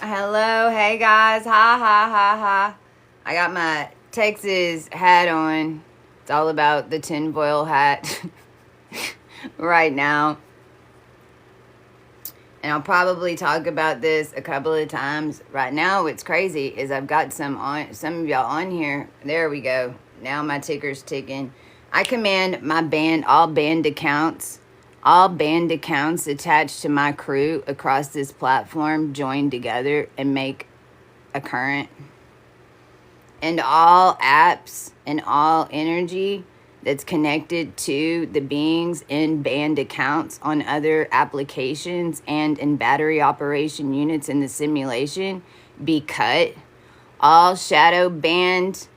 Hello, hey guys, ha ha ha ha. I got my Texas hat on. It's all about the tinfoil hat right now. And I'll probably talk about this a couple of times. Right now, what's crazy is I've got some of y'all on here. There we go. Now my ticker's ticking. I command my all band accounts attached to my crew across this platform join together and make a current. And all apps and all energy that's connected to the beings in band accounts on other applications and in battery operation units in the simulation be cut. All shadow band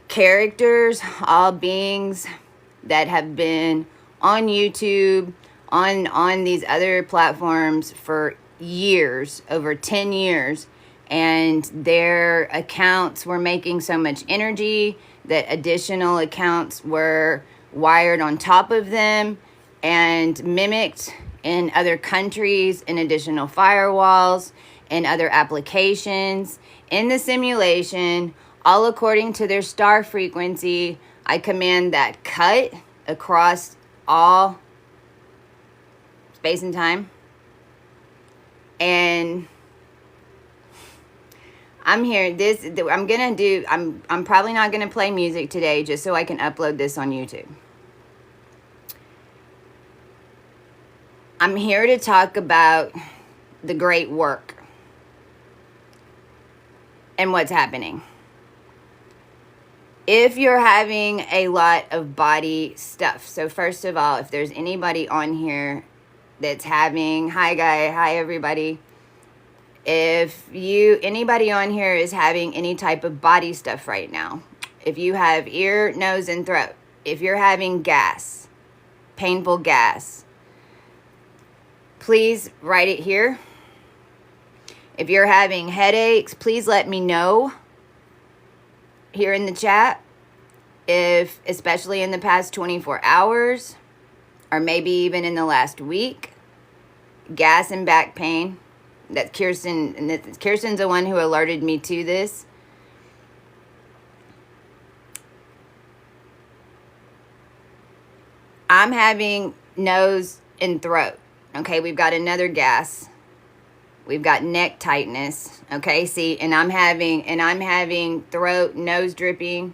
characters, all beings that have been on YouTube, on these other platforms for years, over 10 years, and their accounts were making so much energy that additional accounts were wired on top of them and mimicked in other countries, in additional firewalls, and other applications in the simulation, all according to their star frequency. I command that cut across all space and time. And I'm here. I'm probably not gonna play music today just so I can upload this on YouTube. I'm here to talk about the great work and what's happening. If you're having a lot of body stuff, so first of all, if there's anybody on here that's having, hi everybody. If anybody on here is having any type of body stuff right now, if you have ear, nose, and throat, if you're having gas, painful gas, please write it here. If you're having headaches, please let me know here in the chat. If, especially in the past 24 hours, or maybe even in the last week, gas and back pain. That Kirsten's the one who alerted me to this. I'm having nose and throat. Okay, we've got another gas. We've got neck tightness. Okay, see, and I'm having throat, nose dripping.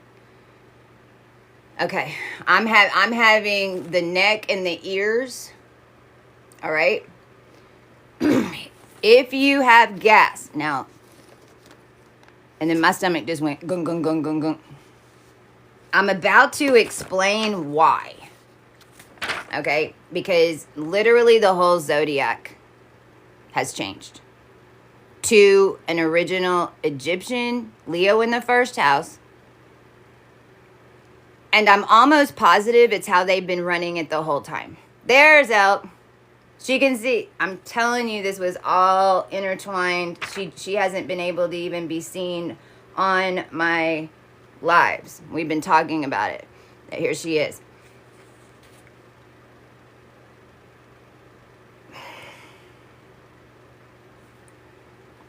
Okay, I'm having the neck and the ears. All right. If you have gas now, and then my stomach just went gung gung gung gung gung. I'm about to explain why. Okay, because literally the whole zodiac has changed to an original Egyptian Leo in the first house. And I'm almost positive it's how they've been running it the whole time. There's Elk. She can see. I'm telling you, this was all intertwined. She hasn't been able to even be seen on my lives. We've been talking about it. Here she is.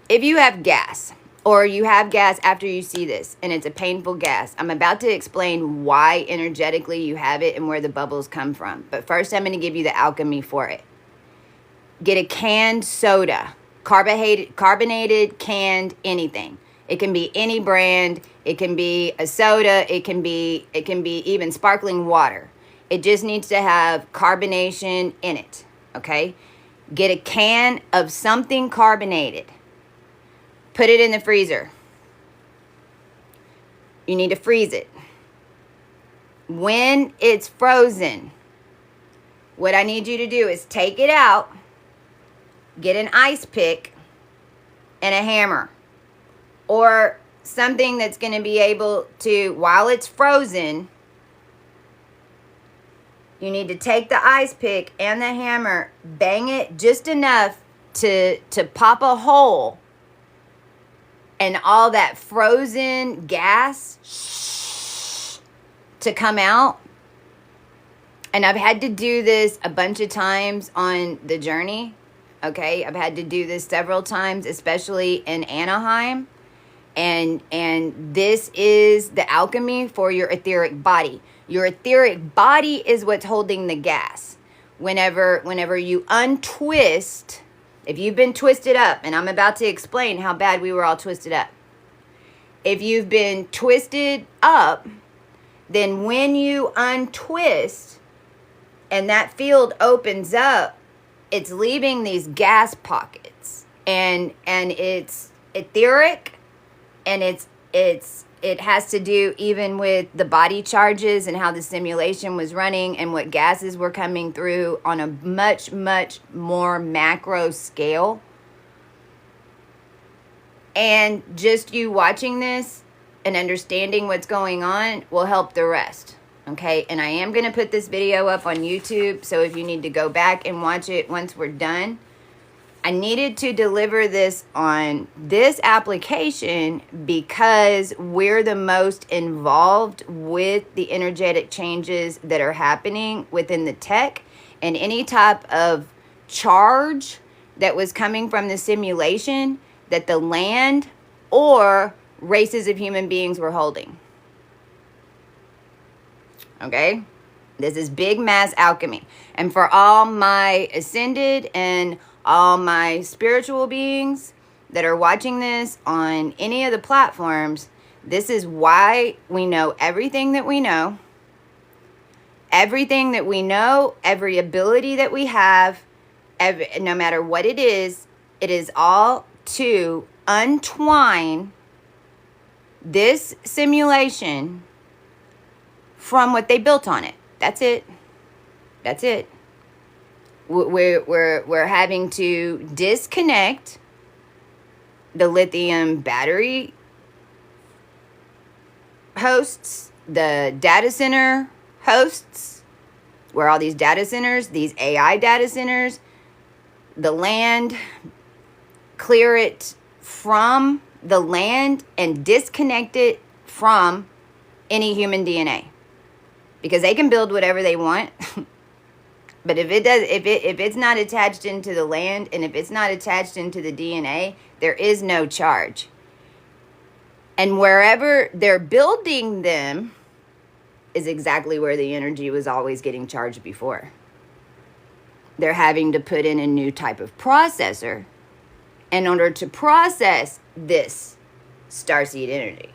If you have gas, or you have gas after you see this, and it's a painful gas, I'm about to explain why energetically you have it and where the bubbles come from. But first, I'm going to give you the alchemy for it. Get a canned soda, carbonated, canned, anything. It can be any brand. It can be a soda. It can be even sparkling water. It just needs to have carbonation in it, okay? Get a can of something carbonated. Put it in the freezer. You need to freeze it. When it's frozen, what I need you to do is take it out, get an ice pick and a hammer, or something that's going to be able to, while it's frozen, you need to take the ice pick and the hammer, bang it just enough to pop a hole, and all that frozen gas to come out. And I've had to do this a bunch of times on the journey. Okay, I've had to do this several times, especially in Anaheim. And this is the alchemy for your etheric body. Your etheric body is what's holding the gas. Whenever you untwist, if you've been twisted up, and I'm about to explain how bad we were all twisted up. If you've been twisted up, then when you untwist and that field opens up, it's leaving these gas pockets, and it's etheric, and it has to do even with the body charges and how the simulation was running and what gases were coming through on a much more macro scale. And just you watching this and understanding what's going on will help the rest. Okay, and I am going to put this video up on YouTube, so if you need to go back and watch it once we're done. I needed to deliver this on this application because we're the most involved with the energetic changes that are happening within the tech, and any type of charge that was coming from the simulation that the land or races of human beings were holding. Okay? This is big mass alchemy. And for all my ascended and all my spiritual beings that are watching this on any of the platforms, this is why we know everything that we know. Everything that we know, every ability that we have, no matter what it is all to untwine this simulation from what they built on it. That's it. That's it. We're having to disconnect the lithium battery hosts, the data center hosts, where all these data centers, these AI data centers, the land, clear it from the land and disconnect it from any human DNA. Because they can build whatever they want. But if it's not attached into the land, and if it's not attached into the DNA, there is no charge. And wherever they're building them is exactly where the energy was always getting charged before. They're having to put in a new type of processor in order to process this starseed energy.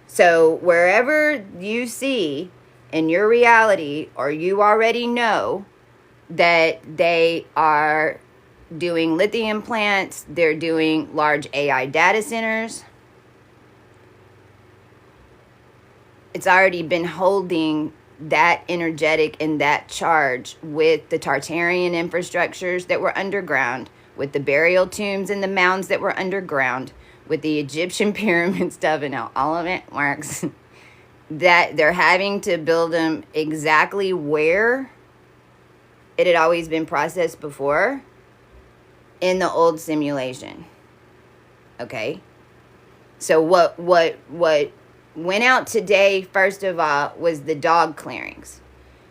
So wherever you see in your reality, or you already know that they are doing lithium plants, they're doing large AI data centers, it's already been holding that energetic and that charge with the Tartarian infrastructures that were underground, with the burial tombs and the mounds that were underground, with the Egyptian pyramid stuff, and how all of it works. That they're having to build them exactly where it had always been processed before in the old simulation. Okay? So what went out today, first of all, was the dog clearings.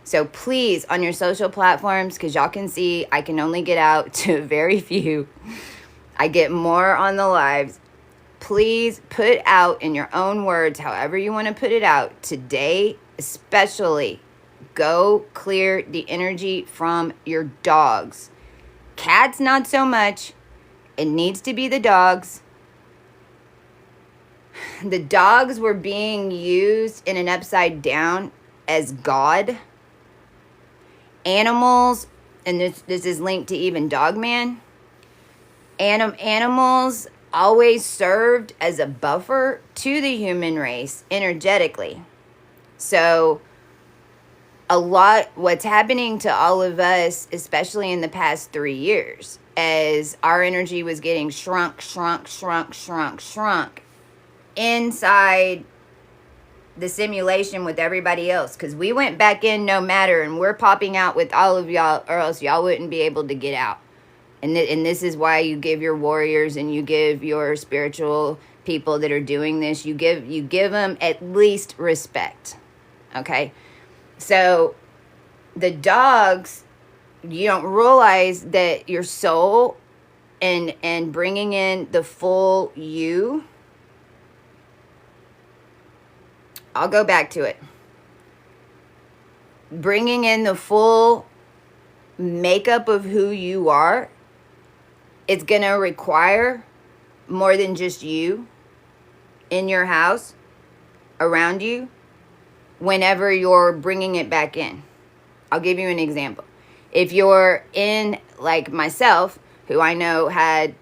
So please, on your social platforms, because y'all can see I can only get out to very few. I get more on the lives. Please put out in your own words, however you want to put it out, today especially, go clear the energy from your dogs. Cats, not so much. It needs to be the dogs. The dogs were being used in an upside down as God. Animals, and this is linked to even Dogman. Animals always served as a buffer to the human race energetically. So what's happening to all of us, especially in the past 3 years, as our energy was getting shrunk inside the simulation with everybody else, because we went back in no matter, and we're popping out with all of y'all, or else y'all wouldn't be able to get out. And this is why you give your warriors and you give your spiritual people that are doing this, you give them at least respect. Okay? So the dogs you don't realize that your soul and bringing in the full you. I'll go back to it. Bringing in the full makeup of who you are, it's going to require more than just you in your house, around you, whenever you're bringing it back in. I'll give you an example. If you're in, like myself, who I know had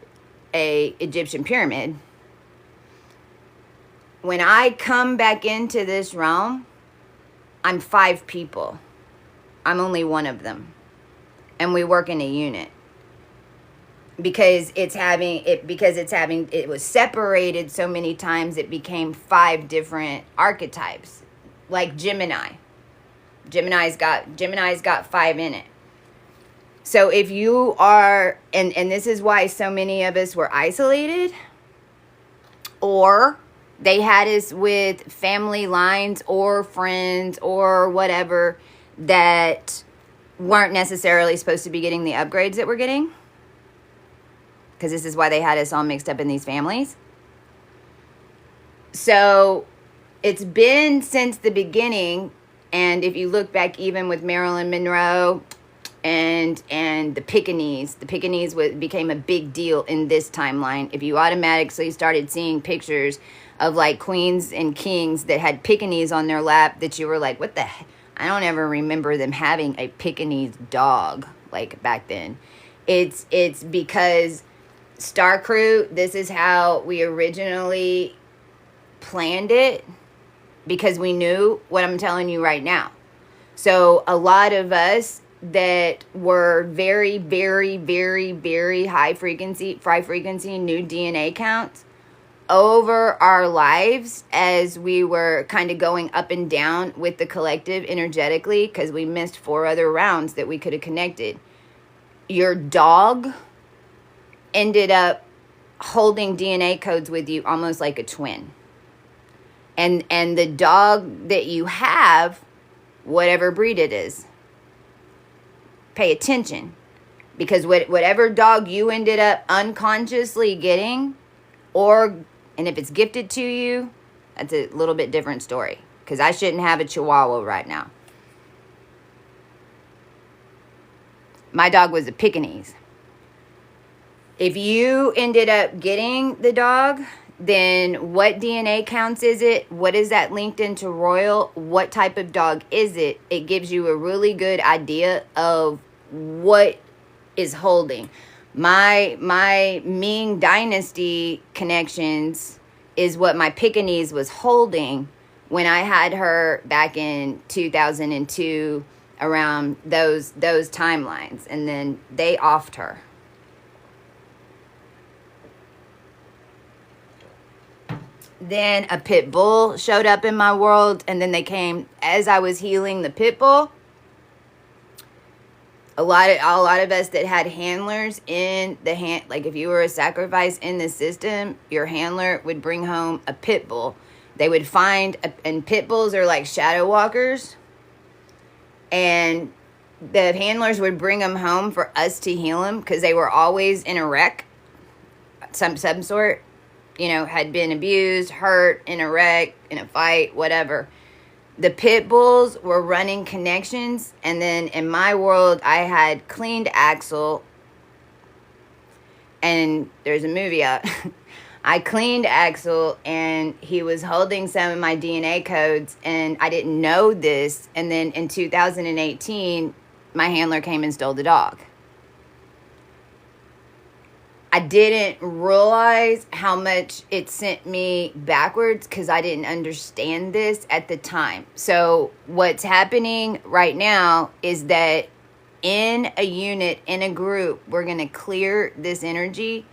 a Egyptian pyramid, when I come back into this realm, I'm 5 people. I'm only one of them. And we work in a unit. Because it was separated so many times, it became 5 different archetypes. Like Gemini. Gemini's got 5 in it. So if you are, and this is why so many of us were isolated, or they had us with family lines or friends or whatever that weren't necessarily supposed to be getting the upgrades that we're getting. Because this is why they had us all mixed up in these families. So it's been since the beginning, and if you look back even with Marilyn Monroe and the Pekingese became a big deal in this timeline. If you automatically started seeing pictures of like queens and kings that had Pekingese on their lap, that you were like, what the heck? I don't ever remember them having a Pekingese dog like back then. It's because Star Crew, this is how we originally planned it, because we knew what I'm telling you right now. So a lot of us that were very, very, very, very high frequency new DNA counts over our lives, as we were kind of going up and down with the collective energetically, because we missed 4 other rounds that we could have connected. Your dog ended up holding DNA codes with you almost like a twin. And the dog that you have, whatever breed it is, pay attention. Because whatever dog you ended up unconsciously getting, and if it's gifted to you, that's a little bit different story. Because I shouldn't have a Chihuahua right now. My dog was a Pekingese. If you ended up getting the dog, then what DNA counts is it? What is that linked into royal? What type of dog is it? It gives you a really good idea of what is holding. My Ming Dynasty connections is what my Pekingese was holding when I had her back in 2002, around those timelines, and then they offed her. Then a pit bull showed up in my world, and then they came as I was healing the pit bull. A lot of us that had handlers in the hand, like if you were a sacrifice in the system, your handler would bring home a pit bull. They would find, and pit bulls are like shadow walkers, and the handlers would bring them home for us to heal them, because they were always in a wreck, some sort. You know, had been abused, hurt, in a wreck, in a fight, whatever. The pit bulls were running connections, and then in my world, I had cleaned Axel, and there's a movie out. I cleaned Axel, and he was holding some of my DNA codes, and I didn't know this, and then in 2018, my handler came and stole the dog. I didn't realize how much it sent me backwards, because I didn't understand this at the time. So what's happening right now is that in a unit, in a group, we're going to clear this energy.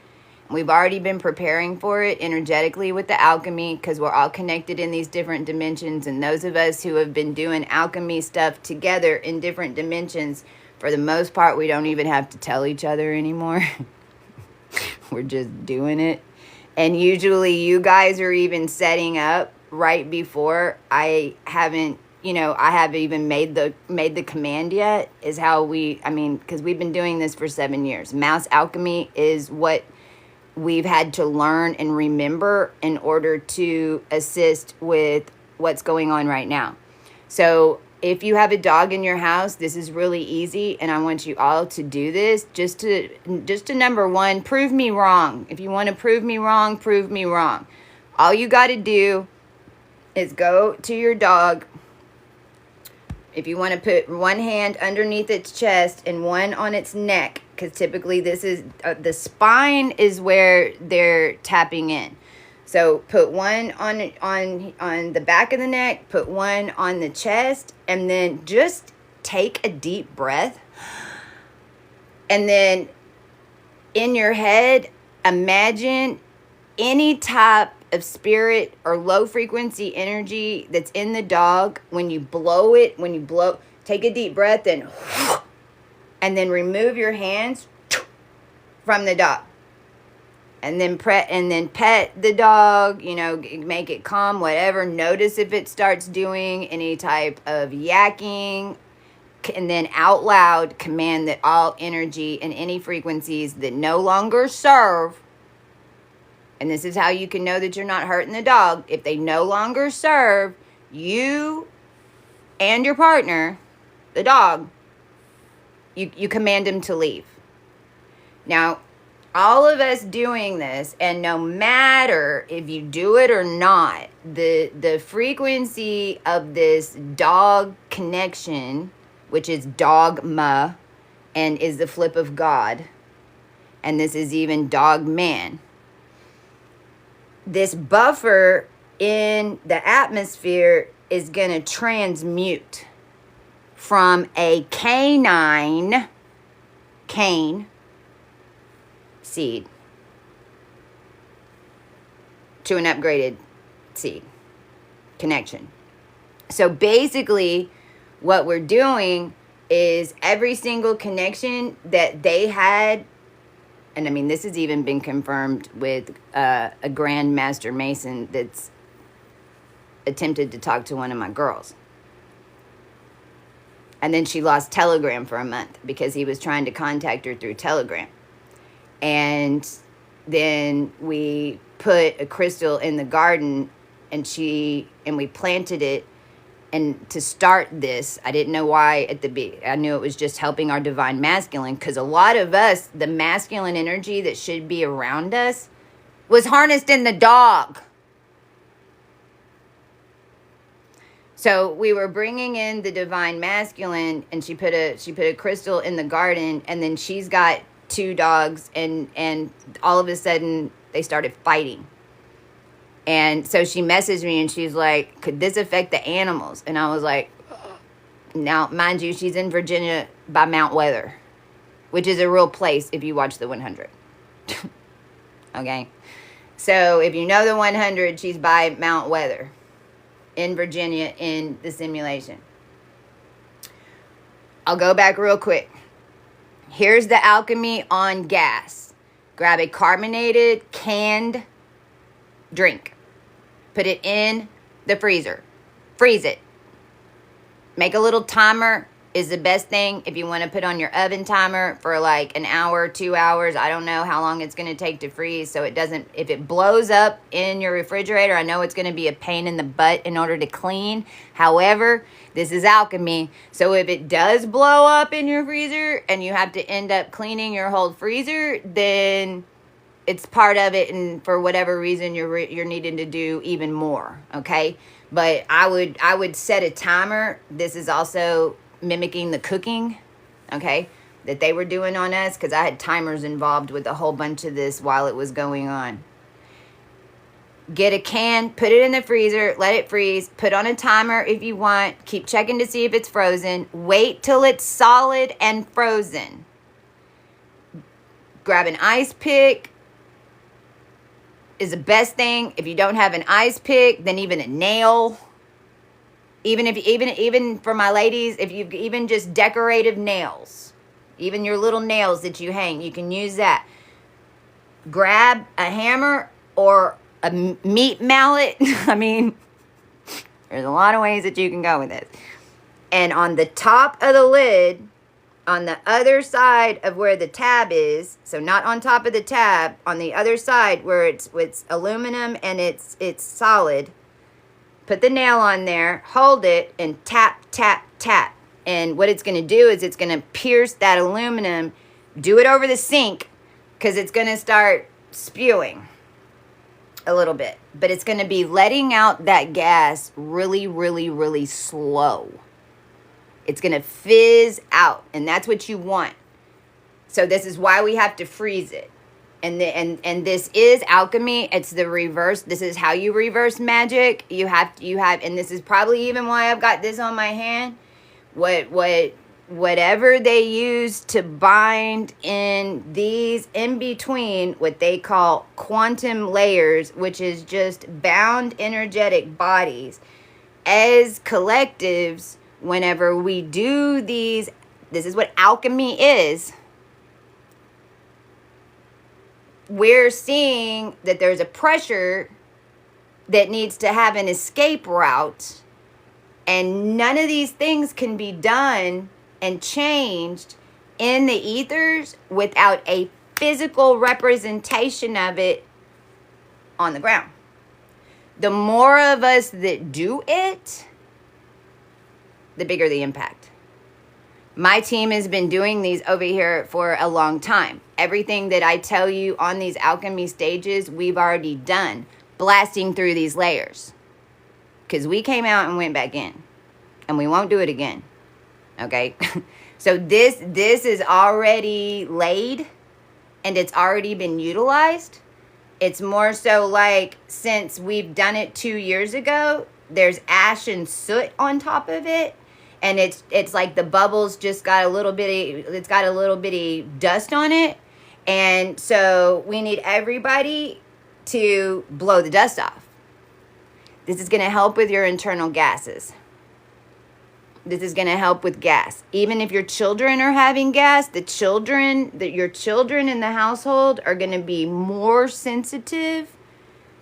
We've already been preparing for it energetically with the alchemy, because we're all connected in these different dimensions. And those of us who have been doing alchemy stuff together in different dimensions, for the most part, we don't even have to tell each other anymore. We're just doing it. And usually you guys are even setting up right before. I haven't I have even made the command yet, is how because we've been doing this for 7 years. Mouse alchemy is what we've had to learn and remember in order to assist with what's going on right now. So if you have a dog in your house, this is really easy, and I want you all to do this just to number one, prove me wrong. If you want to prove me wrong, prove me wrong. All you got to do is go to your dog. If you want to put one hand underneath its chest and one on its neck, because typically this is the spine is where they're tapping in. So put one on the back of the neck, put one on the chest, and then just take a deep breath. And then in your head, imagine any type of spirit or low frequency energy that's in the dog. When you blow, take a deep breath and then remove your hands from the dog. And then pet the dog, make it calm, whatever. Notice if it starts doing any type of yakking. And then out loud command that all energy and any frequencies that no longer serve. And this is how you can know that you're not hurting the dog. If they no longer serve you and your partner, the dog, you command them to leave. Now, all of us doing this, and no matter if you do it or not, the frequency of this dog connection, which is dogma, and is the flip of God, and this is even dog man. This buffer in the atmosphere is going to transmute from a Cain seed to an upgraded seed connection. So basically what we're doing is every single connection that they had, and this has even been confirmed with a Grand Master Mason that's attempted to talk to one of my girls. And then she lost Telegram for a month because he was trying to contact her through Telegram. And then we put a crystal in the garden and we planted it. And to start this, I didn't know why at the beginning. I knew it was just helping our divine masculine, because a lot of us, the masculine energy that should be around us was harnessed in the dog. So we were bringing in the divine masculine, and she put a crystal in the garden, and then she's got 2 dogs, and all of a sudden they started fighting. And so she messaged me and she's like, could this affect the animals? And I was like, now, mind you, she's in Virginia by Mount Weather, which is a real place if you watch the 100. Okay. So if you know the 100, she's by Mount Weather in Virginia in the simulation. I'll go back real quick. Here's the alchemy on gas. Grab a carbonated canned drink. Put it in the freezer. Freeze it. Make a little timer is the best thing. If you want to put on your oven timer for like an hour, 2 hours, I don't know how long it's going to take to freeze. So it doesn't, if it blows up in your refrigerator, I know it's going to be a pain in the butt in order to clean. However, this is alchemy. So if it does blow up in your freezer and you have to end up cleaning your whole freezer, then it's part of it, and for whatever reason you're needing to do even more, okay? But I would set a timer. This is also mimicking the cooking, okay, that they were doing on us, because I had timers involved with a whole bunch of this while it was going on. Get a can, put it in the freezer, let it freeze, put on a timer if you want, keep checking to see if it's frozen, wait till it's solid and frozen. Grab an ice pick is the best thing. If you don't have an ice pick, then even a nail. Even for my ladies, if you've even just decorative nails, even your little nails that you hang, you can use that. Grab a hammer or a meat mallet. There's a lot of ways that you can go with this. And on the top of the lid, on the other side of where the tab is, so not on top of the tab, on the other side where it's aluminum and it's solid, put the nail on there, hold it, and tap, tap, tap. And what it's going to do is it's going to pierce that aluminum. Do it over the sink because it's going to start spewing a little bit. But it's going to be letting out that gas really, really, really slow. It's going to fizz out, and that's what you want. So this is why we have to freeze it. And this is alchemy. It's the reverse. This is how you reverse magic. You have, and this is probably even why I've got this on my hand. Whatever they use to bind in these in between what they call quantum layers, which is just bound energetic bodies, as collectives, whenever we do these, this is what alchemy is. We're seeing that there's a pressure that needs to have an escape route, and none of these things can be done and changed in the ethers without a physical representation of it on the ground. The more of us that do it, the bigger the impact. My team has been doing these over here for a long time. Everything that I tell you on these alchemy stages, we've already done, blasting through these layers. Because we came out and went back in. And we won't do it again. Okay? So this is already laid. And it's already been utilized. It's more so like, since we've done it 2 years ago, there's ash and soot on top of it. And it's like the bubbles just got a little bitty dust on it. And so we need everybody to blow the dust off. This is going to help with your internal gases. This is going to help with gas. Even if your children are having gas, your children in the household are going to be more sensitive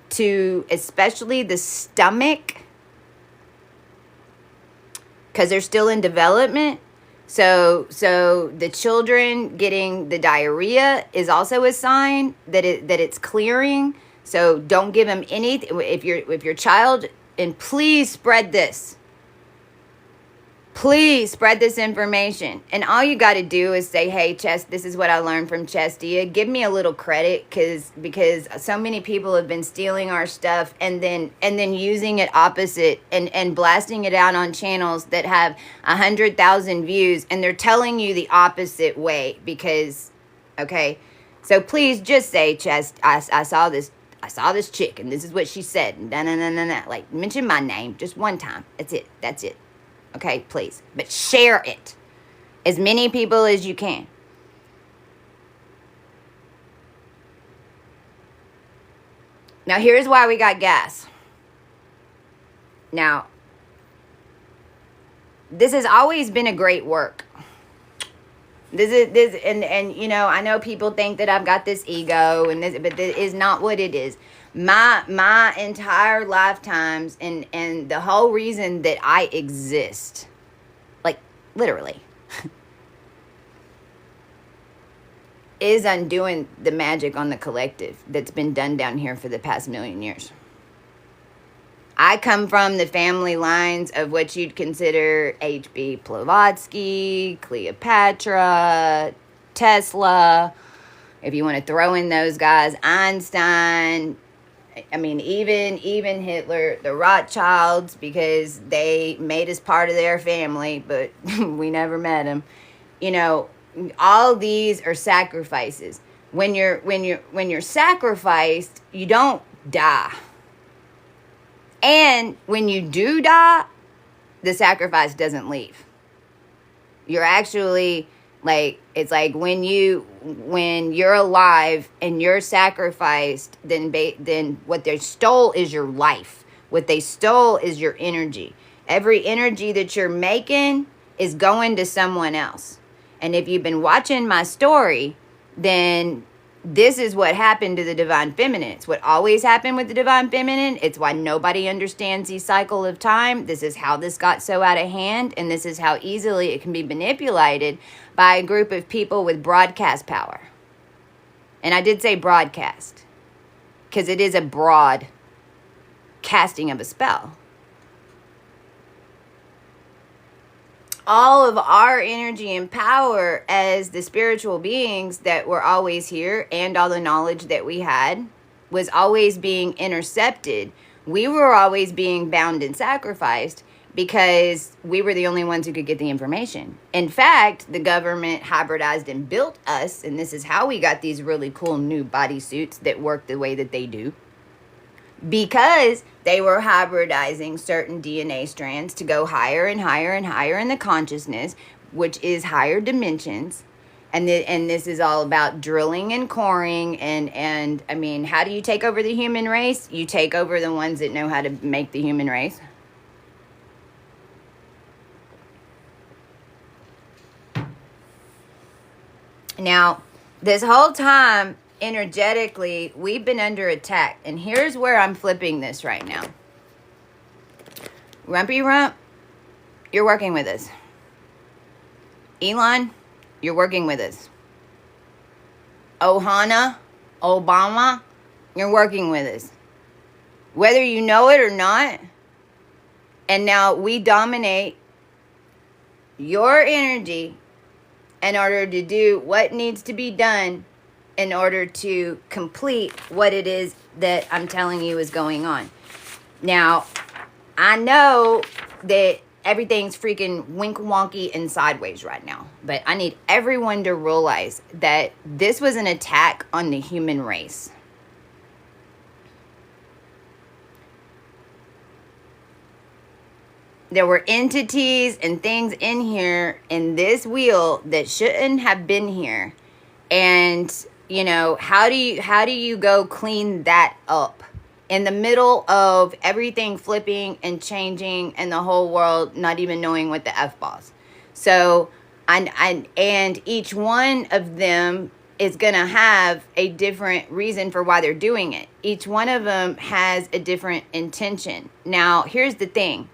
to especially the stomach, because they're still in development. So the children getting the diarrhea is also a sign that it's clearing. So don't give them anything. If your child, and please spread this. Please spread this information. And all you got to do is say, hey, Chest, this is what I learned from Chestia. Give me a little credit because so many people have been stealing our stuff and then using it opposite and blasting it out on channels that have 100,000 views. And they're telling you the opposite way because, okay. So please just say, Chest, I saw this chick and this is what she said. And like, mention my name just one time. That's it. Okay, please. But share it. As many people as you can. Now, here's why we got gas. Now, this has always been a great work. This and you know, I know people think that I've got this ego and this, but this is not what it is. My entire lifetimes and the whole reason that I exist, like literally, is undoing the magic on the collective that's been done down here for the past 1,000,000 years. I come from the family lines of what you'd consider H.B. Blavatsky, Cleopatra, Tesla. If you want to throw in those guys, Einstein. I mean, even Hitler, the Rothschilds, because they made us part of their family, but we never met them. You know, all these are sacrifices. When you're sacrificed, you don't die. And when you do die, the sacrifice doesn't leave. You're actually like, it's like when you're alive and you're sacrificed, then what they stole is your life. What they stole is your energy. Every energy that you're making is going to someone else. And if you've been watching my story, then this is what happened to the divine feminine. It's what always happened with the divine feminine. It's why nobody understands the cycle of time. This is how this got so out of hand, and this is how easily it can be manipulated by a group of people with broadcast power. And I did say broadcast because it is a broad casting of a spell. All of our energy and power as the spiritual beings that were always here, and all the knowledge that we had, was always being intercepted. We were always being bound and sacrificed because we were the only ones who could get the information. In fact, the government hybridized and built us, and this is how we got these really cool new bodysuits that work the way that they do, because they were hybridizing certain DNA strands to go higher and higher and higher in the consciousness, which is higher dimensions. And this is all about drilling and coring. And I mean, how do you take over the human race? You take over the ones that know how to make the human race. Now, this whole time, energetically, we've been under attack. And here's where I'm flipping this right now. Rumpy Rump, you're working with us. Elon, you're working with us. Ohana, Obama, you're working with us. Whether you know it or not. And now we dominate your energy in order to do what needs to be done in order to complete what it is that I'm telling you is going on. Now, I know that everything's freaking wink wonky and sideways right now, but I need everyone to realize that this was an attack on the human race. There were entities and things in here in this wheel that shouldn't have been here. And, you know, how do you go clean that up in the middle of everything flipping and changing and the whole world not even knowing what the F-balls? So, and each one of them is going to have a different reason for why they're doing it. Each one of them has a different intention. Now, here's the thing.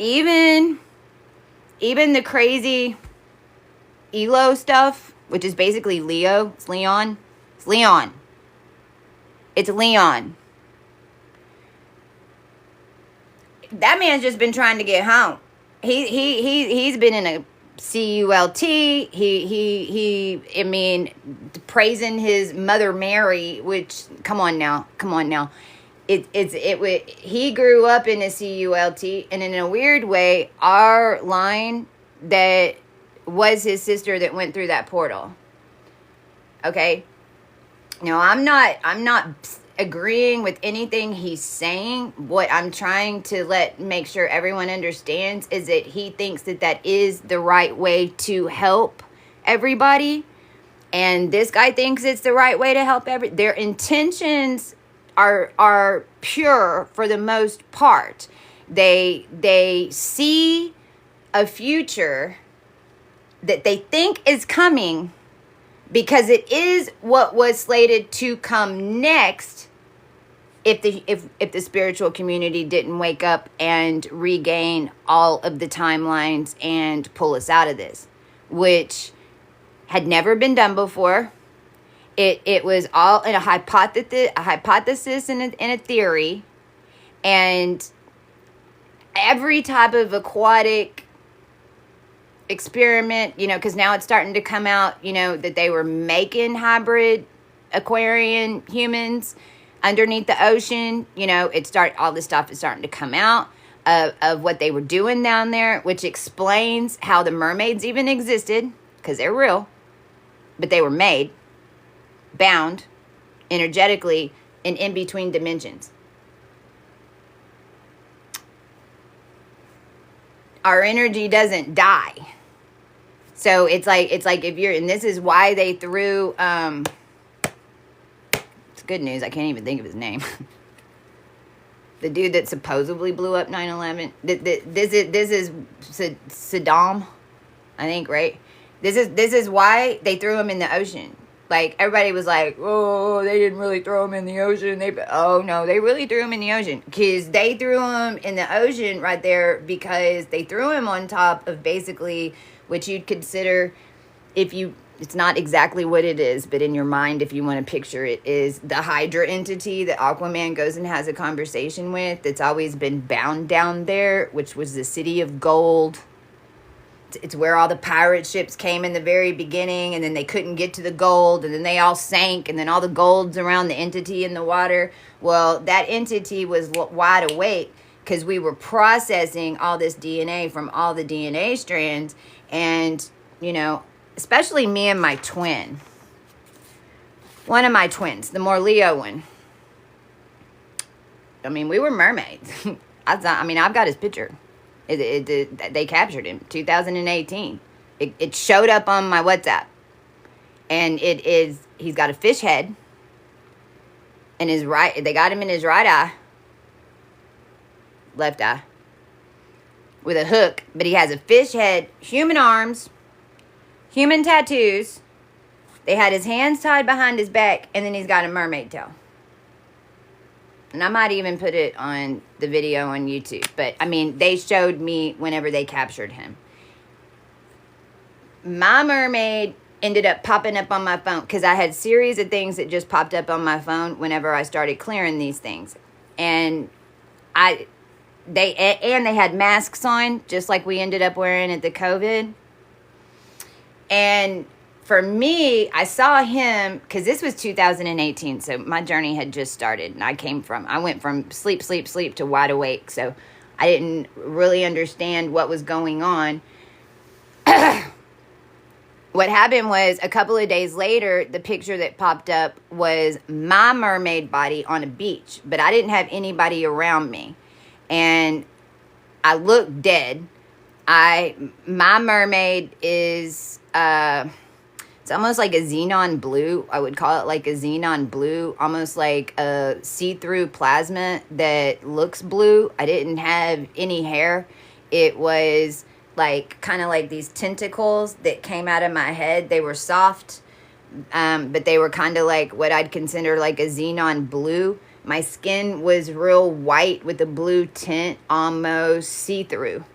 Even the crazy Elo stuff, which is basically Leo. It's Leon. It's Leon. It's Leon. That man's just been trying to get home. He's been in a CULT. I mean, praising his Mother Mary, which, come on now. He grew up in a CULT, and in a weird way, our line that was his sister that went through that portal. Okay? Now, I'm not agreeing with anything he's saying. What I'm trying to make sure everyone understands is that he thinks that is the right way to help everybody. And this guy thinks it's the right way to help their intentions are pure for the most part. They see a future that they think is coming because it is what was slated to come next if the spiritual community didn't wake up and regain all of the timelines and pull us out of this, which had never been done before. It was all in a hypothesis and a theory, and every type of aquatic experiment, you know, because now it's starting to come out, you know, that they were making hybrid Aquarian humans underneath the ocean. You know, all this stuff is starting to come out of what they were doing down there, which explains how the mermaids even existed, because they're real, but they were made, bound energetically and in between dimensions. Our energy doesn't die. So it's like if you're, and this is why they threw, it's good news, I can't even think of his name. The dude that supposedly blew up 9/11. This is Saddam, I think, right? This is why they threw him in the ocean. Like, everybody was like, oh, they didn't really throw him in the ocean. Oh, no, they really threw him in the ocean. Because they threw him in the ocean right there because they threw him on top of basically what you'd consider, it's not exactly what it is, but in your mind, if you want to picture it, is the Hydra entity that Aquaman goes and has a conversation with, that's always been bound down there, which was the City of Gold. It's where all the pirate ships came in the very beginning, and then they couldn't get to the gold, and then they all sank, and then all the gold's around the entity in the water. Well, that entity was wide awake because we were processing all this DNA from all the DNA strands, and, especially me and my twin. One of my twins, the more Leo one. We were mermaids. I've got his picture. They captured him 2018. It showed up on my WhatsApp. And he's got a fish head. And they got him in his right eye. Left eye. With a hook. But he has a fish head, human arms, human tattoos. They had his hands tied behind his back, and then he's got a mermaid tail. And I might even put it on the video on YouTube. But, they showed me whenever they captured him. My mermaid ended up popping up on my phone because I had series of things that just popped up on my phone whenever I started clearing these things. And they had masks on, just like we ended up wearing at the COVID. And for me, I saw him, because this was 2018, so my journey had just started, and I went from sleep to wide awake, so I didn't really understand what was going on. What happened was, a couple of days later, the picture that popped up was my mermaid body on a beach, but I didn't have anybody around me, and I looked dead. My mermaid is, it's almost like a xenon blue. I would call it like a xenon blue, almost like a see-through plasma that looks blue. I didn't have any hair. It was kind of like these tentacles that came out of my head. They were soft, but they were kind of like what I'd consider like a xenon blue. My skin was real white with a blue tint, almost see-through.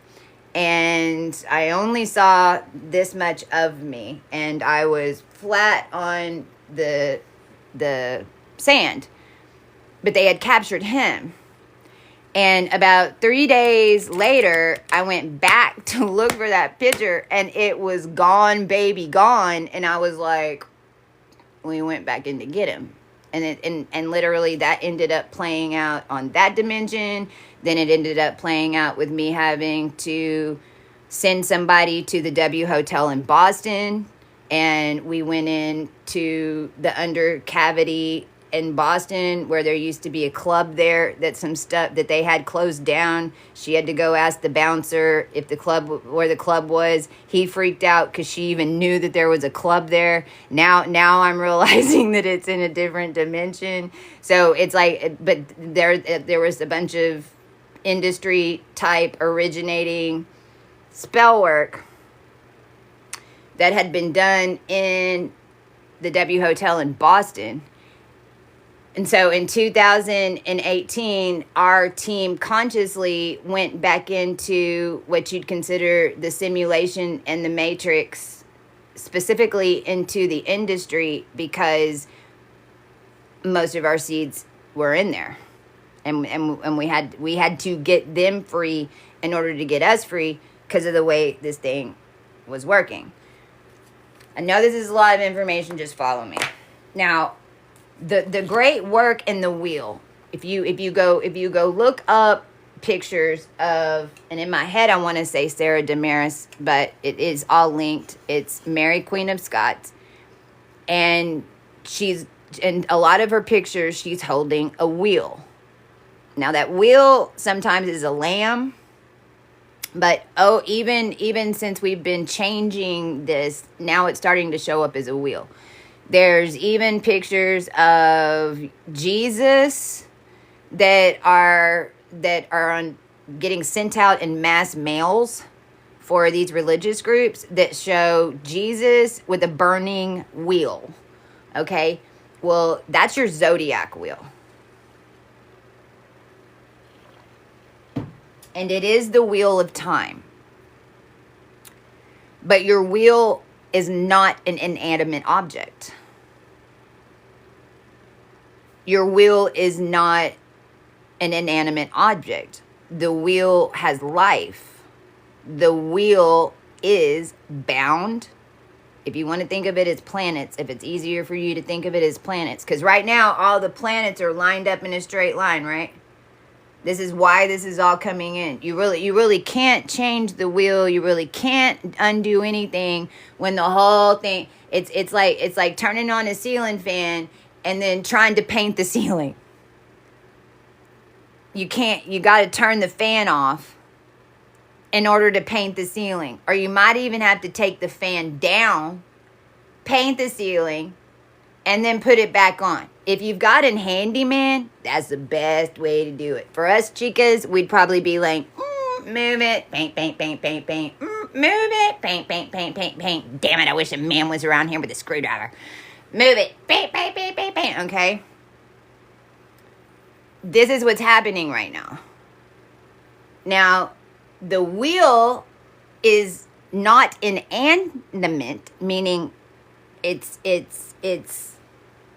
And I only saw this much of me, and I was flat on the sand. But they had captured him. And about 3 days later, I went back to look for that picture, and it was gone, baby, gone. And I was like, we went back in to get him. And literally that ended up playing out on that dimension. Then it ended up playing out with me having to send somebody to the W Hotel in Boston. And we went into the under cavity in Boston, where there used to be a club there that some stuff that they had closed down. She had to go ask the bouncer if where the club was. He freaked out because she even knew that there was a club there. Now I'm realizing that it's in a different dimension. So it's like, but there was a bunch of industry type originating spell work that had been done in the W Hotel in Boston. And so in 2018, our team consciously went back into what you'd consider the simulation and the matrix, specifically into the industry, because most of our seeds were in there. And we had to get them free in order to get us free because of the way this thing was working. I know this is a lot of information, just follow me. Now, the great work in the wheel. If you go look up pictures of, and in my head I want to say Sarah Damaris, but it is all linked. It's Mary Queen of Scots, and in a lot of her pictures she's holding a wheel. Now that wheel sometimes is a lamb, but even since we've been changing this, now it's starting to show up as a wheel. There's even pictures of Jesus that are on getting sent out in mass mails for these religious groups that show Jesus with a burning wheel. Okay? Well, that's your zodiac wheel. And it is the wheel of time. But your wheel is not an inanimate object. Your wheel is not an inanimate object. The wheel has life. The wheel is bound. If you want to think of it as planets, if it's easier for you to think of it as planets, because right now all the planets are lined up in a straight line, right? This is why this is all coming in. You really can't change the wheel. You really can't undo anything when the whole thing, it's like turning on a ceiling fan and then trying to paint the ceiling. You can't, you got to turn the fan off in order to paint the ceiling. Or you might even have to take the fan down, paint the ceiling, and then put it back on. If you've got a handyman, that's the best way to do it. For us chicas, we'd probably be like, move it, paint, paint, paint, paint, paint. Move it, paint, paint, paint, paint, paint. Damn it, I wish a man was around here with a screwdriver. Move it, paint, paint, paint, paint, paint. Okay? This is what's happening right now. Now, the wheel is not inanimate, meaning it's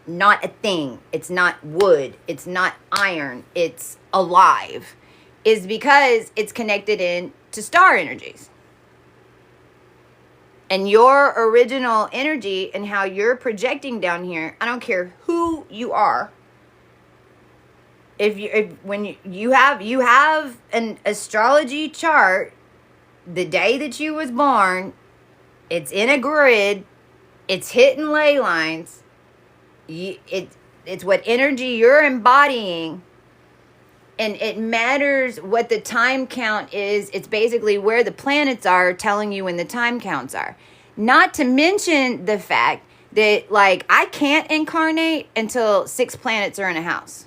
not a thing. It's not wood. It's not iron. It's alive. Is because it's connected in to star energies. And your original energy and how you're projecting down here, I don't care who you are. When you have an astrology chart, the day that you was born, it's in a grid, it's hitting ley lines. It's what energy you're embodying, and it matters what the time count is. It's basically where the planets are telling you when the time counts are. Not to mention the fact that, like, I can't incarnate until 6 planets are in a house.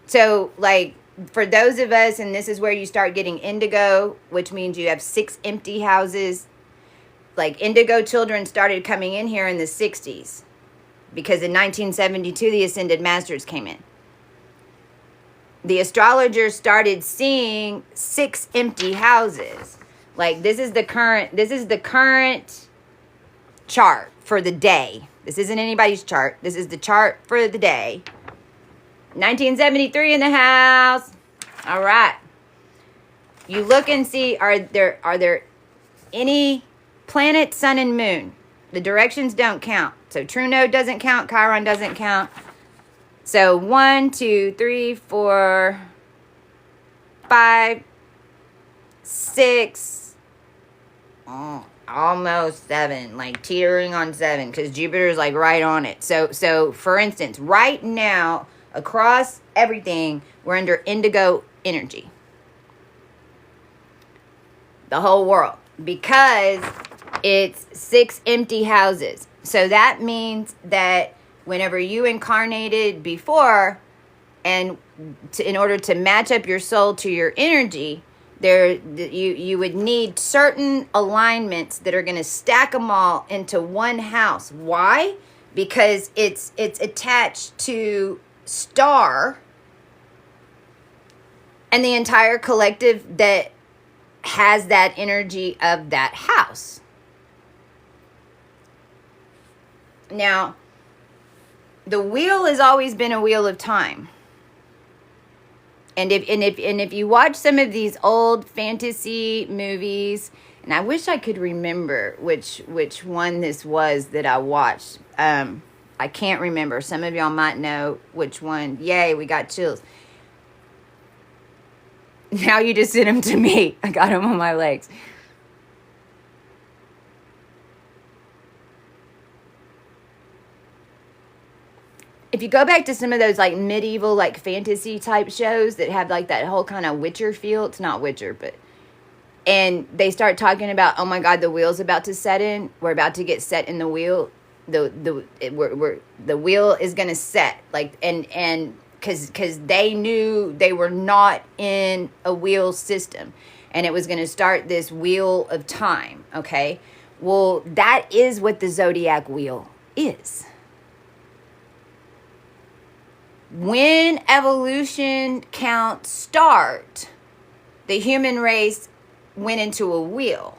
So, like, for those of us, and this is where you start getting indigo, which means you have 6 empty houses. Like, indigo children started coming in here in the 60s. Because in 1972, the Ascended Masters came in. The astrologers started seeing 6 empty houses. Like, this is the current chart for the day. This isn't anybody's chart. This is the chart for the day. 1973 in the house. All right. You look and see, are there any planet, sun, and moon? The directions don't count. So True Node doesn't count. Chiron doesn't count. So 1, 2, 3, 4, 5, 6. Oh, almost 7. Like teetering on 7. Because Jupiter's like right on it. So for instance, right now, across everything, we're under indigo energy. The whole world. Because it's 6 empty houses. So that means that whenever you incarnated before, and in order to match up your soul to your energy, you would need certain alignments that are going to stack them all into one house. Why? Because it's attached to star and the entire collective that has that energy of that house. Now, the wheel has always been a wheel of time. And if you watch some of these old fantasy movies, and I wish I could remember which one this was that I watched. I can't remember. Some of y'all might know which one. Yay, we got chills. Now you just sent them to me. I got them on my legs. If you go back to some of those like medieval like fantasy type shows that have like that whole kind of Witcher feel, it's not Witcher, but, and they start talking about, oh my God, the wheel's about to set in. We're about to get set in the wheel. The wheel is gonna set, like, and because they knew they were not in a wheel system, and it was gonna start this wheel of time. Okay, Well, that is what the zodiac wheel is. When evolution counts start, the human race went into a wheel.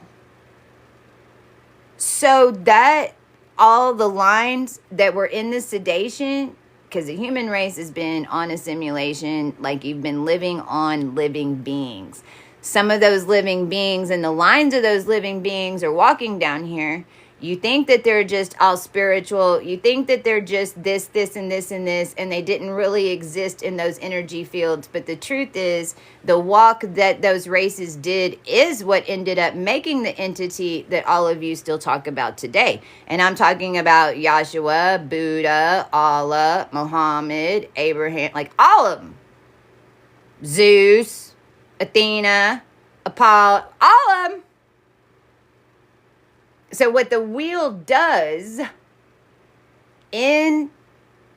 So that all the lines that were in the sedation, because the human race has been on a simulation like you've been living on living beings. Some of those living beings and the lines of those living beings are walking down here. You think that they're just all spiritual. You think that they're just this, and this, and this, and they didn't really exist in those energy fields. But the truth is, the walk that those races did is what ended up making the entity that all of you still talk about today. And I'm talking about Yahshua, Buddha, Allah, Muhammad, Abraham, like all of them. Zeus, Athena, Apollo, all of them. So what the wheel does in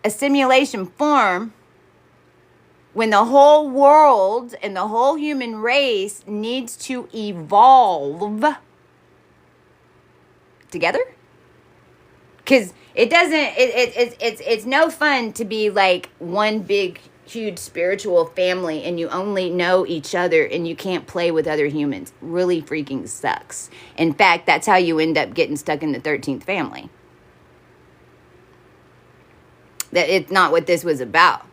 a simulation form, when the whole world and the whole human race needs to evolve together, because it doesn't, it's no fun to be like one big huge spiritual family and you only know each other and you can't play with other humans. Really freaking sucks. In fact, that's how you end up getting stuck in the 13th family. That it's not what this was about.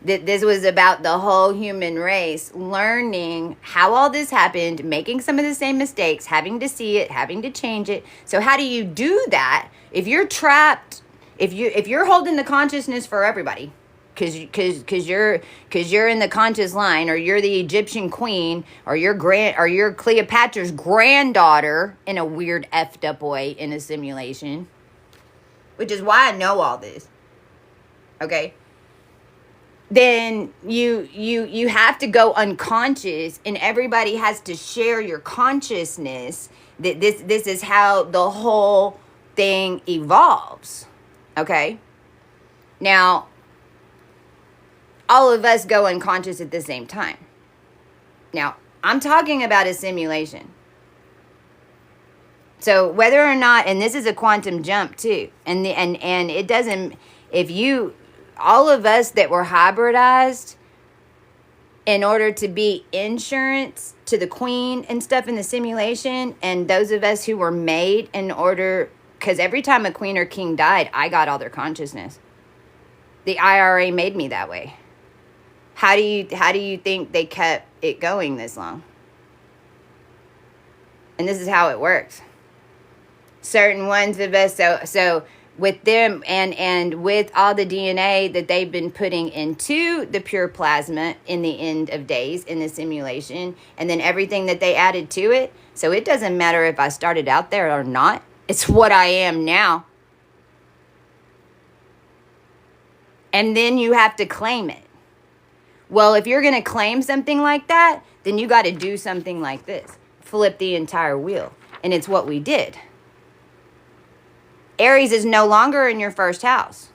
That this was about the whole human race learning how all this happened, making some of the same mistakes, having to see it, having to change it. So how do you do that if you're trapped, if you're holding the consciousness for everybody? Because you're in the conscious line, or you're the Egyptian queen, or you're Cleopatra's granddaughter in a weird effed up way in a simulation, which is why I know all this. Okay, then you have to go unconscious, and everybody has to share your consciousness. That this is how the whole thing evolves. Okay, now, all of us go unconscious at the same time. Now, I'm talking about a simulation. So whether or not, and this is a quantum jump too, and it doesn't, all of us that were hybridized in order to be insurance to the queen and stuff in the simulation, and those of us who were made in order, because every time a queen or king died, I got all their consciousness. The IRA made me that way. How do you think they kept it going this long? And this is how it works. Certain ones of us, so with them and with all the DNA that they've been putting into the pure plasma in the end of days in the simulation, and then everything that they added to it. So it doesn't matter if I started out there or not. It's what I am now. And then you have to claim it. Well, if you're going to claim something like that, then you got to do something like this. Flip the entire wheel. And it's what we did. Aries is no longer in your first house.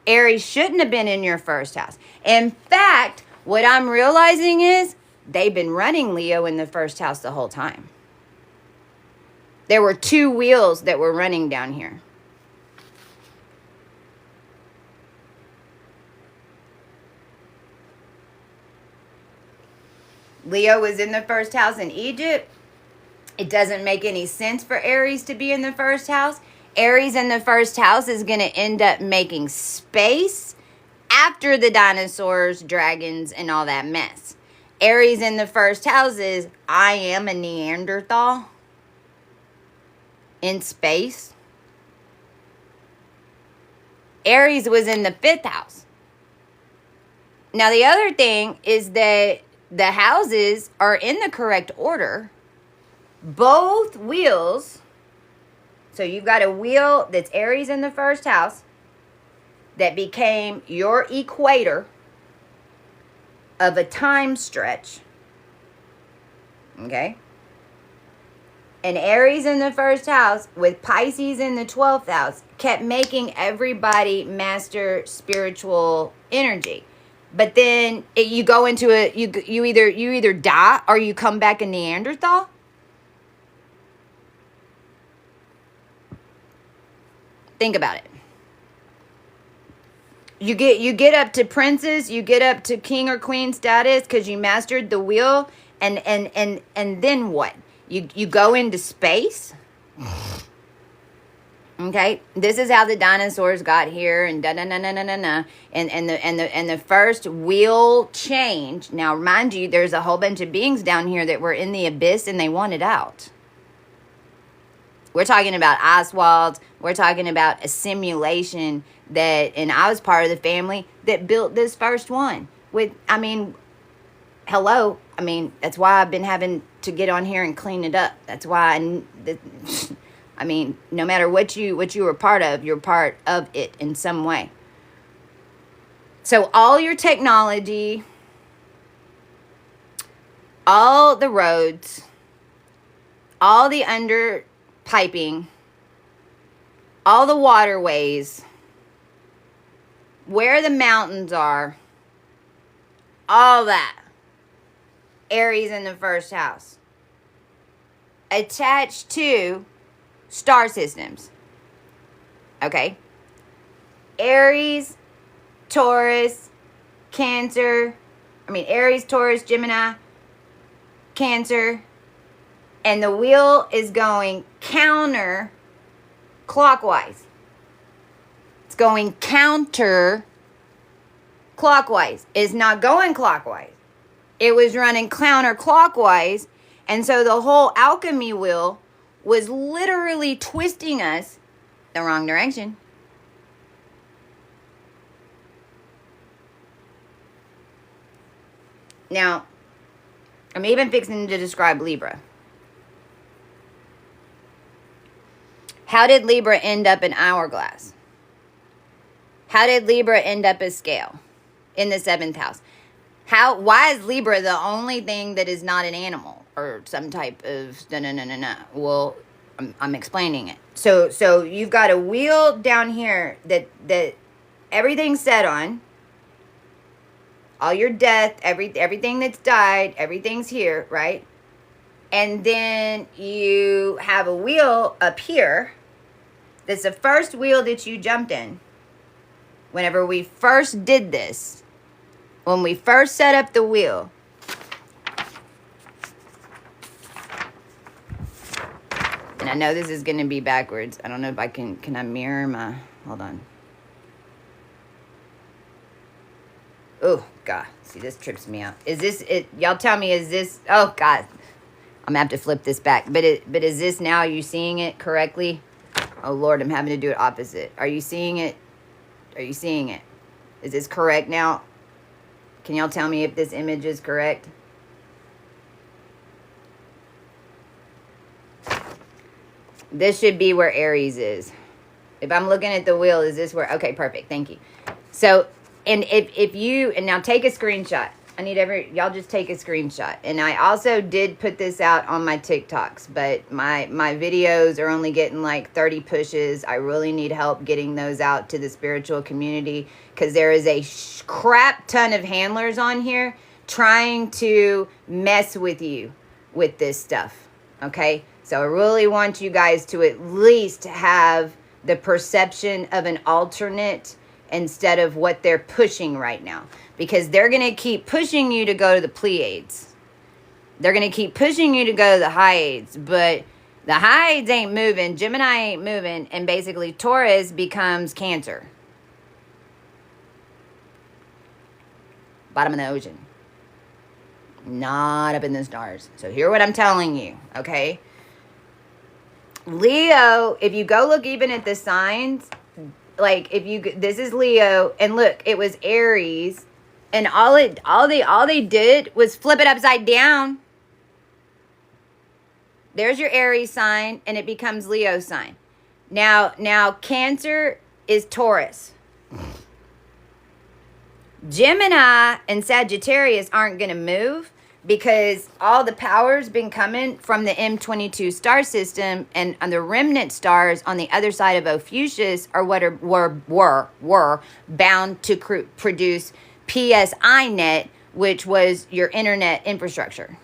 Aries shouldn't have been in your first house. In fact, what I'm realizing is they've been running Leo in the first house the whole time. There were two wheels that were running down here. Leo was in the first house in Egypt. It doesn't make any sense for Aries to be in the first house. Aries in the first house is going to end up making space after the dinosaurs, dragons, and all that mess. Aries in the first house is, I am a Neanderthal in space. Aries was in the fifth house. Now, the other thing is that the houses are in the correct order. Both wheels. So you've got a wheel that's Aries in the first house that became your equator of a time stretch. Okay? And Aries in the first house with Pisces in the 12th house kept making everybody master spiritual energy. But then you go into you either die or you come back a Neanderthal. Think about it. You get up to princess, you get up to king or queen status because you mastered the wheel, and then what? You go into space. Okay, this is how the dinosaurs got here, and and the first wheel change. Now, mind you, there's a whole bunch of beings down here that were in the abyss and they wanted out. We're talking about Oswald. We're talking about a simulation that, and I was part of the family that built this first one. Hello. That's why I've been having to get on here and clean it up. That's why no matter what you were part of, you're part of it in some way. So all your technology, all the roads, all the under piping, all the waterways, where the mountains are, all that, Aries in the first house, attached to star systems. Okay? Aries, Taurus, Aries, Taurus, Gemini, Cancer, and the wheel is going counter clockwise. It's going counter clockwise. It's not going clockwise. It was running counterclockwise, and so the whole alchemy wheel was literally twisting us the wrong direction. Now, I'm even fixing to describe Libra. How did Libra end up in hourglass? How did Libra end up as scale in the 7th house? Why is Libra the only thing that is not an animal or some type of no? Well, I'm explaining it. So you've got a wheel down here that everything's set on. All your death, everything that's died, everything's here, right? And then you have a wheel up here. That's the first wheel that you jumped in. Whenever we first did this, when we first set up the wheel, and I know this is going to be backwards. I don't know if I can I mirror my, hold on. Oh, God. See, this trips me out. Is this it? Y'all tell me, is this, oh, God. I'm going to have to flip this back. But is this now, are you seeing it correctly? Oh, Lord, I'm having to do it opposite. Are you seeing it? Are you seeing it? Is this correct now? Can y'all tell me if this image is correct? This should be where Aries is. If I'm looking at the wheel, is this where? Okay, perfect. Thank you. So, and if you, and now take a screenshot. I need y'all just take a screenshot. And I also did put this out on my TikToks, but my videos are only getting like 30 pushes. I really need help getting those out to the spiritual community because there is a crap ton of handlers on here trying to mess with you with this stuff. Okay? So I really want you guys to at least have the perception of an alternate instead of what they're pushing right now. Because they're going to keep pushing you to go to the Pleiades. They're going to keep pushing you to go to the Hyades. But the Hyades ain't moving. Gemini ain't moving. And basically Taurus becomes Cancer. Bottom of the ocean. Not up in the stars. So hear what I'm telling you. Okay? Leo, if you go look even at the signs, like this is Leo, and look, it was Aries. And all they did was flip it upside down. There's your Aries sign, and it becomes Leo sign. Now Cancer is Taurus. Gemini and Sagittarius aren't going to move because all the power's been coming from the M22 star system, and the remnant stars on the other side of Ophiuchus are what were bound to produce PSINet, which was your internet infrastructure.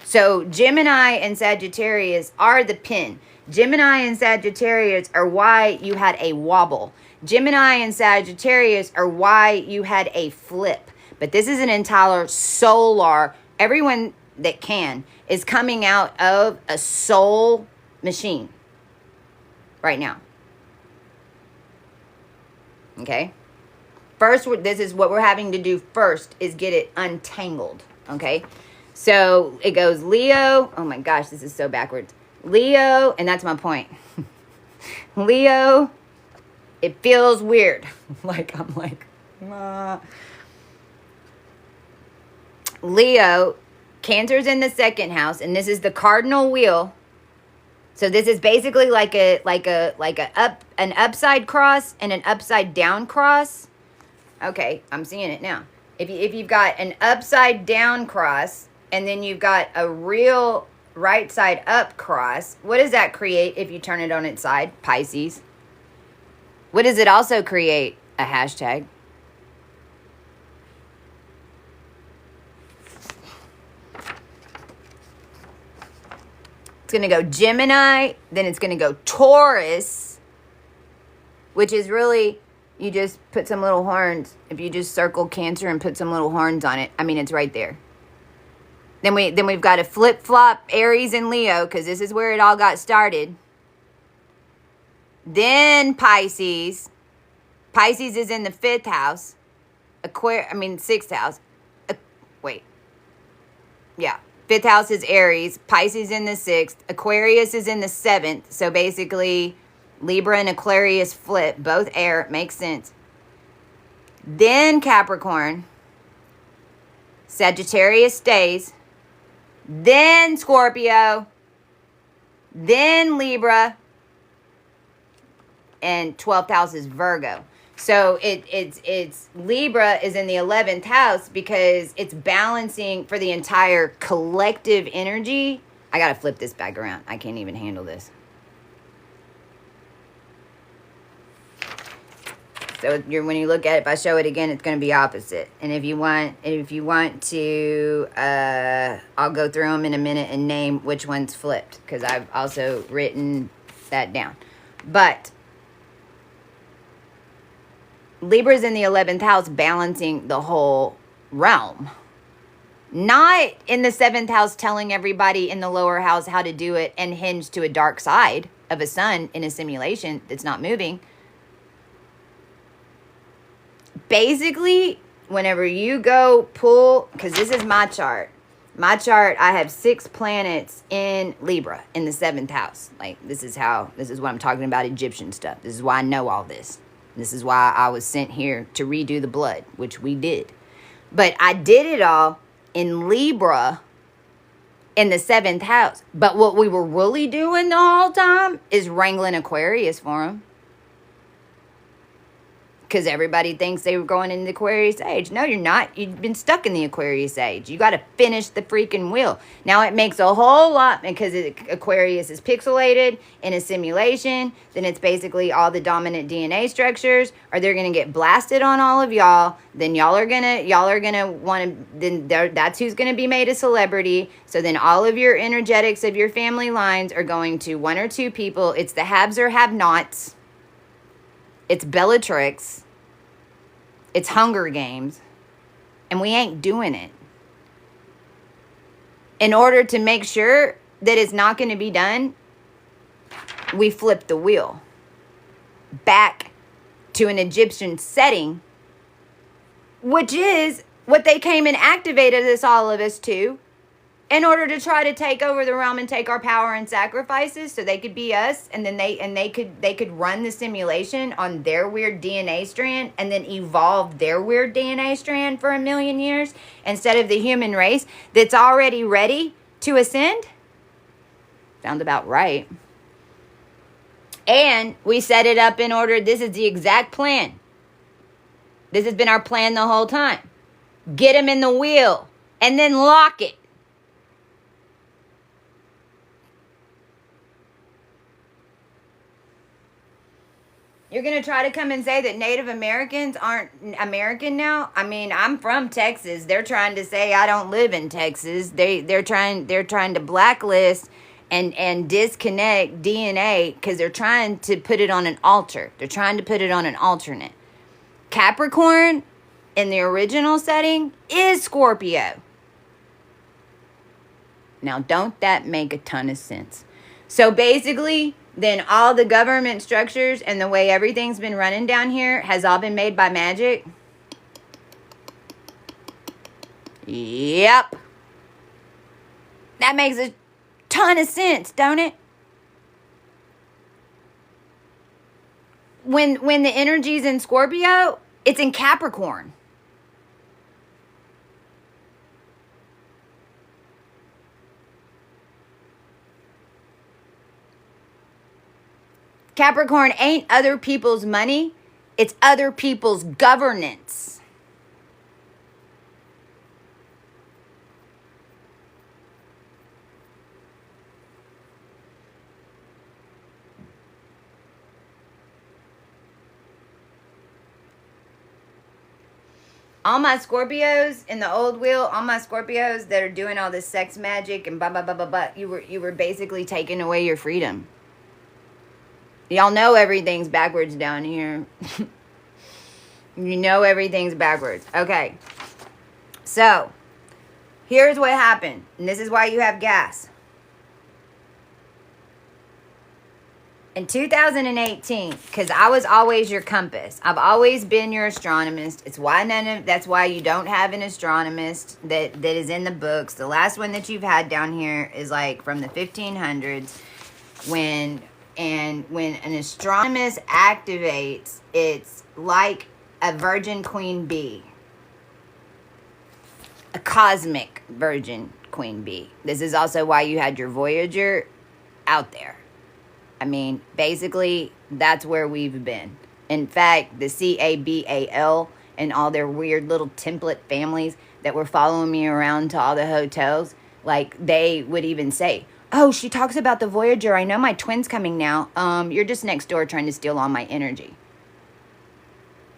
So Gemini and Sagittarius are the pin. Gemini and Sagittarius are why you had a wobble. Gemini and Sagittarius are why you had a flip. But this is an entire solar. Everyone that can is coming out of a soul machine right now. Okay? First, this is what we're having to do first, is get it untangled. Okay? So it goes Leo. Oh my gosh, this is so backwards. Leo, and that's my point. Leo, it feels weird. I'm like, Leo, Cancer's in the second house, and this is the cardinal wheel. So this is basically an upside cross and an upside down cross. Okay, I'm seeing it now. If you've got an upside down cross and then you've got a real right side up cross, what does that create if you turn it on its side? Pisces. What does it also create? A hashtag. It's going to go Gemini, then it's going to go Taurus, which is really, you just put some little horns. If you just circle Cancer and put some little horns on it, I mean, it's right there. Then we've got a flip-flop Aries and Leo, because this is where it all got started. Then Pisces. Pisces is in the 5th house. Sixth house. Yeah. 5th house is Aries. Pisces in the 6th. Aquarius is in the 7th. So basically, Libra and Aquarius flip. Both air. Makes sense. Then Capricorn. Sagittarius stays. Then Scorpio. Then Libra. And 12th house is Virgo. So it's Libra is in the 11th house because it's balancing for the entire collective energy. I got to flip this back around. I can't even handle this. So when you look at it, if I show it again, it's going to be opposite. And if you want to, I'll go through them in a minute and name which one's flipped, because I've also written that down. But Libra's in the 11th house, balancing the whole realm. Not in the 7th house telling everybody in the lower house how to do it and hinge to a dark side of a sun in a simulation that's not moving. Basically, whenever you go pull, because this is my chart. My chart, I have 6 planets in Libra in the 7th house. This is what I'm talking about, Egyptian stuff. This is why I know all this. This is why I was sent here to redo the blood, which we did. But I did it all in Libra in the 7th house. But what we were really doing the whole time is wrangling Aquarius for them. Because everybody thinks they were going in the Aquarius age. No, you're not. You've been stuck in the Aquarius age. You got to finish the freaking wheel. Now, it makes a whole lot, because Aquarius is pixelated in a simulation. Then it's basically all the dominant DNA structures, or they're going to get blasted on all of y'all. Then y'all are gonna want to, then that's who's going to be made a celebrity. So then all of your energetics of your family lines are going to 1 or 2 people. It's the haves or have-nots. It's Bellatrix. It's Hunger Games. And we ain't doing it. In order to make sure that it's not going to be done, we flip the wheel back to an Egyptian setting, which is what they came and activated all of us to, in order to try to take over the realm and take our power and sacrifices, so they could be us, and then they could run the simulation on their weird DNA strand, and then evolve their weird DNA strand for 1,000,000 years instead of the human race that's already ready to ascend. Sounds about right. And we set it up in order. This is the exact plan. This has been our plan the whole time. Get them in the wheel and then lock it. You're going to try to come and say that Native Americans aren't American now? I mean, I'm from Texas. They're trying to say I don't live in Texas. They're trying to blacklist and disconnect DNA because they're trying to put it on an altar. They're trying to put it on an alternate. Capricorn in the original setting is Scorpio. Now, don't that make a ton of sense? So basically, then all the government structures and the way everything's been running down here has all been made by magic? Yep. That makes a ton of sense, don't it? When the energy's in Scorpio, it's in Capricorn. Capricorn ain't other people's money. It's other people's governance. All my Scorpios in the old wheel, all my Scorpios that are doing all this sex magic and blah, blah, blah, blah, blah, you were basically taking away your freedom. Y'all know everything's backwards down here. You know everything's backwards. Okay. So, here's what happened. And this is why you have gas. In 2018, because I was always your compass. I've always been your astronomist. It's why that's why you don't have an astronomist that is in the books. The last one that you've had down here is like from the 1500s when an astronomist activates, it's like a virgin queen bee. A cosmic virgin queen bee. This is also why you had your Voyager out there. I mean, basically, that's where we've been. In fact, the CABAL and all their weird little template families that were following me around to all the hotels, like, they would even say, oh, she talks about the Voyager. I know my twin's coming now. You're just next door trying to steal all my energy.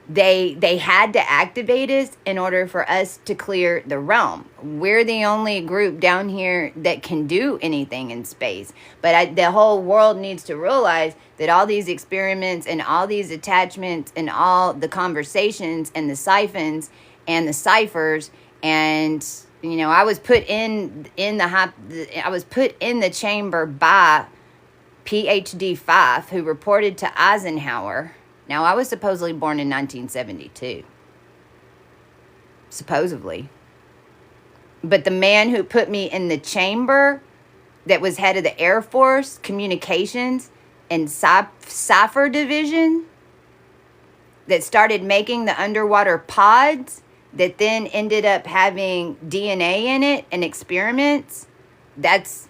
They had to activate us in order for us to clear the realm. We're the only group down here that can do anything in space. But the whole world needs to realize that all these experiments and all these attachments and all the conversations and the siphons and the ciphers and, you know, I was put in the chamber by PhD Fife, who reported to Eisenhower. Now, I was supposedly born in 1972. Supposedly. But the man who put me in the chamber that was head of the Air Force Communications and Cipher Division that started making the underwater pods that then ended up having DNA in it and experiments, that's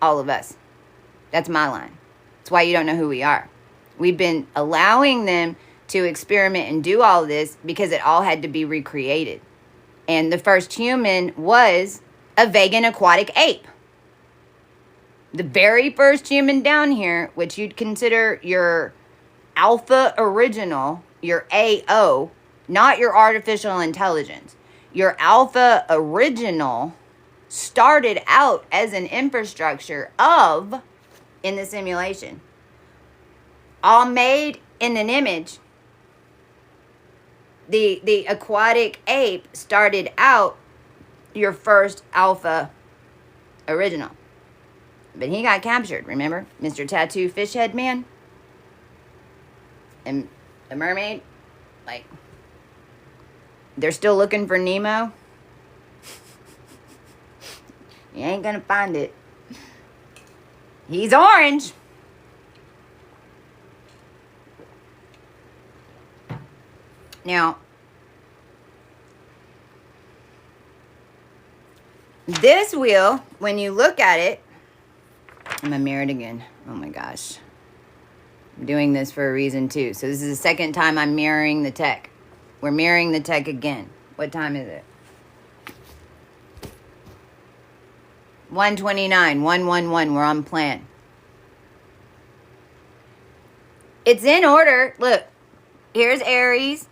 all of us. That's my line. That's why you don't know who we are. We've been allowing them to experiment and do all this because it all had to be recreated. And the first human was a vegan aquatic ape. The very first human down here, which you'd consider your alpha original, your AO, not your artificial intelligence. Your alpha original started out as an infrastructure in the simulation. All made in an image. The aquatic ape started out your first alpha original. But he got captured, remember? Mr. Tattoo Fish Head Man? And the mermaid? Like, they're still looking for Nemo? You ain't gonna find it. He's orange. Now, this wheel, when you look at it, I'm gonna mirror it again. Oh my gosh. I'm doing this for a reason too. So this is the second time I'm mirroring the tech. We're mirroring the tech again. What time is it? 1:29, 111. We're on plan. It's in order. Look, here's Aries.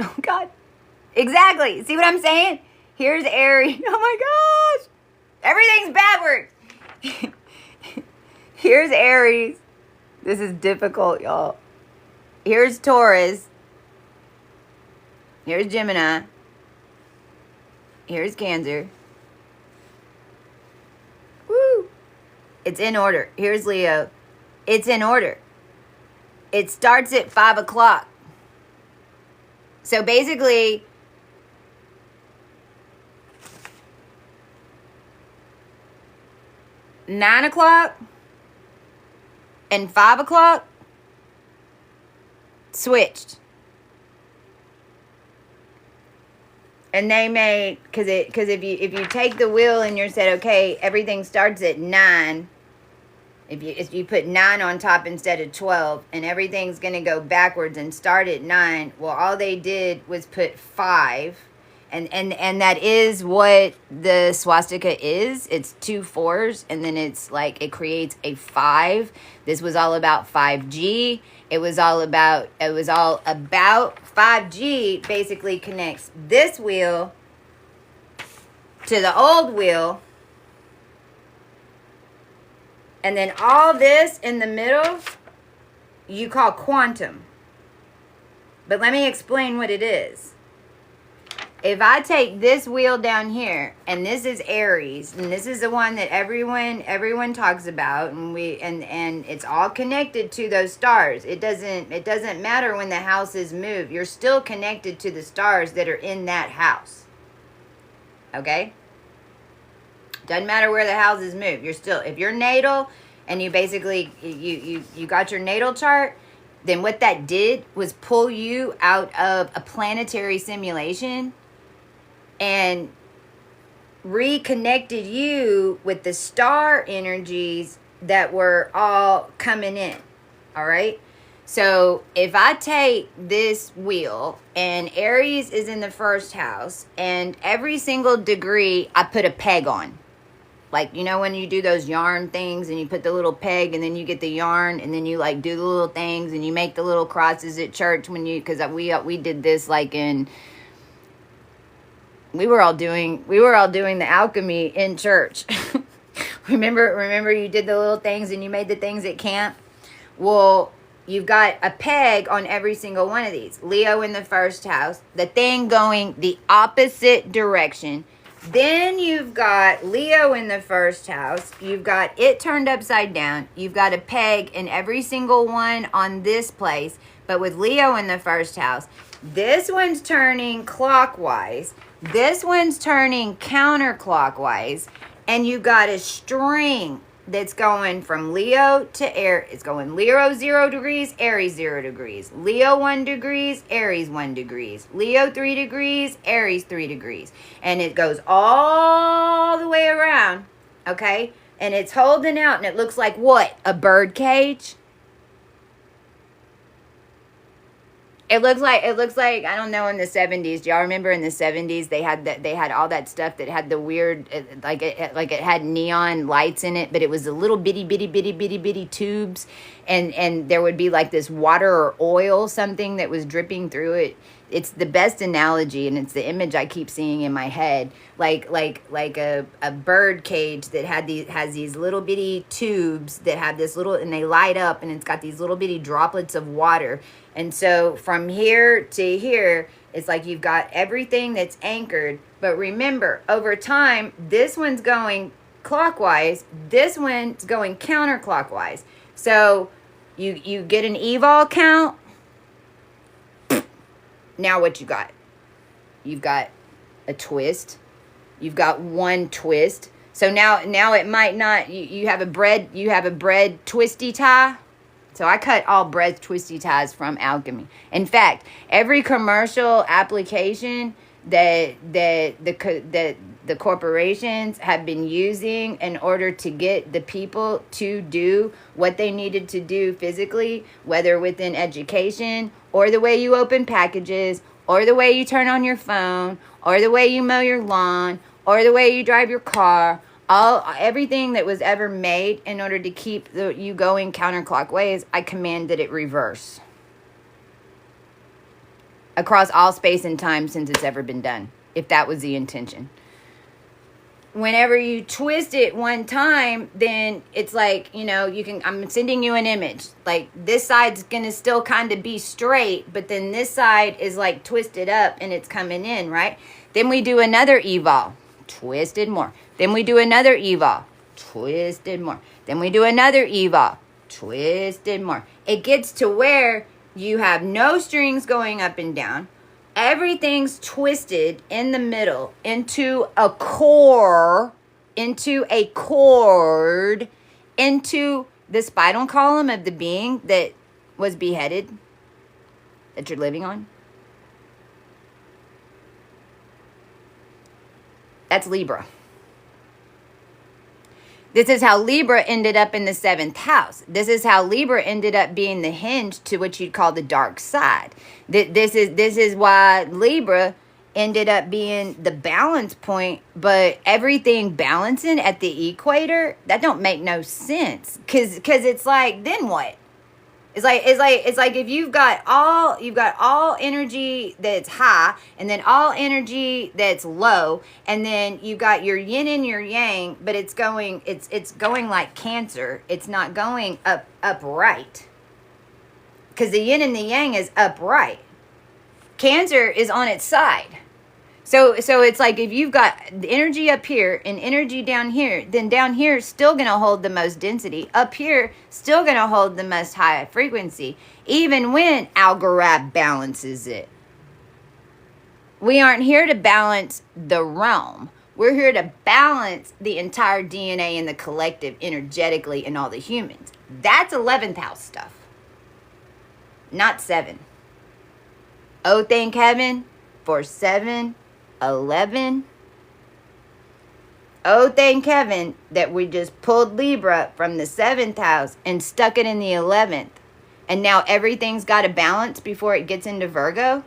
Oh, God. Exactly. See what I'm saying? Here's Aries. Oh, my gosh. Everything's backwards. Here's Aries. This is difficult, y'all. Here's Taurus. Here's Gemini. Here's Cancer. Woo! It's in order. Here's Leo. It's in order. It starts at 5 o'clock. So basically, nine o'clock and 5 o'clock switched. And they made, because if you take the wheel and you said, okay, everything starts at 9, if you put 9 on top instead of 12, and everything's going to go backwards and start at 9, well, all they did was put 5, and that is what the swastika is. It's 2 4s, and then it's like it creates a 5. This was all about 5G. It was all about 5G. Basically connects this wheel to the old wheel. And then all this in the middle, you call quantum. But let me explain what it is. If I take this wheel down here, and this is Aries, and this is the one that everyone talks about, and it's all connected to those stars. It doesn't matter when the houses move. You're still connected to the stars that are in that house. Okay? Doesn't matter where the houses move. You're still, if you're natal and you basically, you got your natal chart, then what that did was pull you out of a planetary simulation and reconnected you with the star energies that were all coming in. All right? So if I take this wheel and Aries is in the first house, and every single degree I put a peg on. Like, you know when you do those yarn things and you put the little peg and then you get the yarn and then you like do the little things and you make the little crosses at church when you, because we did this like in, we were all doing the alchemy in church. remember you did the little things and you made the things at camp? Well, you've got a peg on every single one of these. Leo in the first house, the thing going the opposite direction. Then you've got Leo in the first house. You've got it turned upside down. You've got a peg in every single one on this place. But with Leo in the first house, this one's turning clockwise. This one's turning counterclockwise. And you got a string that's going from Leo to Aries. It's going Leo 0 degrees, Aries 0 degrees. Leo 1 degrees, Aries 1 degrees. Leo 3 degrees, Aries 3 degrees. And it goes all the way around, okay? And it's holding out, and it looks like what? A bird cage? It looks like, I don't know, in the 70s. Do y'all remember in the 70s they had all that stuff that had the weird, like it had neon lights in it, but it was a little bitty tubes, and there would be like this water or oil, something that was dripping through it. It's the best analogy, and it's the image I keep seeing in my head, like a bird cage that has these little bitty tubes that have this little, and they light up, and it's got these little bitty droplets of water. And so from here to here, it's like you've got everything that's anchored. But remember, over time, this one's going clockwise, this one's going counterclockwise. So you get an evol count. Now what you got? You've got a twist. You've got one twist. So now it might not, you have a bread twisty tie. So I cut all bread twisty ties from alchemy. In fact, every commercial application that the corporations have been using in order to get the people to do what they needed to do physically, whether within education or the way you open packages or the way you turn on your phone or the way you mow your lawn or the way you drive your car, everything that was ever made in order to keep you going counterclockwise, I command that it reverse across all space and time since it's ever been done, if that was the intention. whenever you twist it one time, then it's like, you know, I'm sending you an image. Like this side's gonna still kind of be straight, but then this side is like twisted up and it's coming in, right? Then we do another evol, twisted more. Then we do another evol, twisted more. Then we do another evol, twisted more. It gets to where you have no strings going up and down. Everything's twisted in the middle into a core, into a cord, into the spinal column of the being that was beheaded, that you're living on. That's Libra. This is how Libra ended up in the 7th house. This is how Libra ended up being the hinge to what you'd call the dark side. This is why Libra ended up being the balance point, but everything balancing at the equator, that don't make no sense. Cause it's like, then what? It's like if you've got all energy that's high, and then all energy that's low, and then you've got your yin and your yang, but it's going like Cancer. It's not going upright. Because the yin and the yang is upright. Cancer is on its side. So it's like if you've got the energy up here and energy down here, then down here is still going to hold the most density. Up here, still going to hold the most high frequency, even when Algorand balances it. We aren't here to balance the realm. We're here to balance the entire DNA and the collective energetically and all the humans. That's 11th house stuff, not 7. Oh, thank heaven for 7. 11. Oh, thank heaven that we just pulled Libra from the 7th house and stuck it in the 11th. And now everything's got to balance before it gets into Virgo.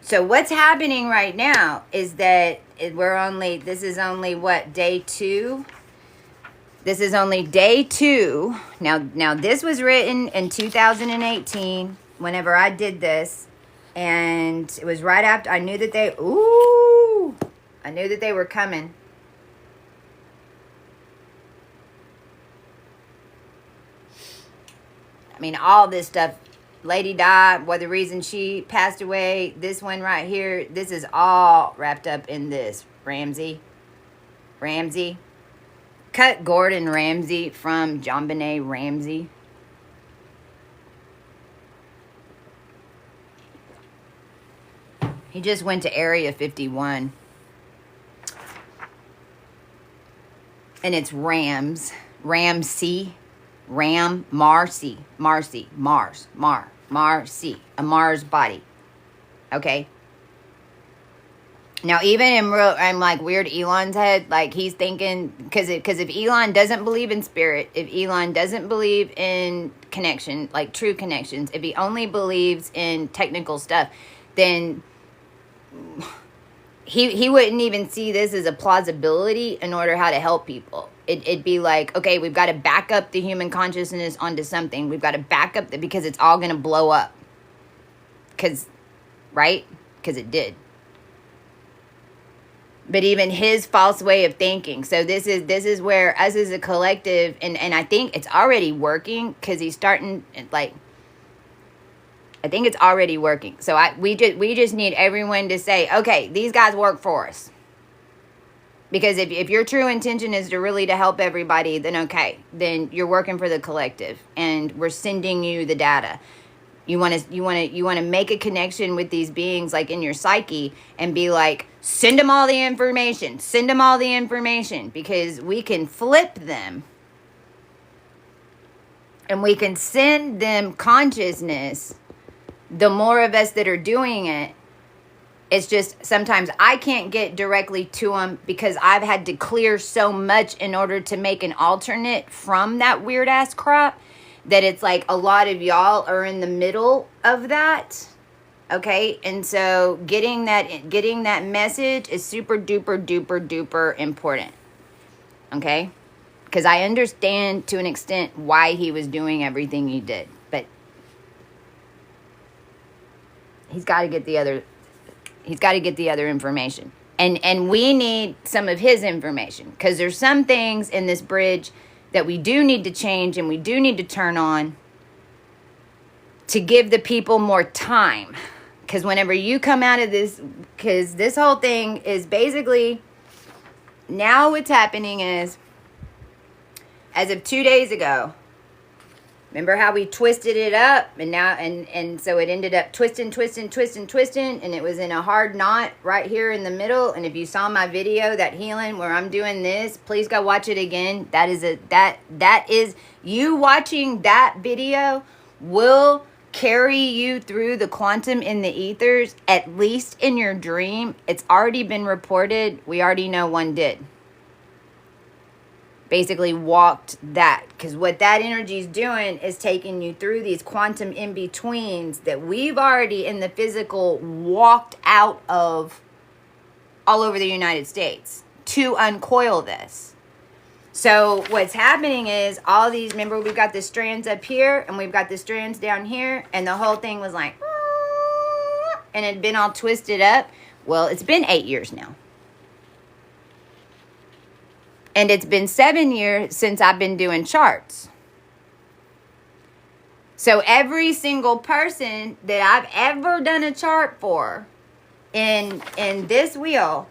So what's happening right now is that this is only what, day 2? This is only day 2. Now this was written in 2018 whenever I did this. And it was right after I knew that they were coming. I mean, all this stuff. Lady died, the reason she passed away. This one right here. This is all wrapped up in this. Ramsey. Cut Gordon Ramsay from JonBenet Ramsey. He just went to Area 51. And it's Rams. Ramsey. Marcy. A Mars body. Okay? Now, even I'm like weird Elon's head, like he's thinking, because if Elon doesn't believe in spirit, if Elon doesn't believe in connection, like true connections, if he only believes in technical stuff, then he wouldn't even see this as a plausibility in order how to help people. It'd be like, okay, we've got to back up the human consciousness onto something. We've got to back up because it's all going to blow up. Right? Because it did. But even his false way of thinking. So this is where us as a collective, and I think it's already working, because he's starting, like, I think it's already working. So we just need everyone to say, okay, these guys work for us. Because if your true intention is to help everybody, then okay, then you're working for the collective, and we're sending you the data. You want to make a connection with these beings, like in your psyche, and be like, send them all the information. Send them all the information, because we can flip them. And we can send them consciousness. The more of us that are doing it, it's just sometimes I can't get directly to them because I've had to clear so much in order to make an alternate from that weird ass crap, that it's like a lot of y'all are in the middle of that. Okay? And so getting that message is super duper duper duper important. Okay? Because I understand to an extent why he was doing everything he did. But He's got to get the other. He's got to get the other information, and we need some of his information, because there's some things in this bridge that we do need to change and we do need to turn on to give the people more time. Because whenever you come out of this, because this whole thing is basically, now what's happening is, as of 2 days ago, remember how we twisted it up, and now and so it ended up twisting, and it was in a hard knot right here in the middle. And if you saw my video, that healing where I'm doing this, please go watch it again. That is you watching that video will carry you through the quantum in the ethers, at least in your dream. It's already been reported. We already know one did. Basically walked that, because what that energy is doing is taking you through these quantum in-betweens that we've already in the physical walked out of all over the United States to uncoil this. So what's happening is all these, remember we've got the strands up here and we've got the strands down here, and the whole thing was like, and it had been all twisted up. Well, it's been 8 years now. And it's been 7 years since I've been doing charts. So every single person that I've ever done a chart for in this wheel,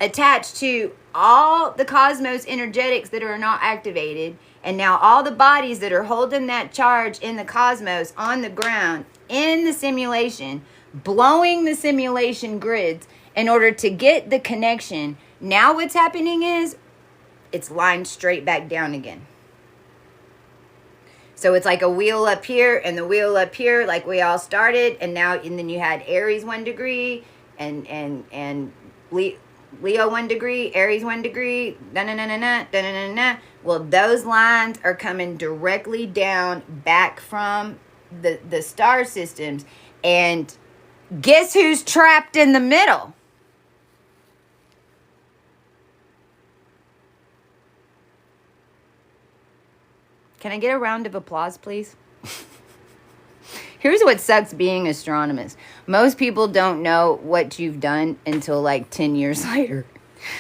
attached to all the cosmos energetics that are not activated, and now all the bodies that are holding that charge in the cosmos on the ground in the simulation, blowing the simulation grids in order to get the connection. Now what's happening is, it's lined straight back down again. So it's like a wheel up here and the wheel up here, like we all started, and now, and then you had Aries 1 degree and Leo 1 degree, Aries 1 degree, Well, those lines are coming directly down back from the star systems, and guess who's trapped in the middle? Can I get a round of applause, please? Here's what sucks being astronomist. Most people don't know what you've done until like 10 years later.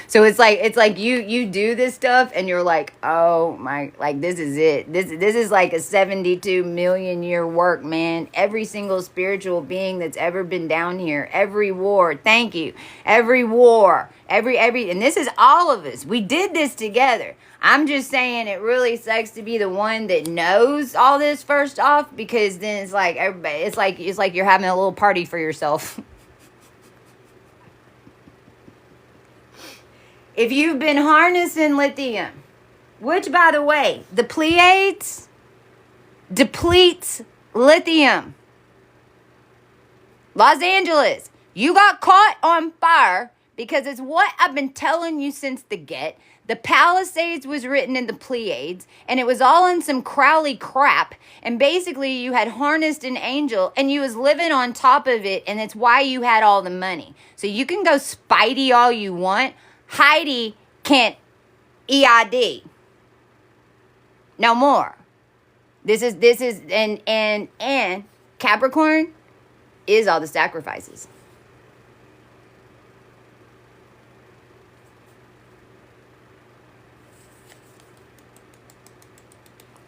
So it's like you do this stuff and you're like, oh my, like this is it. This is like a 72 million year work, man. Every single spiritual being that's ever been down here, every war, thank you. Every war, every, and this is all of us. We did this together. I'm just saying it really sucks to be the one that knows all this first off, because then it's like everybody, it's like you're having a little party for yourself. If you've been harnessing lithium, which by the way, the Pleiades depletes lithium. Los Angeles, you got caught on fire because it's what I've been telling you since the get. The Palisades was written in the Pleiades, and it was all in some Crowley crap. And basically, you had harnessed an angel, and you was living on top of it, and it's why you had all the money. So you can go Spidey all you want. Heidi can't EID. No more. This is, and Capricorn is all the sacrifices.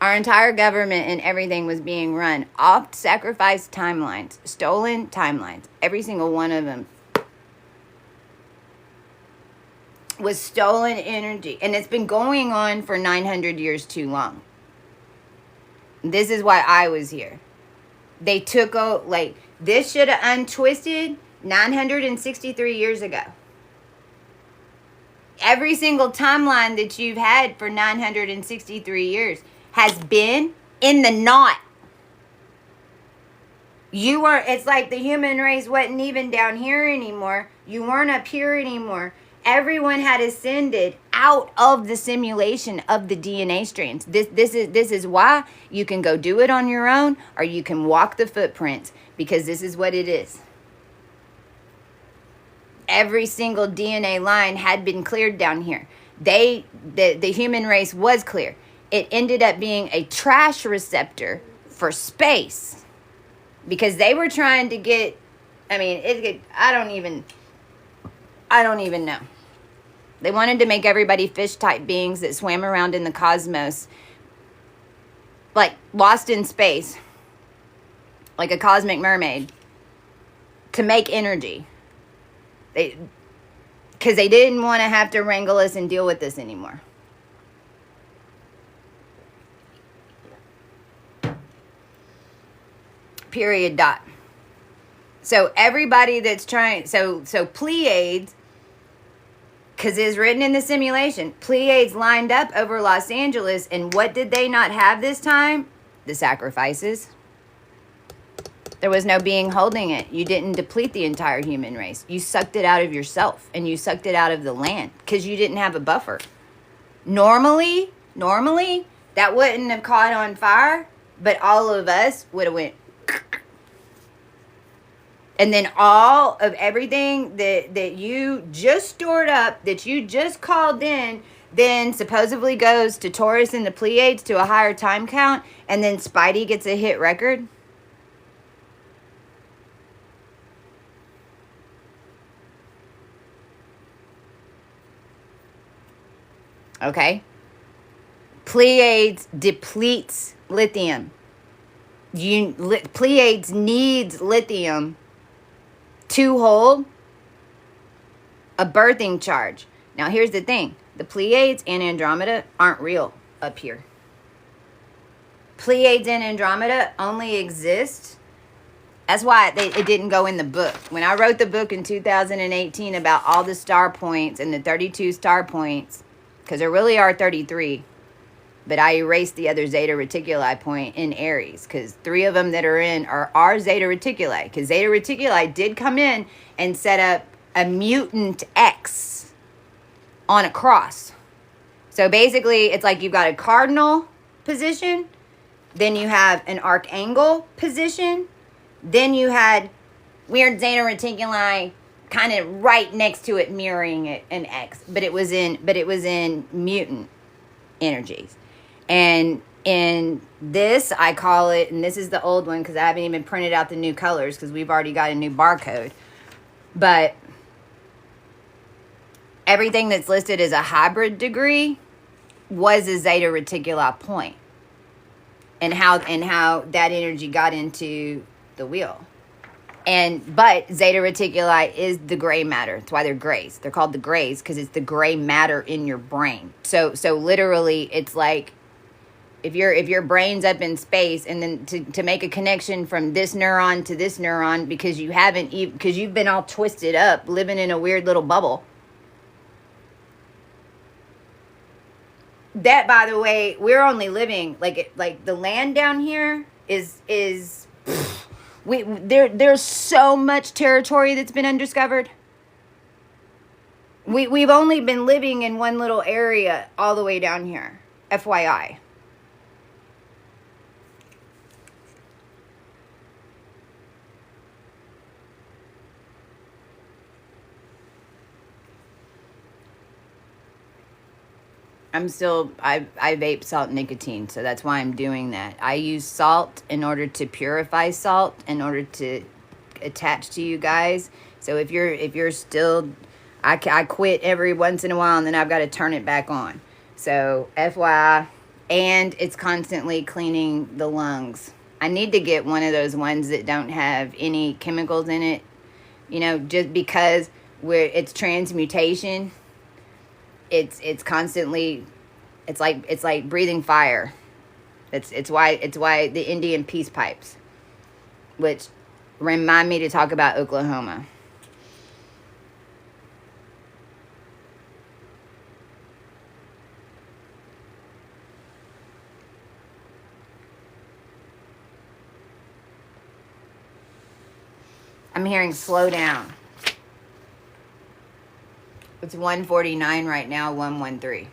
Our entire government and everything was being run off sacrifice timelines, stolen timelines. Every single one of them was stolen energy. And it's been going on for 900 years too long. This is why I was here. They took out, like, this should have untwisted 963 years ago. Every single timeline that you've had for 963 years has been in the knot. You weren't, it's like the human race wasn't even down here anymore. You weren't up here anymore. Everyone had ascended out of the simulation of the DNA strands. This is why you can go do it on your own, or you can walk the footprints, because this is what it is. Every single DNA line had been cleared down here. The human race was clear. It ended up being a trash receptor for space. because they were trying to get, I mean, I don't even know. They wanted to make everybody fish type beings that swam around in the cosmos, like lost in space, like a cosmic mermaid, to make energy. Because they didn't want to have to wrangle us and deal with this anymore. Period. Dot. So everybody that's trying, so Pleiades, because it's written in the simulation, Pleiades lined up over Los Angeles, and what did they not have this time? The sacrifices. There was no being holding it. You didn't deplete the entire human race. You sucked it out of yourself, and you sucked it out of the land because you didn't have a buffer. Normally, that wouldn't have caught on fire, but all of us would have went. And then all of everything that you just stored up, that you just called in, then supposedly goes to Taurus and the Pleiades to a higher time count, and then Spidey gets a hit record. Okay? Pleiades depletes lithium. Pleiades needs lithium to hold a birthing charge. Now, here's the thing. The Pleiades and Andromeda aren't real up here. Pleiades and Andromeda only exist. That's why it didn't go in the book. When I wrote the book in 2018 about all the star points and the 32 star points, because there really are 33, but I erased the other Zeta Reticuli point in Aries, because 3 of them that are in are Zeta Reticuli, because Zeta Reticuli did come in and set up a mutant X on a cross. So basically, it's like you've got a cardinal position, then you have an archangle position, then you had weird Zeta Reticuli kind of right next to it, mirroring it, an X, but it was in mutant energies. And in this, I call it, and this is the old one because I haven't even printed out the new colors because we've already got a new barcode. But everything that's listed as a hybrid degree was a Zeta Reticuli point. And how that energy got into the wheel. But Zeta Reticuli is the gray matter. That's why they're grays. They're called the grays because it's the gray matter in your brain. So literally, it's like if your brain's up in space, and then to make a connection from this neuron to this neuron because you've been all twisted up, living in a weird little bubble. That, by the way, we're only living like the land down here is. There's so much territory that's been undiscovered. We've only been living in one little area all the way down here. FYI. I vape salt nicotine, so that's why I'm doing that. I use salt in order to purify salt, in order to attach to you guys. So if you're still, I quit every once in a while, and then I've got to turn it back on. So FYI, and it's constantly cleaning the lungs. I need to get one of those ones that don't have any chemicals in it, just because it's transmutation. It's constantly, it's like breathing fire. It's why the Indian peace pipes, which remind me to talk about Oklahoma. I'm hearing slow down. It's 149 right now, 113.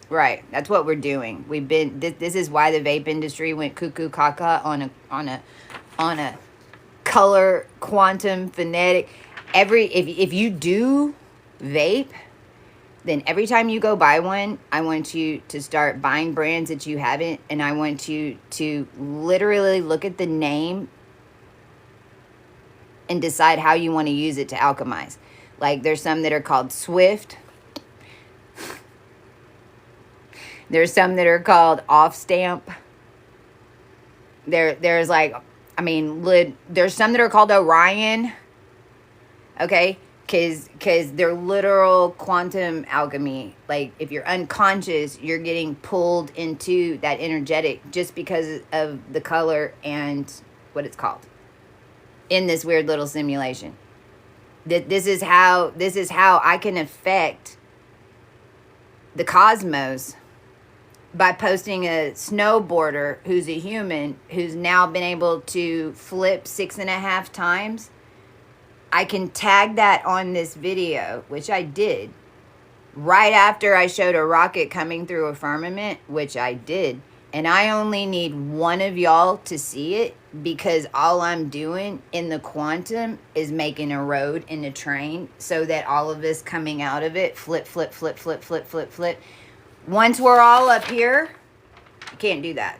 Right, that's what we're doing. We've been this is why the vape industry went cuckoo caca on a color quantum phonetic. If you do vape, then every time you go buy one, I want you to start buying brands that you haven't, and I want you to literally look at the name and decide how you want to use it to alchemize. Like, there's some that are called Swift. There's some that are called Off Stamp. There's like, I mean, there's some that are called Orion. Okay? Because they're literal quantum alchemy. Like, if you're unconscious, you're getting pulled into that energetic just because of the color and what it's called in this weird little simulation. This is how I can affect the cosmos by posting a snowboarder who's a human who's now been able to flip 6.5 times. I can tag that on this video, which I did, right after I showed a rocket coming through a firmament, which I did. And I only need one of y'all to see it, because all I'm doing in the quantum is making a road in a train so that all of us coming out of it flip, flip, flip, flip, flip, flip, flip. Once we're all up here, you can't do that.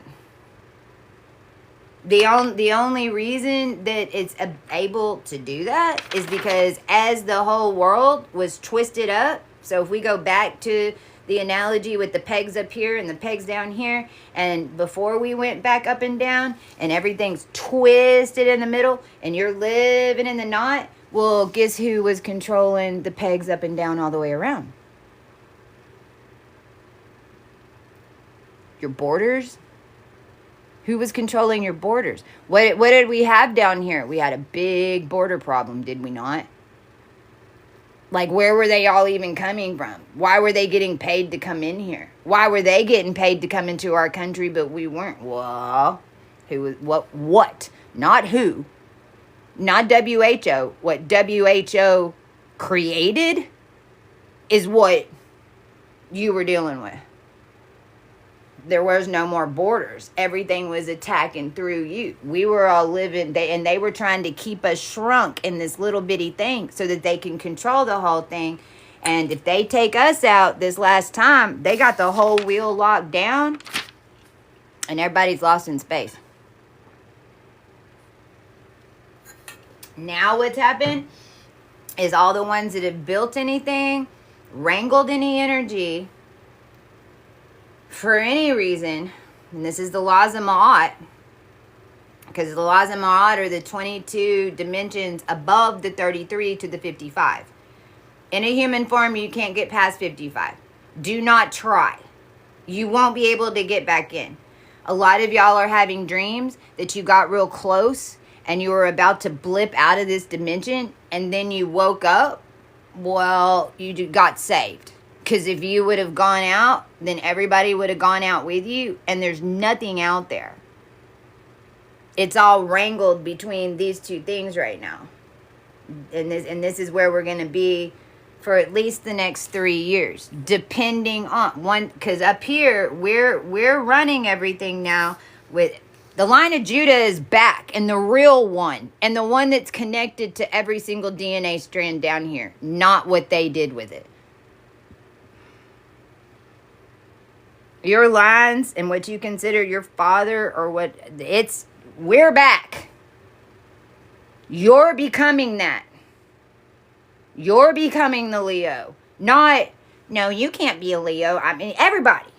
The only reason that it's able to do that is because as the whole world was twisted up, so if we go back to the analogy with the pegs up here and the pegs down here, and before we went back up and down, and everything's twisted in the middle, and you're living in the knot, well, guess who was controlling the pegs up and down all the way around? Your borders? Who was controlling your borders? What did we have down here? We had a big border problem, did we not? Like, where were they all even coming from? Why were they getting paid to come in here? Why were they getting paid to come into our country, but we weren't? Well, who was what? Not who. Not WHO. What WHO created is what you were dealing with. There was no more borders. Everything was attacking through you. We were all living, they were trying to keep us shrunk in this little bitty thing so that they can control the whole thing. And if they take us out this last time, they got the whole wheel locked down and everybody's lost in space. Now what's happened is all the ones that have built anything, wrangled any energy, for any reason, and this is the laws of Ma'at, because the laws of Ma'at are the 22 dimensions above the 33 to the 55. In a human form, you can't get past 55. Do not try. You won't be able to get back in. A lot of y'all are having dreams that you got real close and you were about to blip out of this dimension, and then you woke up. Well, you got saved. Because if you would have gone out, then everybody would have gone out with you, and there's nothing out there. It's all wrangled between these two things right now. And this is where we're going to be for at least the next 3 years, depending on one, because up here we're running everything now with the line of Judah is back, and the real one, and the one that's connected to every single DNA strand down here, not what they did with it. Your lines and what you consider your father or we're back. You're becoming that. You're becoming the Leo. No, you can't be a Leo. I mean, everybody.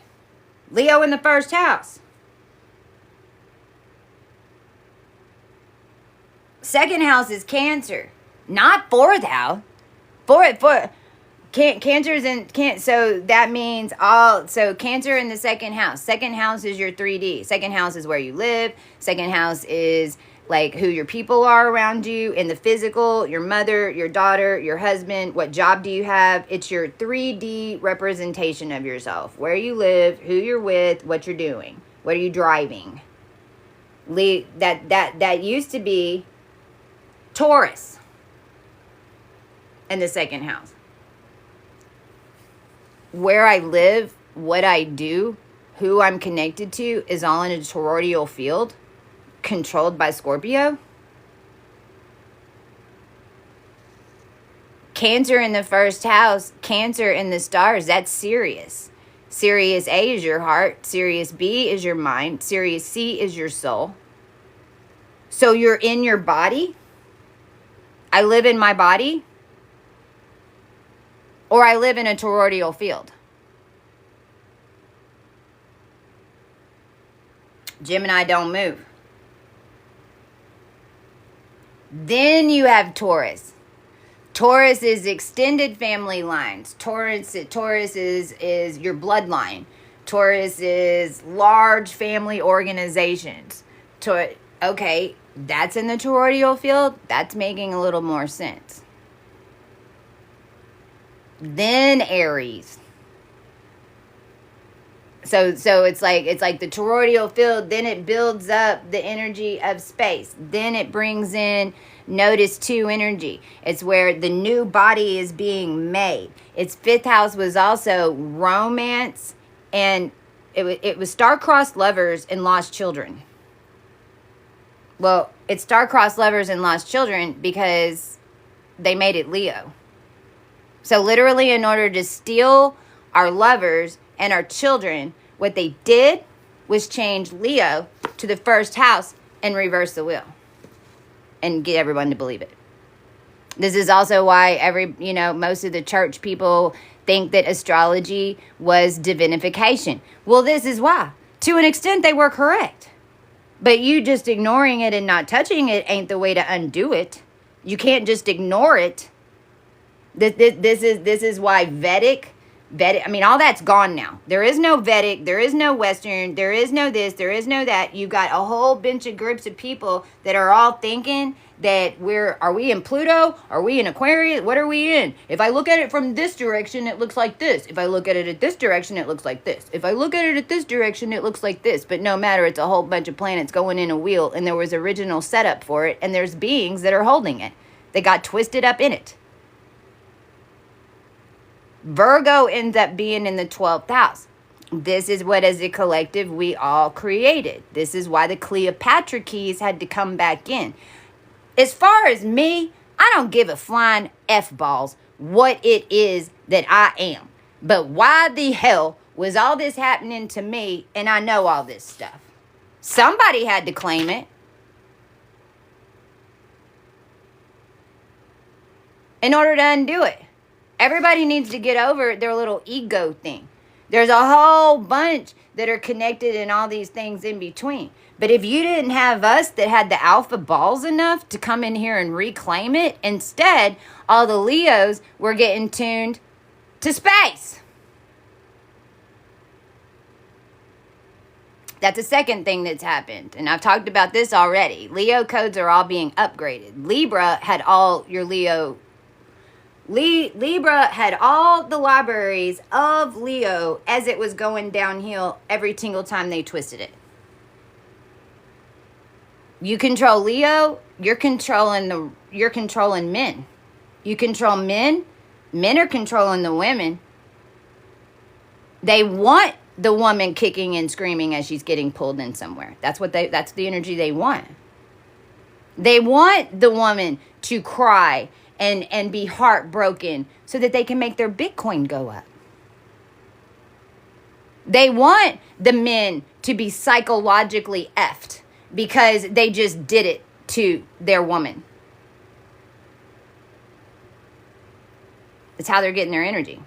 Leo in the first house. Second house is Cancer. Not fourth house. Cancer's in so that means so Cancer in the second house. Second house is your 3D. Second house is where you live. Second house is like who your people are around you in the physical, your mother, your daughter, your husband, what job do you have? It's your 3D representation of yourself. Where you live, who you're with, what you're doing, what are you driving. That used to be Taurus in the second house. Where I live, what I do, who I'm connected to is all in a toroidal field controlled by Scorpio. Cancer in the first house, Cancer in the stars, that's Sirius. Sirius A is your heart, Sirius B is your mind, Sirius C is your soul. So you're in your body. I live in my body, or I live in a toroidal field. Gemini don't move. Then you have Taurus. Taurus is extended family lines. Taurus is your bloodline. Taurus is large family organizations. Okay, that's in the toroidal field. That's making a little more sense. Then Aries. So it's like the toroidal field, then it builds up the energy of space. Then it brings in Notice 2 energy. It's where the new body is being made. Its fifth house was also romance, and it was star-crossed lovers and lost children. Well, it's star-crossed lovers and lost children because they made it Leo. So literally, in order to steal our lovers and our children, what they did was change Leo to the first house and reverse the wheel and get everyone to believe it. This is also why most of the church people think that astrology was divinification. Well, this is why. To an extent, they were correct. But you just ignoring it and not touching it ain't the way to undo it. You can't just ignore it. This is why Vedic, I mean, all that's gone now. There is no Vedic, there is no Western, there is no this, there is no that. You got a whole bunch of groups of people that are all thinking that are we in Pluto? Are we in Aquarius? What are we in? If I look at it from this direction, it looks like this. If I look at it at this direction, it looks like this. If I look at it at this direction, it looks like this. But no matter, it's a whole bunch of planets going in a wheel, and there was original setup for it, and there's beings that are holding it. They got twisted up in it. Virgo ends up being in the 12th house. This is what, as a collective, we all created. This is why the Cleopatra keys had to come back in. As far as me, I don't give a flying F-balls what it is that I am. But why the hell was all this happening to me and I know all this stuff? Somebody had to claim it. In order to undo it. Everybody needs to get over their little ego thing. There's a whole bunch that are connected and all these things in between. But if you didn't have us that had the alpha balls enough to come in here and reclaim it, instead, all the Leos were getting tuned to space. That's the second thing that's happened. And I've talked about this already. Leo codes are all being upgraded. Libra had all the libraries of Leo as it was going downhill every single time they twisted it. You control Leo, you're controlling men. You control men, men are controlling the women. They want the woman kicking and screaming as she's getting pulled in somewhere. That's the energy they want. They want the woman to cry and be heartbroken so that they can make their Bitcoin go up. They want the men to be psychologically effed because they just did it to their woman. It's how they're getting their energy.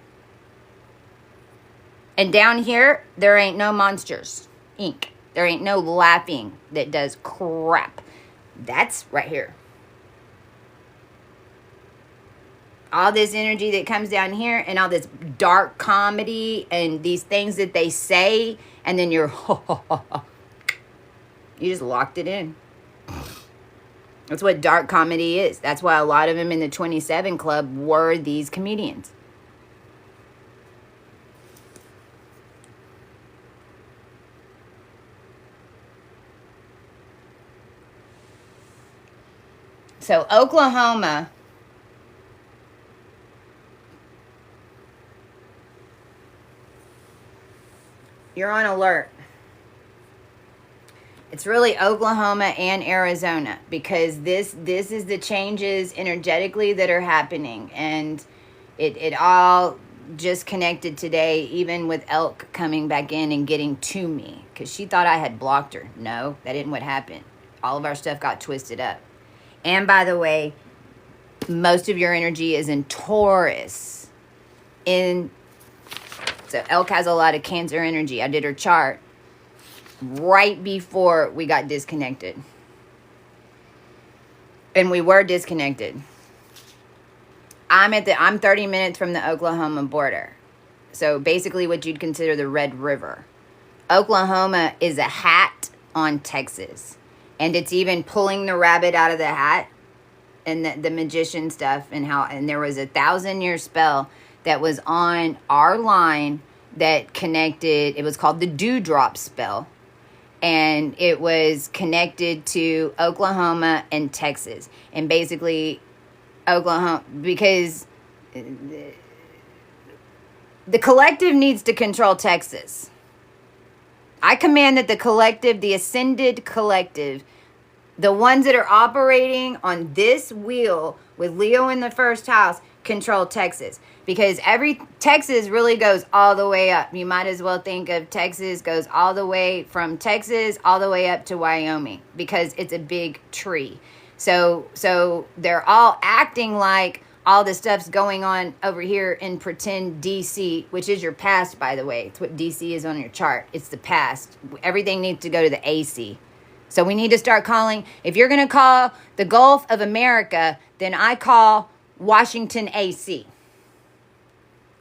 And down here, there ain't no Monsters, Inc. There ain't no laughing that does crap. That's right here. All this energy that comes down here and all this dark comedy and these things that they say, and then you're, you just locked it in. That's what dark comedy is. That's why a lot of them in the 27 Club were these comedians. So Oklahoma, you're on alert. It's really Oklahoma and Arizona, because this is the changes energetically that are happening, and it all just connected today, even with Elk coming back in and getting to me, because she thought I had blocked her. No, that isn't what happened. All of our stuff got twisted up. And by the way, most of your energy is in Taurus. So Elk has a lot of Cancer energy. I did her chart right before we got disconnected. And we were disconnected. I'm 30 minutes from the Oklahoma border. So basically what you'd consider the Red River. Oklahoma is a hat on Texas. And it's even pulling the rabbit out of the hat, and the magician stuff, and there was a 1,000-year spell that was on our line that connected. It was called the Dewdrop spell. And it was connected to Oklahoma and Texas. And basically, Oklahoma, because the collective needs to control Texas. I command that the collective, the ascended collective, the ones that are operating on this wheel with Leo in the first house, control Texas. Because Texas really goes all the way up. You might as well think of Texas goes all the way from Texas all the way up to Wyoming, because it's a big tree. So they're all acting like all the stuff's going on over here in pretend DC, which is your past, by the way. It's what DC is on your chart. It's the past. Everything needs to go to the AC. So we need to start calling, if you're going to call the Gulf of America, then I call Washington AC.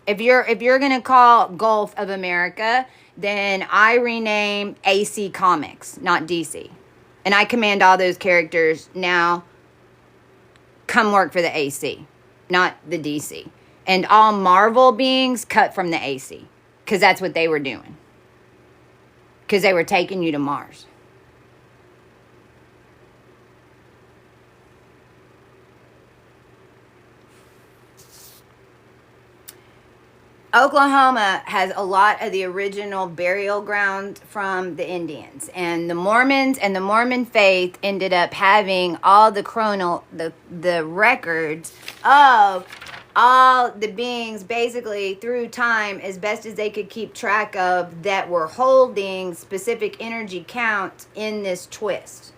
If you're going to call Gulf of America, then I rename AC Comics, not DC. And I command all those characters now come work for the AC, not the DC. And all Marvel beings cut from the AC, because that's what they were doing. Because they were taking you to Mars. Oklahoma has a lot of the original burial ground from the Indians, and the Mormons and the Mormon faith ended up having all the records of all the beings basically through time, as best as they could keep track of, that were holding specific energy count in this twist.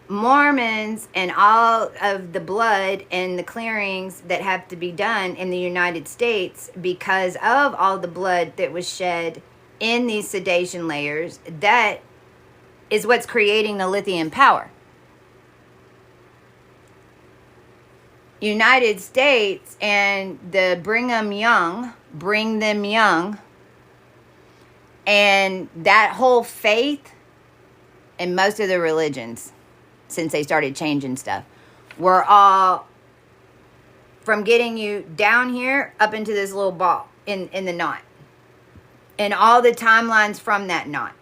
Mormons and all of the blood and the clearings that have to be done in the United States because of all the blood that was shed in these sedation layers, that is what's creating the lithium power. United States and the bring them young, and that whole faith and most of the religions, since they started changing stuff, were all from getting you down here up into this little ball in the knot. And all the timelines from that knot.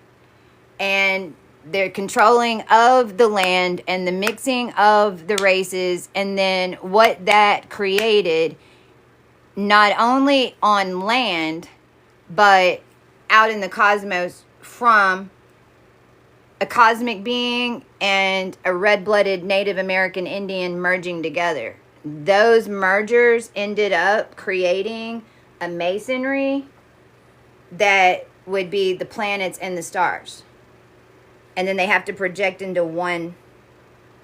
And they're controlling of the land and the mixing of the races, and then what that created, not only on land, but out in the cosmos, from a cosmic being and a red-blooded Native American Indian merging together. Those mergers ended up creating a masonry that would be the planets and the stars. And then they have to project into one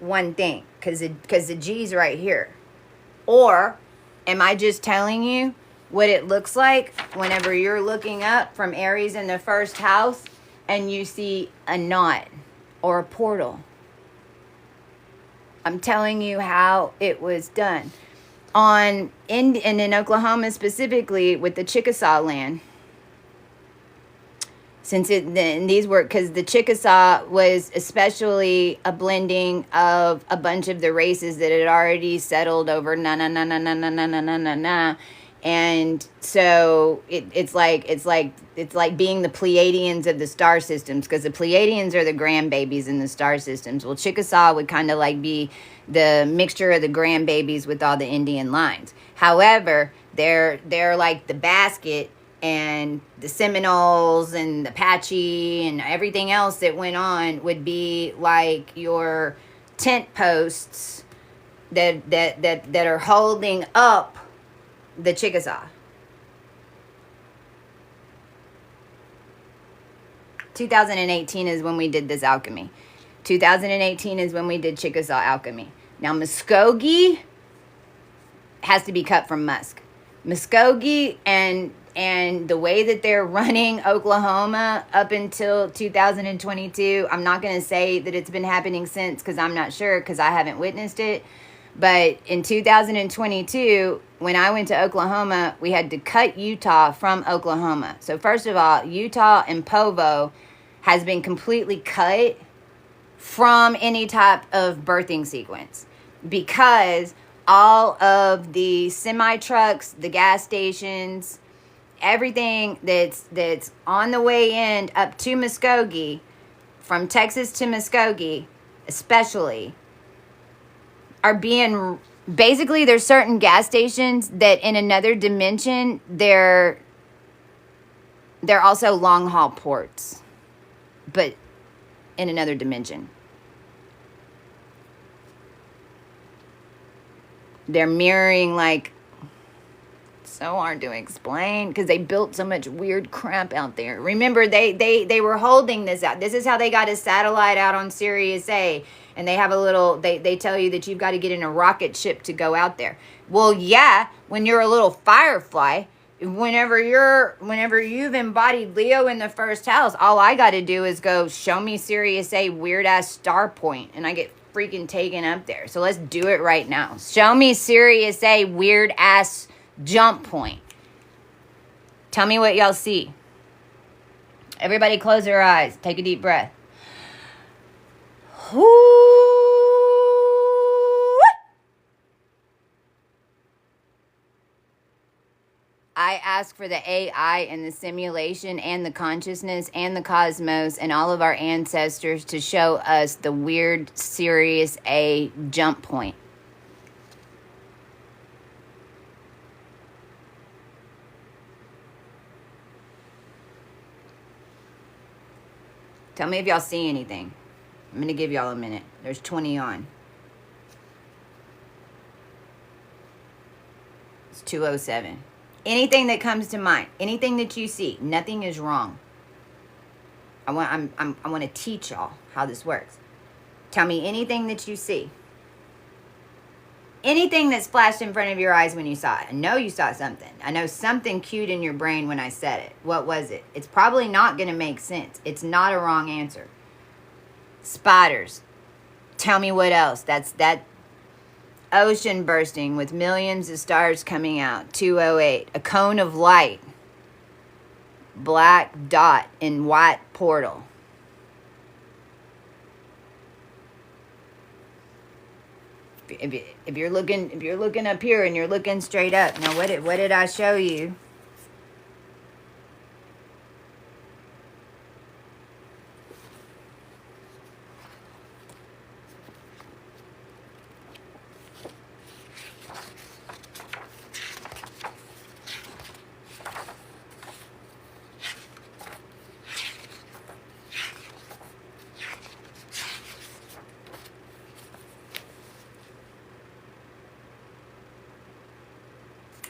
thing, because the G's right here. Or am I just telling you what it looks like whenever you're looking up from Aries in the first house and you see a knot or a portal? I'm telling you how it was done. And in Oklahoma specifically, with the Chickasaw land. Since because the Chickasaw was especially a blending of a bunch of the races that had already settled over and so it's like being the Pleiadians of the star systems, because the Pleiadians are the grandbabies in the star systems. Well, Chickasaw would kind of like be the mixture of the grandbabies with all the Indian lines. However, they're like the basket, and the Seminoles and the Apache and everything else that went on would be like your tent posts that are holding up the Chickasaw. 2018 is when we did this alchemy. 2018 is when we did Chickasaw alchemy. Now Muskogee has to be cut from Musk. Muskogee and the way that they're running Oklahoma up until 2022, I'm not going to say that it's been happening since because I'm not sure because I haven't witnessed it. But in 2022, when I went to Oklahoma, we had to cut Utah from Oklahoma. So first of all, Utah and Provo has been completely cut from any type of birthing sequence because all of the semi-trucks, the gas stations, everything that's on the way in up to Muskogee, from Texas to Muskogee especially, are being, basically there's certain gas stations that in another dimension, they're also long haul ports, but in another dimension. They're mirroring, like, so hard to explain because they built so much weird crap out there. Remember, they were holding this out. This is how they got a satellite out on Sirius A. And they have a little, they tell you that you've got to get in a rocket ship to go out there. Well, yeah, when you're a little firefly, whenever you've embodied Leo in the first house, all I got to do is go, show me Sirius A weird ass star point, and I get freaking taken up there. So let's do it right now. Show me Sirius A weird ass jump point. Tell me what y'all see. Everybody close their eyes. Take a deep breath. I ask for the AI and the simulation and the consciousness and the cosmos and all of our ancestors to show us the weird Sirius A jump point. Tell me if y'all see anything. I'm going to give y'all a minute. There's 20 on. It's 2:07. Anything that comes to mind, anything that you see, nothing is wrong. I want to teach y'all how this works. Tell me anything that you see. Anything that splashed in front of your eyes when you saw it. I know you saw something. I know something cued in your brain when I said it. What was it? It's probably not going to make sense. It's not a wrong answer. Spiders. Tell me what else. That's that ocean bursting with millions of stars coming out. 2:08. A cone of light. Black dot in white portal. If you're looking up here and you're looking straight up. Now what did I show you?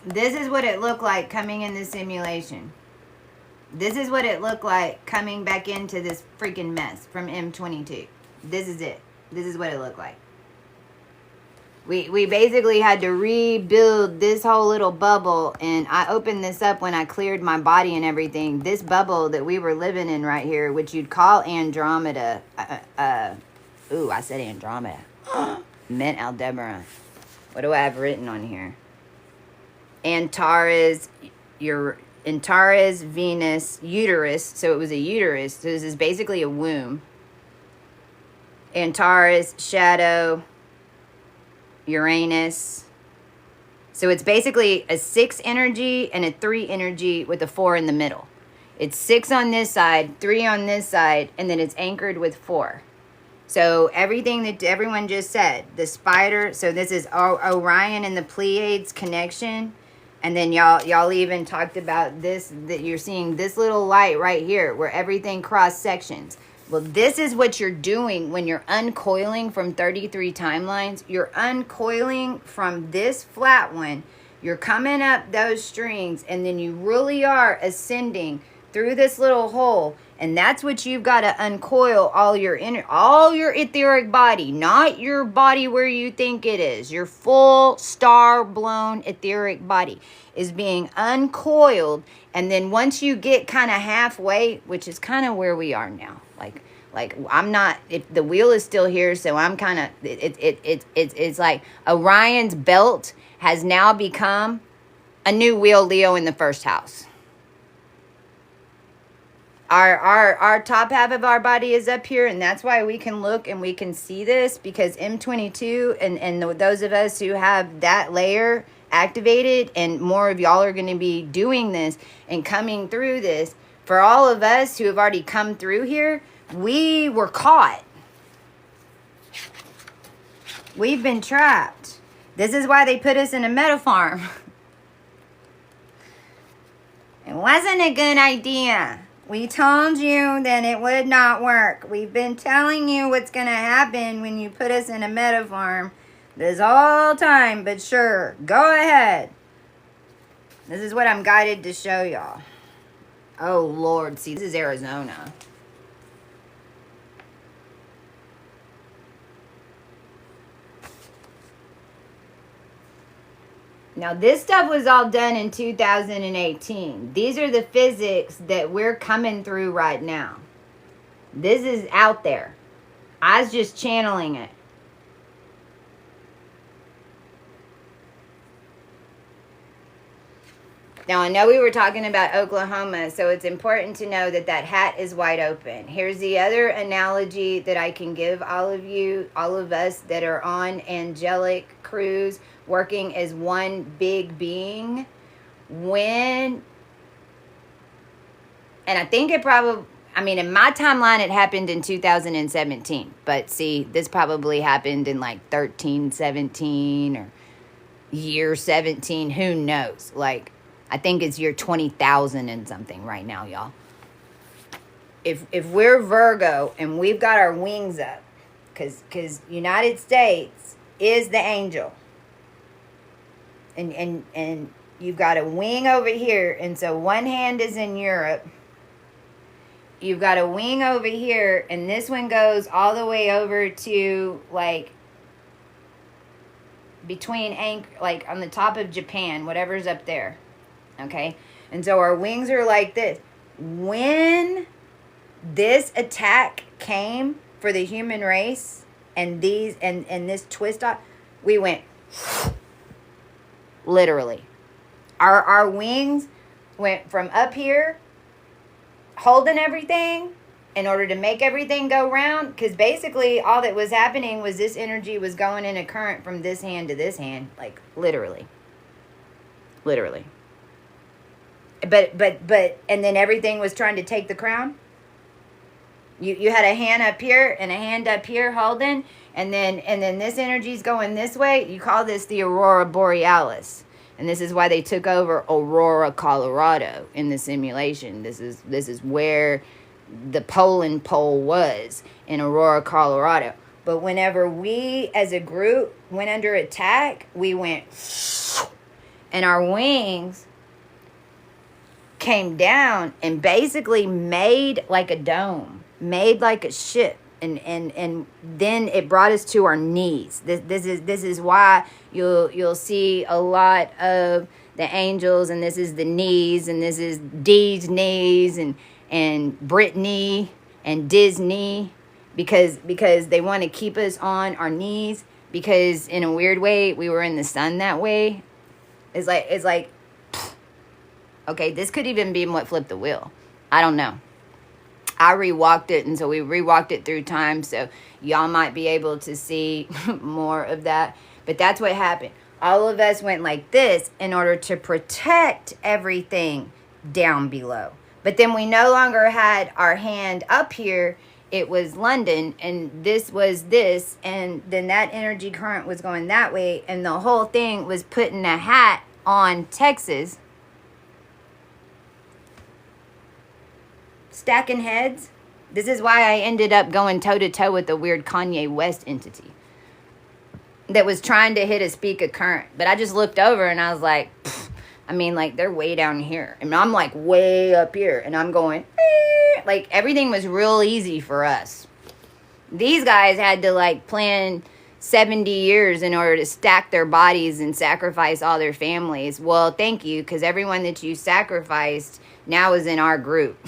This is what it looked like coming in the simulation. This is what it looked like coming back into this freaking mess from M22. This is it. This is what it looked like. We basically had to rebuild this whole little bubble, and I opened this up when I cleared my body and everything. This bubble that we were living in right here, which you'd call Andromeda. Ooh, I said Andromeda. Meant Aldebaran. What do I have written on here? Antares, Venus, uterus. So it was a uterus. So this is basically a womb. Antares, shadow, Uranus. So it's basically a 6 energy and a 3 energy with a 4 in the middle. It's 6 on this side, 3 on this side, and then it's anchored with 4. So everything that everyone just said, the spider, so this is Orion and the Pleiades connection. And then y'all even talked about this, that you're seeing this little light right here where everything cross sections. Well, this is what you're doing when you're uncoiling from 33 timelines. You're uncoiling from this flat one. You're coming up those strings, and then you really are ascending through this little hole. And that's what you've got to uncoil all your etheric body, not your body where you think it is. Your full star-blown etheric body is being uncoiled. And then once you get kind of halfway, which is kind of where we are now, like I'm not, if the wheel is still here, so I'm kind of, it's like Orion's belt has now become a new wheel Leo in the first house. Our top half of our body is up here, and that's why we can look and we can see this, because M22 and those of us who have that layer activated, and more of y'all are going to be doing this and coming through this. For all of us who have already come through here, we were caught. We've been trapped. This is why they put us in a meta farm. It wasn't a good idea. We told you that it would not work. We've been telling you what's going to happen when you put us in a meta farm this whole time. But sure, go ahead. This is what I'm guided to show y'all. Oh, Lord. See, this is Arizona. Now, this stuff was all done in 2018. These are the physics that we're coming through right now. This is out there. I was just channeling it. Now, I know we were talking about Oklahoma, so it's important to know that that hat is wide open. Here's the other analogy that I can give all of you, all of us that are on angelic cruise, working as one big being. And I think it probably, I mean, in my timeline, it happened in 2017. But see, this probably happened in like 13, 17, or year 17. Who knows? Like, I think it's year 20,000 and something right now, y'all. If we're Virgo and we've got our wings up, because United States is the angel. And you've got a wing over here, and so one hand is in Europe. You've got a wing over here, and this one goes all the way over to like between like on the top of Japan, whatever's up there. Okay? And so our wings are like this. When this attack came for the human race, and these and this twist off, we went literally. Our wings went from up here holding everything in order to make everything go round, because basically all that was happening was this energy was going in a current from this hand to this hand, like literally. But and then everything was trying to take the crown. You had a hand up here and a hand up here holding, and then this energy's going this way. You call this the Aurora Borealis. And this is why they took over Aurora, Colorado in the simulation. This is where the Poland pole was, in Aurora, Colorado. But whenever we as a group went under attack, we went and our wings came down and basically made like a dome, made like a ship. And then it brought us to our knees. This is why you'll see a lot of the angels, and this is the knees, and this is Dee's knees, and Brittany and Disney, because they want to keep us on our knees, because in a weird way we were in the sun that way. It's like okay, this could even be what flipped the wheel. I don't know. I rewalked it, and so we rewalked it through time, so y'all might be able to see more of that. But that's what happened. All of us went like this in order to protect everything down below. But then we no longer had our hand up here. It was London, and this was this, and then that energy current was going that way, and the whole thing was putting a hat on Texas, stacking heads. This is why I ended up going toe-to-toe with the weird Kanye West entity that was trying to hit a speak of current. But I just looked over and I was like, I mean, like, they're way down here. And I'm, like, way up here. And I'm going, like, everything was real easy for us. These guys had to, like, plan 70 years in order to stack their bodies and sacrifice all their families. Well, thank you, because everyone that you sacrificed now is in our group.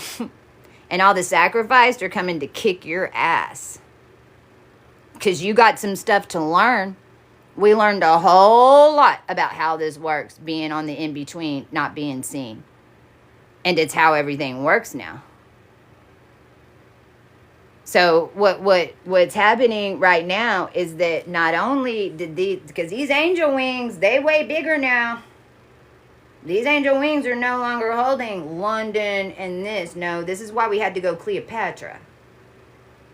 And all the sacrificed are coming to kick your ass. Because you got some stuff to learn. We learned a whole lot about how this works, being on the in-between, not being seen. And it's how everything works now. So what's happening right now is that not only did because these angel wings, they way bigger now. These angel wings are no longer holding London and this. No, this is why we had to go Cleopatra.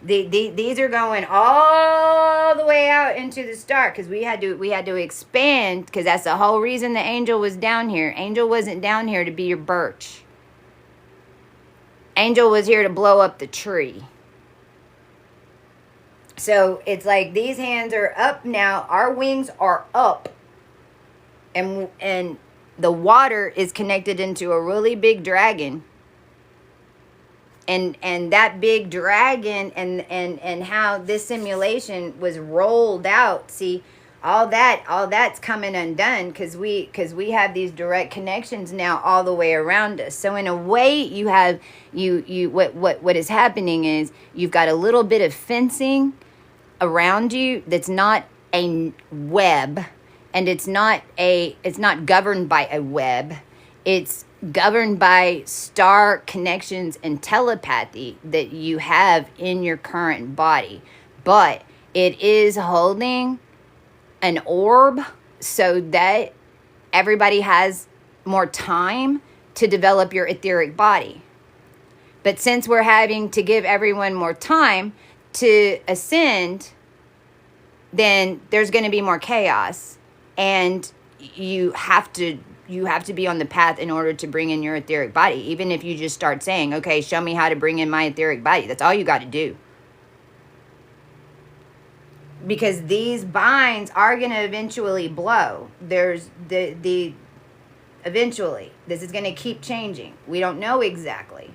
These are going all the way out into the star because we had to expand, because that's the whole reason the angel was down here. Angel wasn't down here to be your birch. Angel was here to blow up the tree. So it's like these hands are up now. Our wings are up. And the water is connected into a really big dragon. And that big dragon and how this simulation was rolled out. See, all that's coming undone because we have these direct connections now all the way around us. So in a way, you have what is happening is you've got a little bit of fencing around you that's not a web, and it's not governed by a web. It's governed by star connections and telepathy that you have in your current body. But it is holding an orb so that everybody has more time to develop your etheric body. But since we're having to give everyone more time to ascend, then there's going to be more chaos. And you have to be on the path in order to bring in your etheric body. Even if you just start saying, okay, show me how to bring in my etheric body. That's all you got to do. Because these binds are going to eventually blow. There's eventually. This is going to keep changing. We don't know exactly.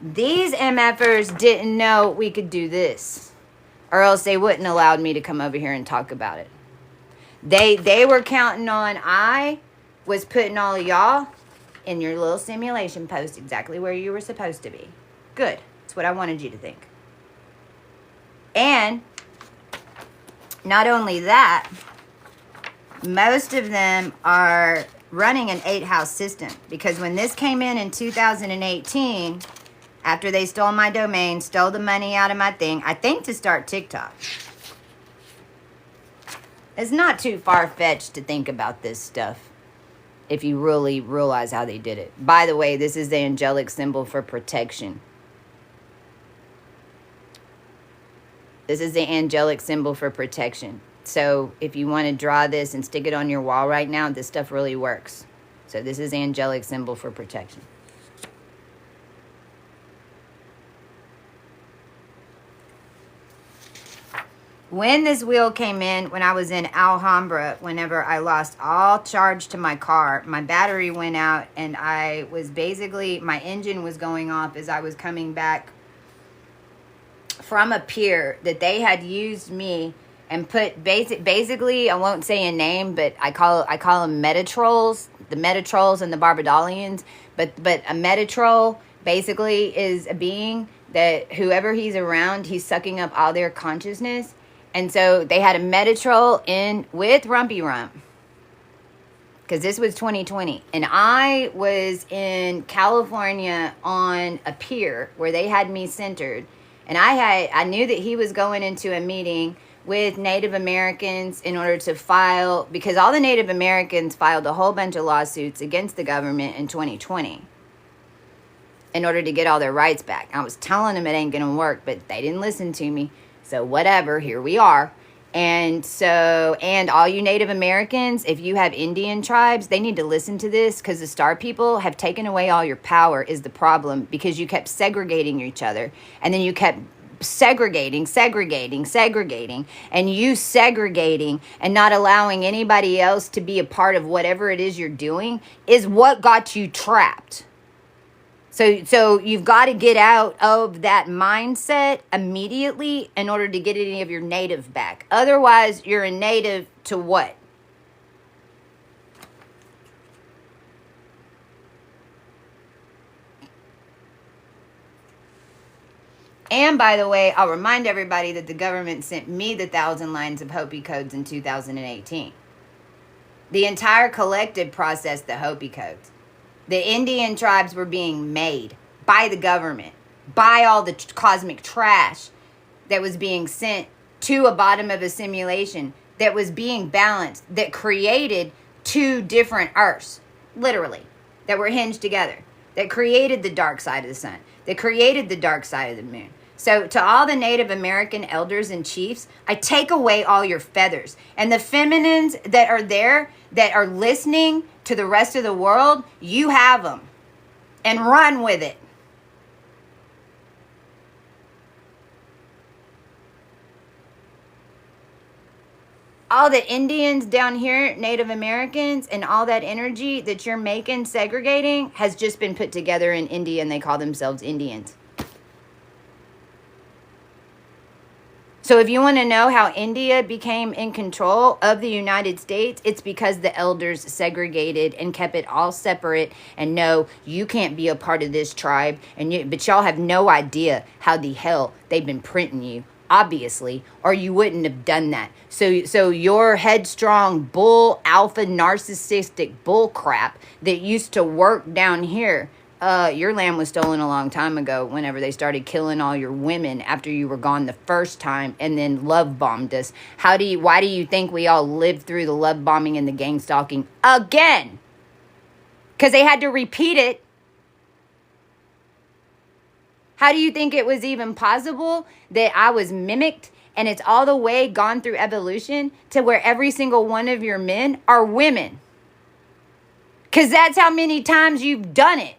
These MFers didn't know we could do this, or else they wouldn't allowed me to come over here and talk about it. They were counting on I was putting all of y'all in your little simulation post exactly where you were supposed to be. Good. That's what I wanted you to think. And not only that, most of them are running an 8-house system, because when this came in 2018, after they stole my domain, stole the money out of my thing, I think to start TikTok. It's not too far-fetched to think about this stuff if you really realize how they did it. By the way, this is the angelic symbol for protection. This is the angelic symbol for protection. So if you want to draw this and stick it on your wall right now, this stuff really works. So this is the angelic symbol for protection. When this wheel came in, when I was in Alhambra, whenever I lost all charge to my car, my battery went out, and I was basically, my engine was going off as I was coming back from a pier that they had used me and put basically, I won't say a name, but I call them Metatrolls, the Metatrolls and the Barbadolians. But a Metatroll basically is a being that whoever he's around, he's sucking up all their consciousness. And so they had a Metatroll in with Rumpy Rump, because this was 2020. And I was in California on a pier where they had me centered. And I knew that he was going into a meeting with Native Americans in order to file, because all the Native Americans filed a whole bunch of lawsuits against the government in 2020 in order to get all their rights back. I was telling them it ain't going to work, but they didn't listen to me. So whatever, here we are. And so, and all you Native Americans, if you have Indian tribes, they need to listen to this, because the Star People have taken away all your power is the problem, because you kept segregating each other, and then you kept segregating, and you segregating and not allowing anybody else to be a part of whatever it is you're doing is what got you trapped. So you've got to get out of that mindset immediately in order to get any of your native back. Otherwise, you're a native to what? And by the way, I'll remind everybody that the government sent me the 1,000 lines of Hopi codes in 2018. The entire collective processed the Hopi codes. The Indian tribes were being made by the government, by all the cosmic trash that was being sent to a bottom of a simulation that was being balanced, that created two different Earths, literally, that were hinged together, that created the dark side of the sun, that created the dark side of the moon. So to all the Native American elders and chiefs, I take away all your feathers. And the feminines that are there, that are listening to the rest of the world, you have them. And run with it. All the Indians down here, Native Americans, and all that energy that you're making, segregating, has just been put together in India, and they call themselves Indians. So if you want to know how India became in control of the United States, it's because the elders segregated and kept it all separate. And no, you can't be a part of this tribe. But y'all have no idea how the hell they've been printing you, obviously, or you wouldn't have done that. So your headstrong bull, alpha, narcissistic bull crap that used to work down here, your land was stolen a long time ago whenever they started killing all your women after you were gone the first time and then love bombed us. Why do you think we all lived through the love bombing and the gang stalking again? Because they had to repeat it. How do you think it was even possible that I was mimicked, and it's all the way gone through evolution to where every single one of your men are women? Because that's how many times you've done it.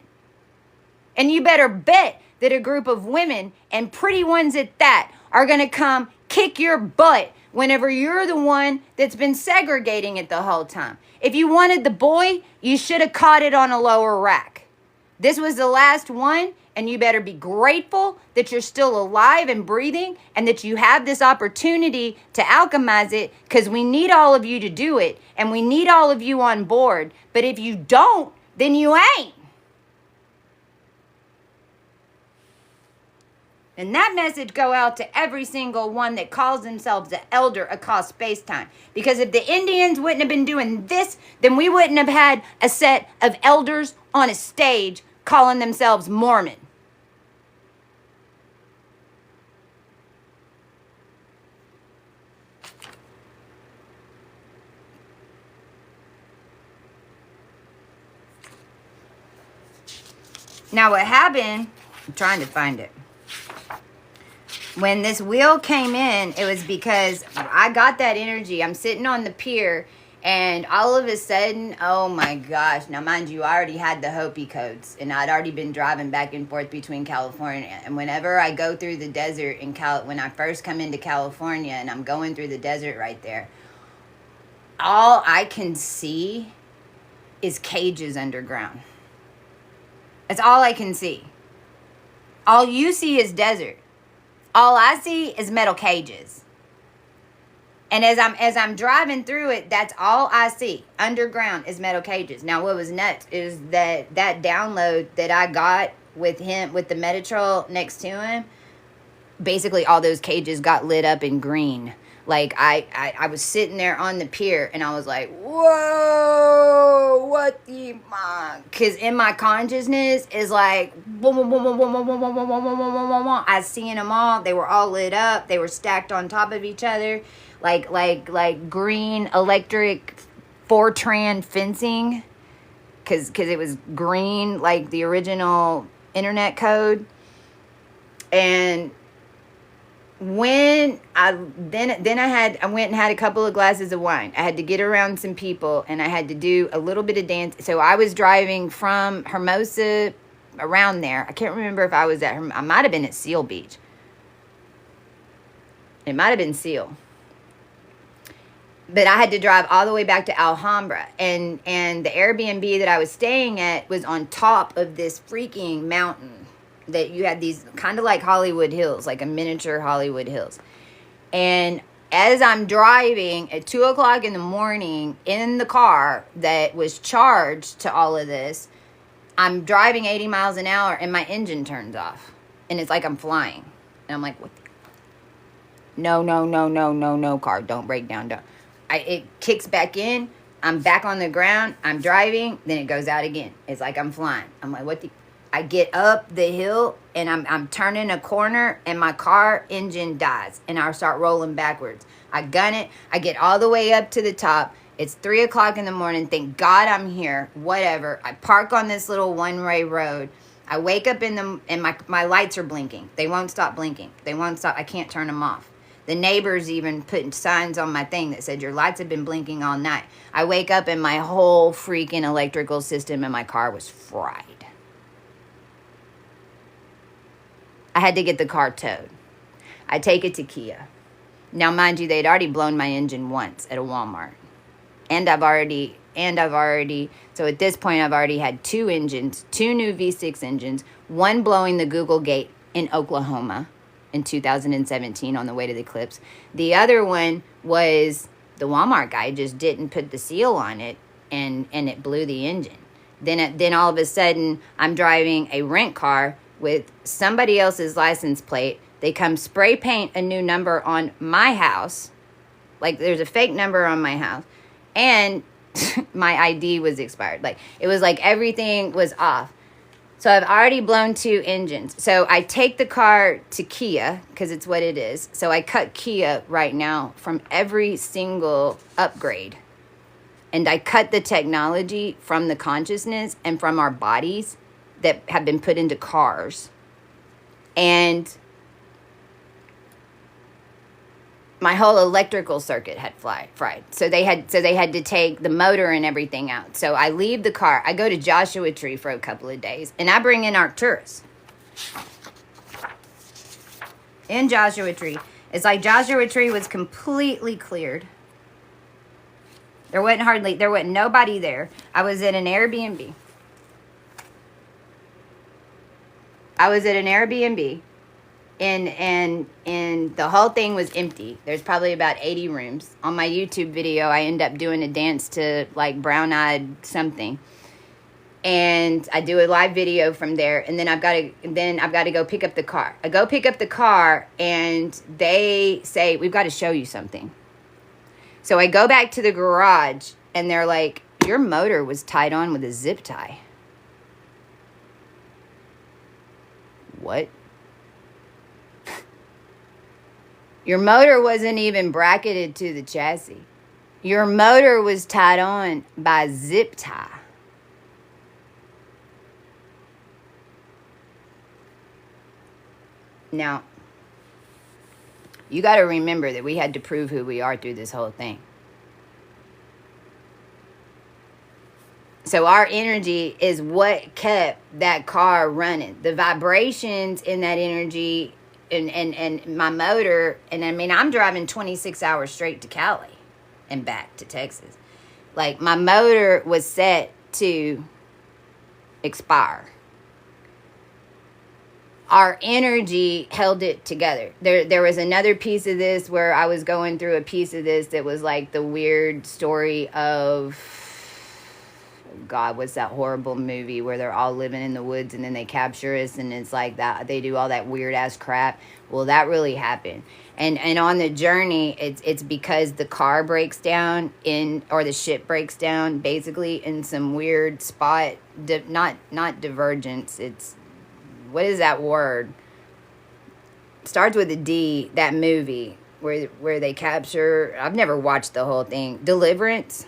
And you better bet that a group of women, and pretty ones at that, are going to come kick your butt whenever you're the one that's been segregating it the whole time. If you wanted the boy, you should have caught it on a lower rack. This was the last one, and you better be grateful that you're still alive and breathing, and that you have this opportunity to alchemize it, because we need all of you to do it, and we need all of you on board. But if you don't, then you ain't. And that message go out to every single one that calls themselves an elder across space-time. Because if the Indians wouldn't have been doing this, then we wouldn't have had a set of elders on a stage calling themselves Mormon. Now what happened, I'm trying to find it. When this wheel came in, it was because I got that energy. I'm sitting on the pier, and all of a sudden, oh my gosh. Now, mind you, I already had the Hopi codes, and I'd already been driving back and forth between California. And whenever I go through the desert when I first come into California, and I'm going through the desert right there, all I can see is cages underground. That's all I can see. All you see is desert. All I see is metal cages. And as I'm driving through it, that's all I see. Underground is metal cages. Now, what was nuts is that download that I got with him, with the Metatrol next to him, basically all those cages got lit up in green. Like, I was sitting there on the pier, and I was like, whoa, what the fuck? Because in my consciousness is like, boom, boom, boom, boom, boom, boom, boom, boom, boom, boom, boom, boom, boom, boom. I seen them all. They were all lit up. They were stacked on top of each other. Like green electric Fortran fencing. Because it was green, like the original internet code. And when I I went and had a couple of glasses of wine. I had to get around some people and I had to do a little bit of dance. So I was driving from Hermosa around there. I can't remember if I was at I might have been at Seal Beach. It might have been Seal. But I had to drive all the way back to Alhambra, and the Airbnb that I was staying at was on top of this freaking mountain that you had these kind of like Hollywood Hills, like a miniature Hollywood Hills. And as I'm driving at 2 o'clock in the morning in the car that was charged to all of this, I'm driving 80 miles an hour and my engine turns off. And it's like I'm flying. And I'm like, what the? No, car, don't break down. Don't. It kicks back in. I'm back on the ground. I'm driving. Then it goes out again. It's like I'm flying. I'm like, what the? I get up the hill and I'm turning a corner and my car engine dies and I start rolling backwards. I gun it. I get all the way up to the top. It's 3 o'clock in the morning. Thank God I'm here. Whatever. I park on this little one-way road. I wake up and my lights are blinking. They won't stop blinking. They won't stop. I can't turn them off. The neighbors even put signs on my thing that said, your lights have been blinking all night. I wake up and my whole freaking electrical system in my car was fried. I had to get the car towed. I take it to Kia. Now, mind you, they'd already blown my engine once at a Walmart. And I've already, so at this point, I've already had 2 engines, 2 new V6 engines, one blowing the Google Gate in Oklahoma in 2017 on the way to the Eclipse. The other one was the Walmart guy just didn't put the seal on it and it blew the engine. Then all of a sudden I'm driving a rent car with somebody else's license plate. They come spray paint a new number on my house. Like there's a fake number on my house and my ID was expired. Like it was like everything was off. So I've already blown 2 engines. So I take the car to Kia because it's what it is. So I cut Kia right now from every single upgrade. And I cut the technology from the consciousness and from our bodies that have been put into cars. And my whole electrical circuit had fried. So they had to take the motor and everything out. So I leave the car. I go to Joshua Tree for a couple of days. And I bring in Arcturus. In Joshua Tree. It's like Joshua Tree was completely cleared. There wasn't nobody there. I was at an Airbnb. And the whole thing was empty. There's probably about 80 rooms. On my YouTube video, I end up doing a dance to like Brown Eyed something. And I do a live video from there, and then I've got to go pick up the car. I go pick up the car and they say, "We've got to show you something." So I go back to the garage and they're like, "Your motor was tied on with a zip tie." What? Your motor wasn't even bracketed to the chassis. Your motor was tied on by zip tie. Now, you got to remember that we had to prove who we are through this whole thing. So our energy is what kept that car running. The vibrations in that energy and my motor, and I mean, I'm driving 26 hours straight to Cali and back to Texas. Like, my motor was set to expire. Our energy held it together. There was another piece of this where I was going through a piece of this that was like the weird story of, God, what's that horrible movie where they're all living in the woods and then they capture us and it's like that, they do all that weird ass crap. Well, that really happened. And on the journey, it's because the car breaks down or the ship breaks down basically in some weird spot, not divergence. It's, what is that word? Starts with a D, that movie where they capture, I've never watched the whole thing. Deliverance.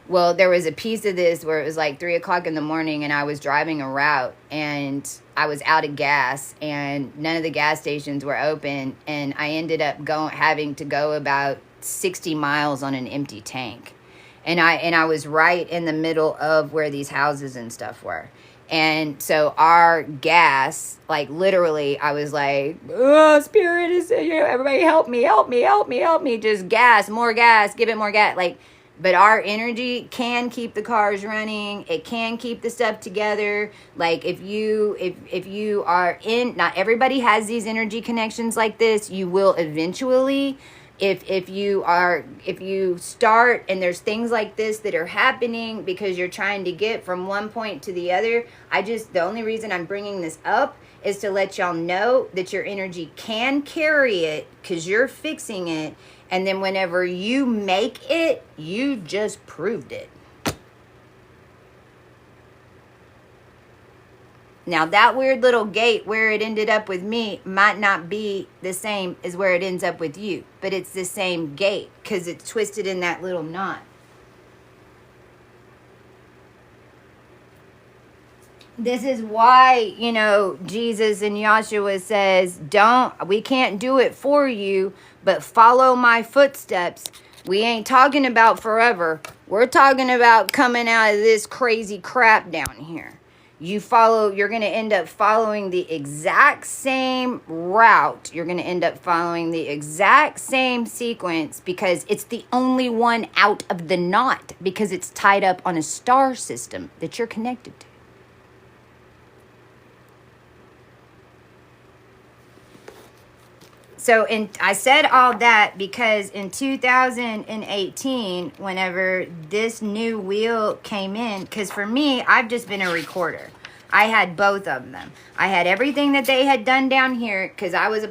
Well, there was a piece of this where it was like 3 o'clock in the morning and I was driving a route and I was out of gas and none of the gas stations were open. And I ended up having to go about 60 miles on an empty tank. And I was right in the middle of where these houses and stuff were. And so our gas, like literally, I was like, oh, Spirit is, everybody help me, help me, help me, help me. Just gas, more gas, give it more gas. Like, but our energy can keep the cars running. It can keep the stuff together. Like if you are in, not everybody has these energy connections like this. You will eventually. If you start and there's things like this that are happening because you're trying to get from one point to the other, the only reason I'm bringing this up is to let y'all know that your energy can carry it because you're fixing it. And then whenever you make it, you just proved it. Now, that weird little gate where it ended up with me might not be the same as where it ends up with you. But it's the same gate because it's twisted in that little knot. This is why, Jesus and Yahshua says, we can't do it for you, but follow my footsteps. We ain't talking about forever. We're talking about coming out of this crazy crap down here. You're going to end up following the exact same route. You're going to end up following the exact same sequence because it's the only one out of the knot because it's tied up on a star system that you're connected to. So I said all that because in 2018, whenever this new wheel came in, because for me, I've just been a recorder. I had both of them. I had everything that they had done down here because I was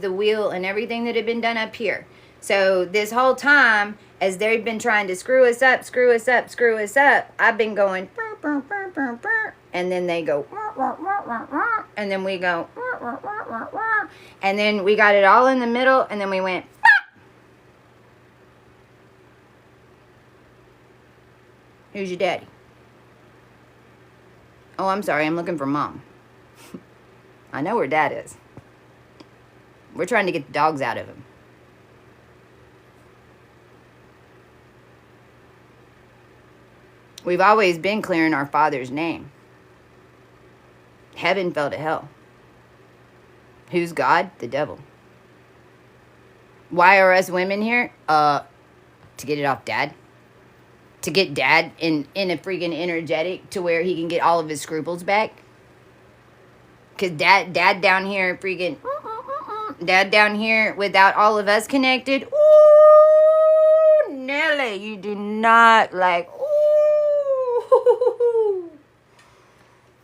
the wheel and everything that had been done up here. So this whole time, as they've been trying to screw us up, I've been going, and then they go, and then we go, and then we got it all in the middle, and then we went, who's your daddy? Oh, I'm sorry, I'm looking for mom. I know where dad is. We're trying to get the dogs out of him. We've always been clearing our Father's name. Heaven fell to hell. Who's God? The devil. Why are us women here? To get it off dad. To get dad in a freaking energetic to where he can get all of his scruples back. Because dad down here freaking... Dad down here without all of us connected. Ooh, Nelly, you do not like...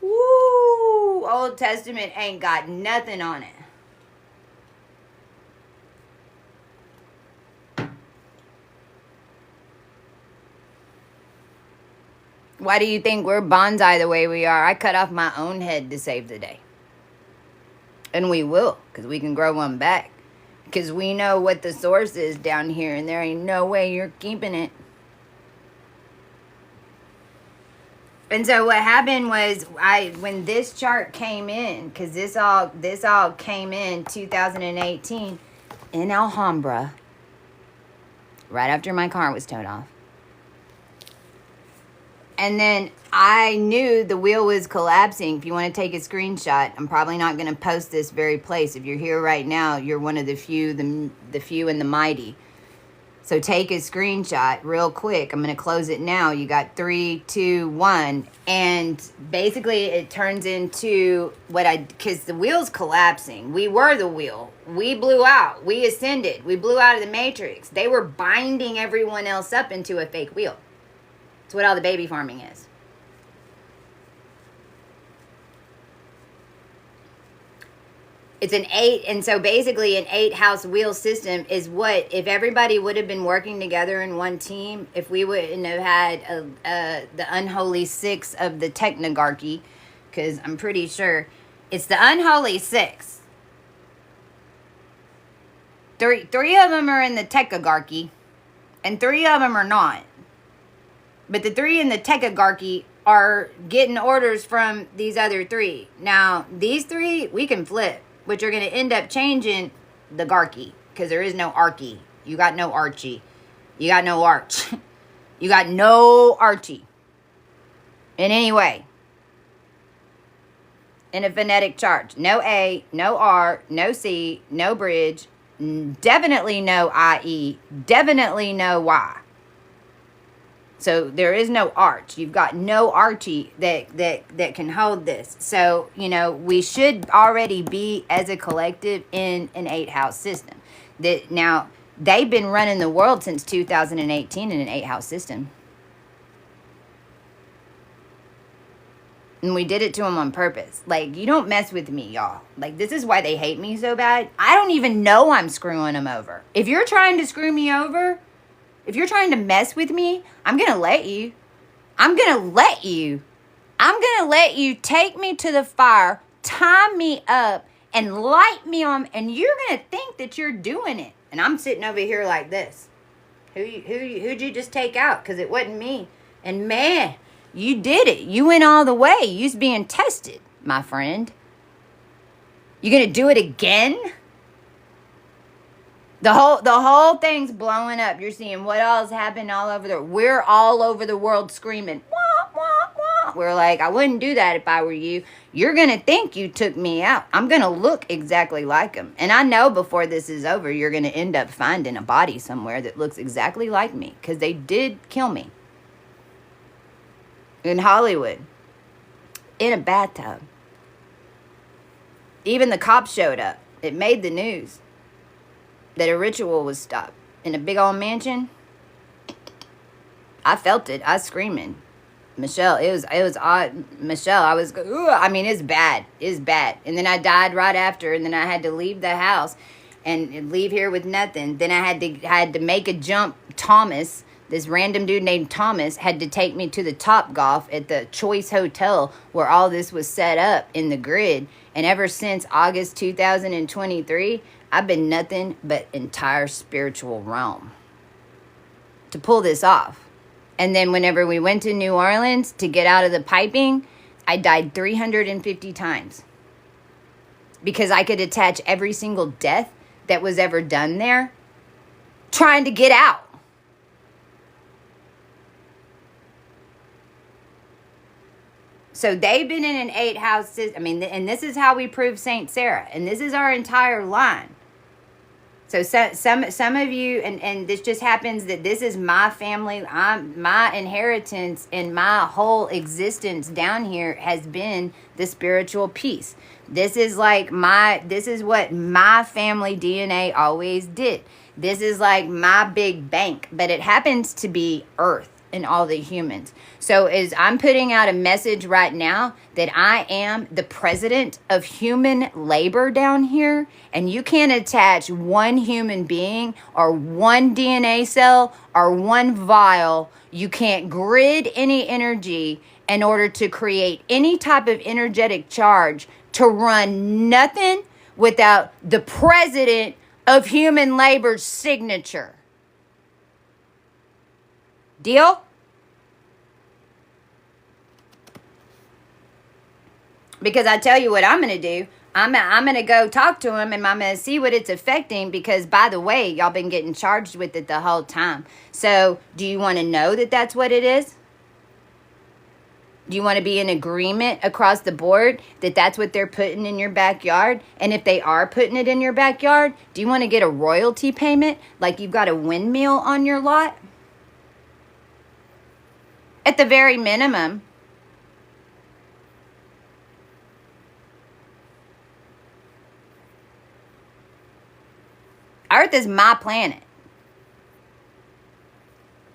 Ooh, Old Testament ain't got nothing on it. Why do you think we're bonsai the way we are? I cut off my own head to save the day. And we will, because we can grow one back. Because we know what the source is down here, and there ain't no way you're keeping it. And so what happened was, when this chart came in, because this all came in 2018 in Alhambra, right after my car was towed off. And then I knew the wheel was collapsing. If you want to take a screenshot, I'm probably not going to post this very place. If you're here right now, you're one of the few, the few and the mighty. So take a screenshot real quick. I'm going to close it now. You got 3, 2, 1. And basically it turns into because the wheel's collapsing. We were the wheel. We blew out. We ascended. We blew out of the matrix. They were binding everyone else up into a fake wheel. It's what all the baby farming is. It's an 8, and so basically an 8-house wheel system is what, if everybody would have been working together in one team, if we wouldn't have had the unholy 6 of the technarchy, because I'm pretty sure it's the unholy 6. Three of them are in the technarchy, and 3 of them are not. But the 3 in the techagarchy are getting orders from these other 3. Now, these 3 we can flip, which are going to end up changing the garchy, because there is no archy. You got no Archie. You got no Arch. You got no Archie. In any way. In a phonetic charge. No A, no R, no C, no bridge. Definitely no IE. Definitely no Y. So there is no arch. You've got no Archie that can hold this. So, you know, we should already be, as a collective, in an 8-house system. Now, they've been running the world since 2018 in an 8-house system. And we did it to them on purpose. Like, you don't mess with me, y'all. Like, this is why they hate me so bad. I don't even know I'm screwing them over. If you're trying to screw me over, if you're trying to mess with me, I'm going to let you. I'm going to let you. I'm going to let you take me to the fire, tie me up, and light me on. And you're going to think that you're doing it. And I'm sitting over here like this. Who'd you just take out? Because it wasn't me. And man, you did it. You went all the way. You's being tested, my friend. You going to do it again? The whole thing's blowing up. You're seeing what all's happened all over we're all over the world screaming, wah, wah, wah. We're like, I wouldn't do that if I were you. You're going to think you took me out. I'm going to look exactly like him. And I know before this is over, you're going to end up finding a body somewhere that looks exactly like me. Because they did kill me. In Hollywood. In a bathtub. Even the cops showed up. It made the news. That a ritual was stopped in a big old mansion. I felt it. I was screaming. Michelle, it was odd. Michelle, I was, I mean, it's bad. It's bad. And then I died right after, and then I had to leave the house and leave here with nothing. Then I had to make a jump. Thomas, this random dude named Thomas, had to take me to the Topgolf at the Choice Hotel where all this was set up in the grid. And ever since August 2023, I've been nothing but entire spiritual realm to pull this off. And then whenever we went to New Orleans to get out of the piping, I died 350 times. Because I could attach every single death that was ever done there trying to get out. So they've been in an 8-house system. I mean, and this is how we prove Saint Sarah. And this is our entire line. So some of you, and this just happens that this is my family, my inheritance, and my whole existence down here has been the spiritual piece. This is what my family DNA always did. This is like my big bank, but it happens to be Earth and all the humans. So as I'm putting out a message right now that I am the president of human labor down here, and you can't attach one human being or one DNA cell or one vial. You can't grid any energy in order to create any type of energetic charge to run nothing without the president of human labor's signature. Deal? Because I tell you what I'm going to do. I'm going to go talk to him and I'm going to see what it's affecting because, by the way, y'all been getting charged with it the whole time. So do you want to know that that's what it is? Do you want to be in agreement across the board that that's what they're putting in your backyard? And if they are putting it in your backyard, do you want to get a royalty payment like you've got a windmill on your lot? At the very minimum. Earth is my planet.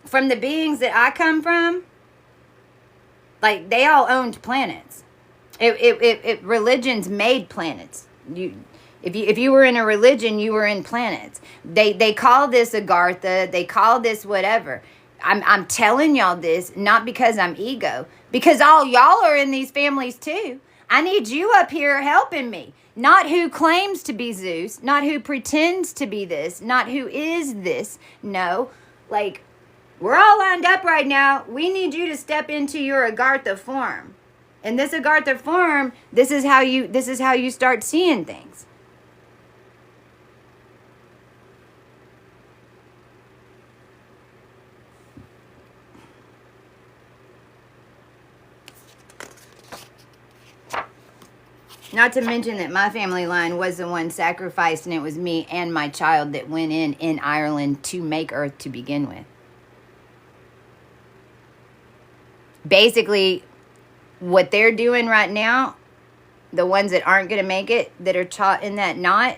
From the beings that I come from, like, they all owned planets. Religions made planets. If you were in a religion, you were in planets. They call this Agartha. They call this whatever. I'm telling y'all this not because I'm ego, because all y'all are in these families too. I need you up here helping me. Not who claims to be Zeus, not who pretends to be this, not who is this. No, like, We're all lined up right now. We need you to step into your Agartha form. And this Agartha form, this is how you start seeing things. Not to mention that my family line was the one sacrificed, and it was me and my child that went in Ireland to make Earth to begin with. Basically, what they're doing right now, the ones that aren't going to make it, that are taught in that knot,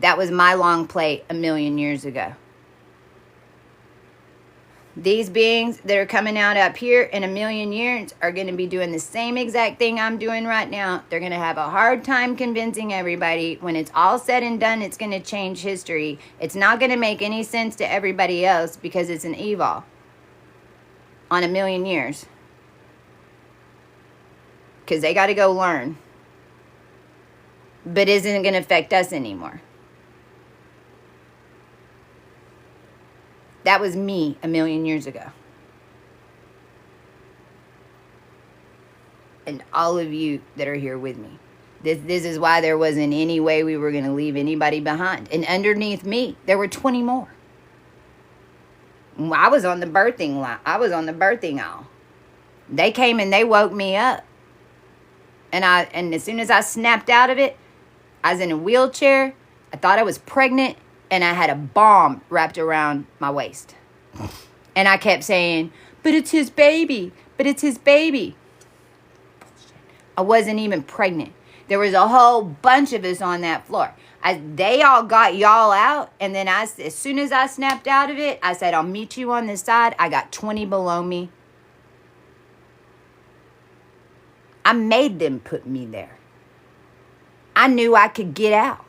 that was my long plate 1,000,000 years ago. These beings that are coming out up here in 1,000,000 years are going to be doing the same exact thing I'm doing right now. They're going to have a hard time convincing everybody. When it's all said and done, it's going to change history. It's not going to make any sense to everybody else because it's an evil on 1,000,000 years. Because they got to go learn. But isn't going to affect us anymore. That was me 1,000,000 years ago. And all of you that are here with me. This is why there wasn't any way we were going to leave anybody behind. And underneath me, there were 20 more. I was on the birthing line. I was on the birthing aisle. They came and they woke me up. And as soon as I snapped out of it, I was in a wheelchair. I thought I was pregnant. And I had a bomb wrapped around my waist. And I kept saying, but it's his baby. But it's his baby. I wasn't even pregnant. There was a whole bunch of us on that floor. They all got y'all out. And then as soon as I snapped out of it, I said, I'll meet you on this side. I got 20 below me. I made them put me there. I knew I could get out.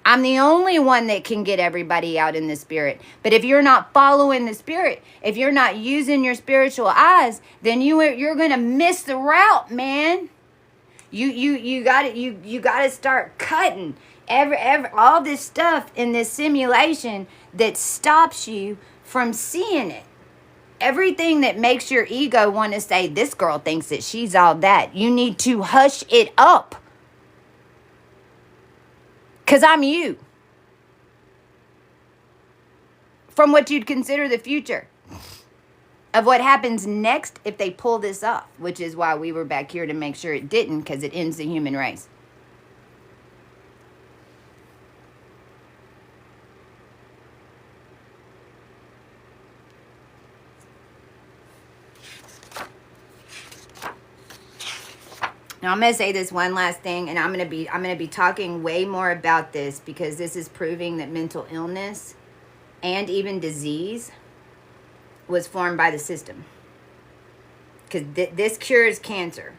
I'm the only one that can get everybody out in the spirit. But if you're not following the spirit, if you're not using your spiritual eyes, then you're going to miss the route, man. You got to start cutting all this stuff in this simulation that stops you from seeing it. Everything that makes your ego want to say, this girl thinks that she's all that. You need to hush it up. Because I'm you. From what you'd consider the future. Of what happens next if they pull this off. Which is why we were back here to make sure it didn't. Because it ends the human race. Now I'm going to say this one last thing, and I'm going to be talking way more about this because this is proving that mental illness and even disease was formed by the system. Because this cures cancer.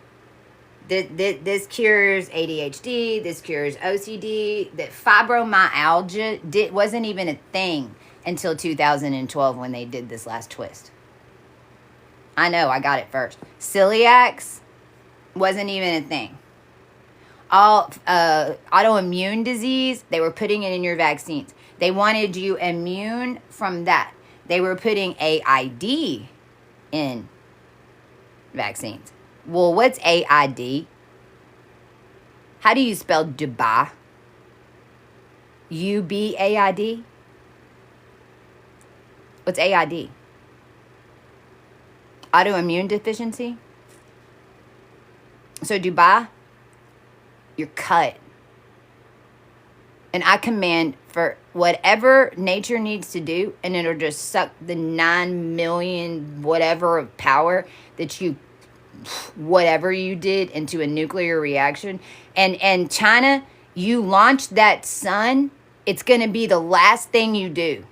This cures ADHD. This cures OCD. That fibromyalgia wasn't even a thing until 2012 when they did this last twist. I know, I got it first. Celiacs wasn't even a thing. All autoimmune disease, they were putting it in your vaccines. They wanted you immune from that. They were putting AID in vaccines. Well, what's AID? How do you spell Dubai? UBAID? What's AID? Autoimmune deficiency? So Dubai, you're cut. And I command for whatever nature needs to do, and it'll just suck the 9 million whatever of power that you, whatever you did, into a nuclear reaction. And China, you launch that sun, it's going to be the last thing you do.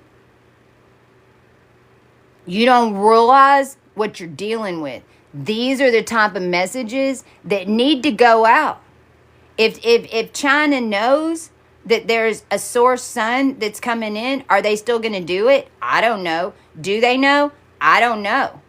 You don't realize what you're dealing with. These are the type of messages that need to go out. If China knows that there's a source sun that's coming in, are they still going to do it? I don't know. Do they know? I don't know.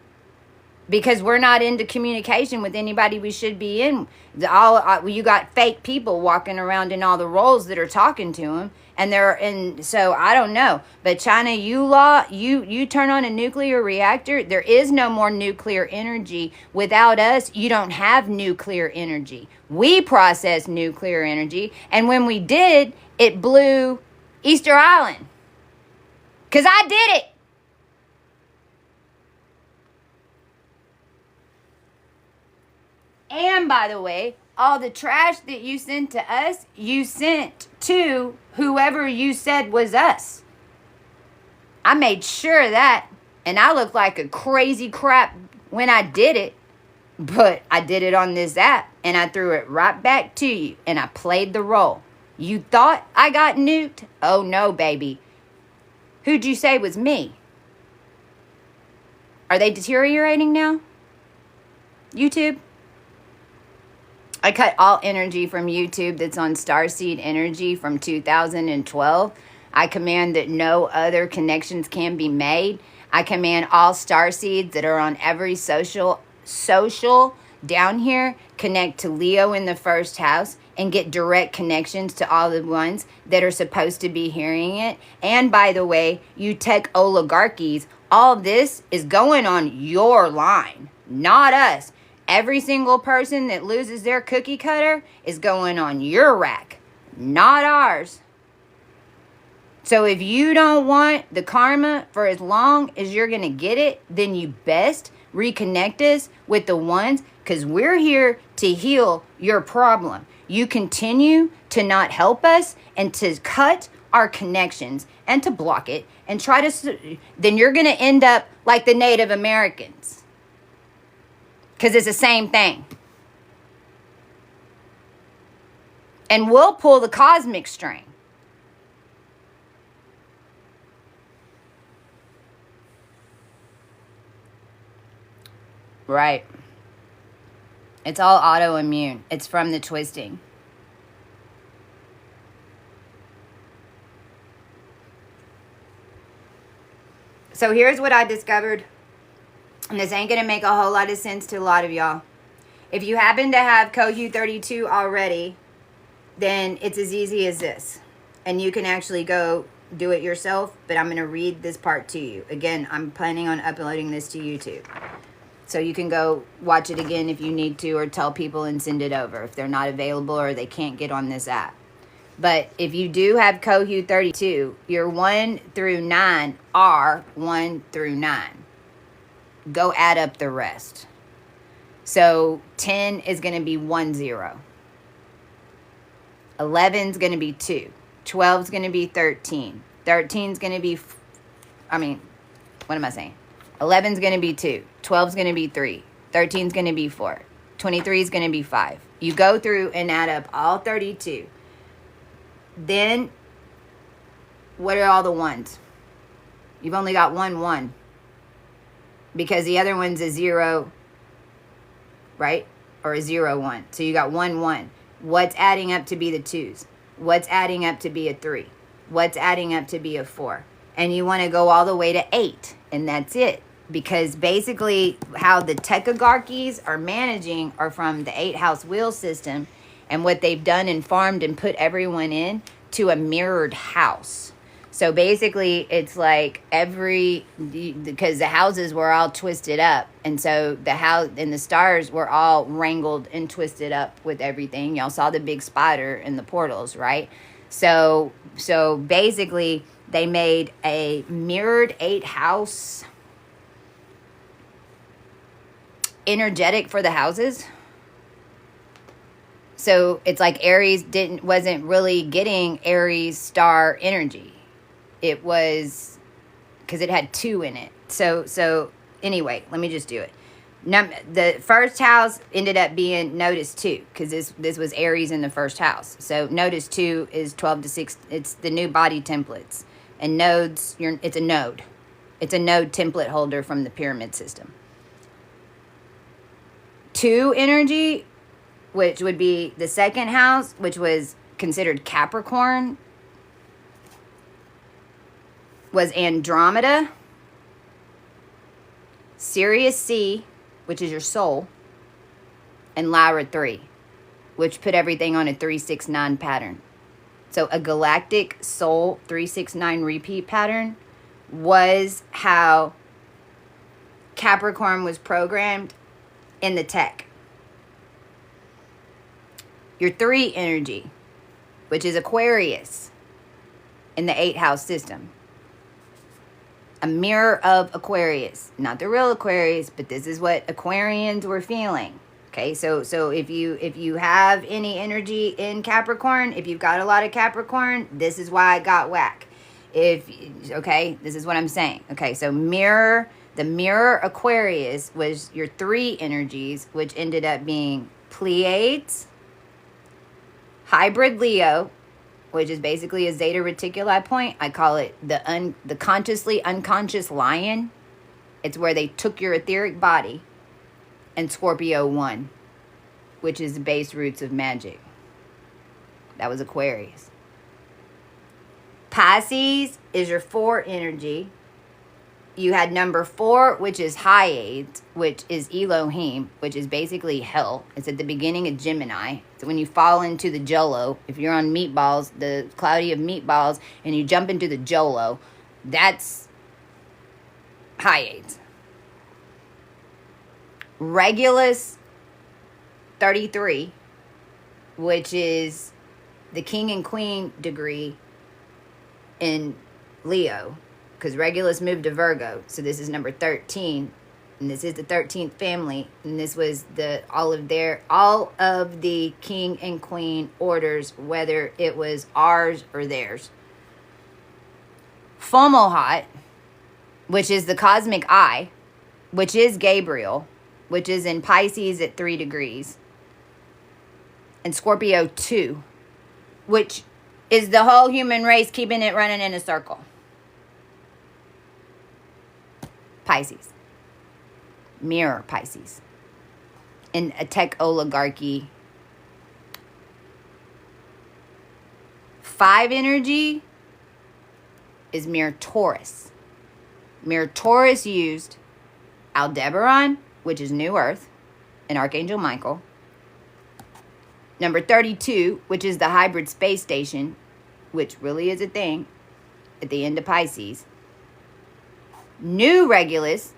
Because we're not into communication with anybody we should be in. You got fake people walking around in all the roles that are talking to them. And so I don't know, but China, you turn on a nuclear reactor, there is no more nuclear energy. Without us, you don't have nuclear energy. We process nuclear energy, and when we did, it blew Easter Island. 'Cause I did it. And by the way, all the trash that you sent to us, you sent to whoever you said was us. I made sure of that. And I looked like a crazy crap when I did it. But I did it on this app. And I threw it right back to you. And I played the role. You thought I got nuked? Oh no, baby. Who'd you say was me? Are they deteriorating now? YouTube? I cut all energy from YouTube that's on Starseed Energy from 2012. I command that no other connections can be made. I command all starseeds that are on every social down here connect to Leo in the first house and get direct connections to all the ones that are supposed to be hearing it. And by the way, you tech oligarchies, all this is going on your line, not us. Every single person that loses their cookie cutter is going on your rack, not ours. So if you don't want the karma for as long as you're going to get it, then you best reconnect us with the ones, because we're here to heal your problem. You continue to not help us and to cut our connections and to block it and try to, then you're going to end up like the Native Americans. Because it's the same thing. And we'll pull the cosmic string. Right. It's all autoimmune. It's from the twisting. So here's what I discovered. And this ain't going to make a whole lot of sense to a lot of y'all. If you happen to have Cohu 32 already, then it's as easy as this. And you can actually go do it yourself, but I'm going to read this part to you. Again, I'm planning on uploading this to YouTube. So you can go watch it again if you need to, or tell people and send it over if they're not available or they can't get on this app. But if you do have Cohu 32, your 1 through 9 are 1 through 9. Go add up the rest. So 10 is going to be 1 0. 11 is going to be 2. 12 is going to be 13. 13 is going to be, what am I saying? 11 is going to be 2. 12 is going to be 3. 13 is going to be 4. 23 is going to be 5. You go through and add up all 32. Then, what are all the ones? You've only got 1 1. Because the other one's a 0, right? Or a 0 1. So you got 1 1. What's adding up to be the 2s? What's adding up to be a 3? What's adding up to be a 4? And you want to go all the way to 8. And that's it. Because basically how the techagarchies are managing are from the 8-house wheel system. And what they've done and farmed and put everyone in to a mirrored house. So basically, it's like because the houses were all twisted up. And so the house and the stars were all wrangled and twisted up with everything. Y'all saw the big spider in the portals, right? So basically, they made a mirrored 8-house energetic for the houses. So it's like Aries wasn't really getting Aries star energy. It was because it had 2 in it. So anyway, let me just do it. The first house ended up being Notice 2 because this was Aries in the first house. So Notice 2 is 12 to 6. It's the new body templates and nodes. It's a node. It's a node template holder from the pyramid system. 2 energy, which would be the second house, which was considered Capricorn, was Andromeda, Sirius C, which is your soul, and Lyra 3, which put everything on a 3-6-9 pattern. So a galactic soul 369 repeat pattern was how Capricorn was programmed in the tech. Your 3 energy, which is Aquarius in the 8th house system. A mirror of Aquarius. Not the real Aquarius, but this is what Aquarians were feeling. Okay, so if you have any energy in Capricorn, if you've got a lot of Capricorn, this is why I got whack. Okay, this is what I'm saying. Okay, so the mirror Aquarius was your 3 energies, which ended up being Pleiades, hybrid Leo, which is basically a Zeta Reticuli point. I call it the consciously unconscious lion. It's where they took your etheric body. And Scorpio 1, which is the base roots of magic. That was Aquarius. Pisces is your 4 energy. You had number 4, which is Hyades, which is Elohim, which is basically hell. It's at the beginning of Gemini. So when you fall into the Jolo, if you're on meatballs, the cloudy of meatballs, and you jump into the Jolo, that's Hyades. Regulus 33, which is the king and queen degree in Leo, because Regulus moved to Virgo, so this is number 13, and this is the 13th family, and this was all of the king and queen orders, whether it was ours or theirs. Fomalhaut, which is the cosmic eye, which is Gabriel, which is in Pisces at 3 degrees, and Scorpio 2, which is the whole human race keeping it running in a circle. Pisces. Mirror Pisces. In a tech oligarchy. 5 energy is Mirror Taurus. Mirror Taurus used Aldebaran, which is New Earth, and Archangel Michael. Number 32, which is the hybrid space station, which really is a thing, at the end of Pisces. New Regulus,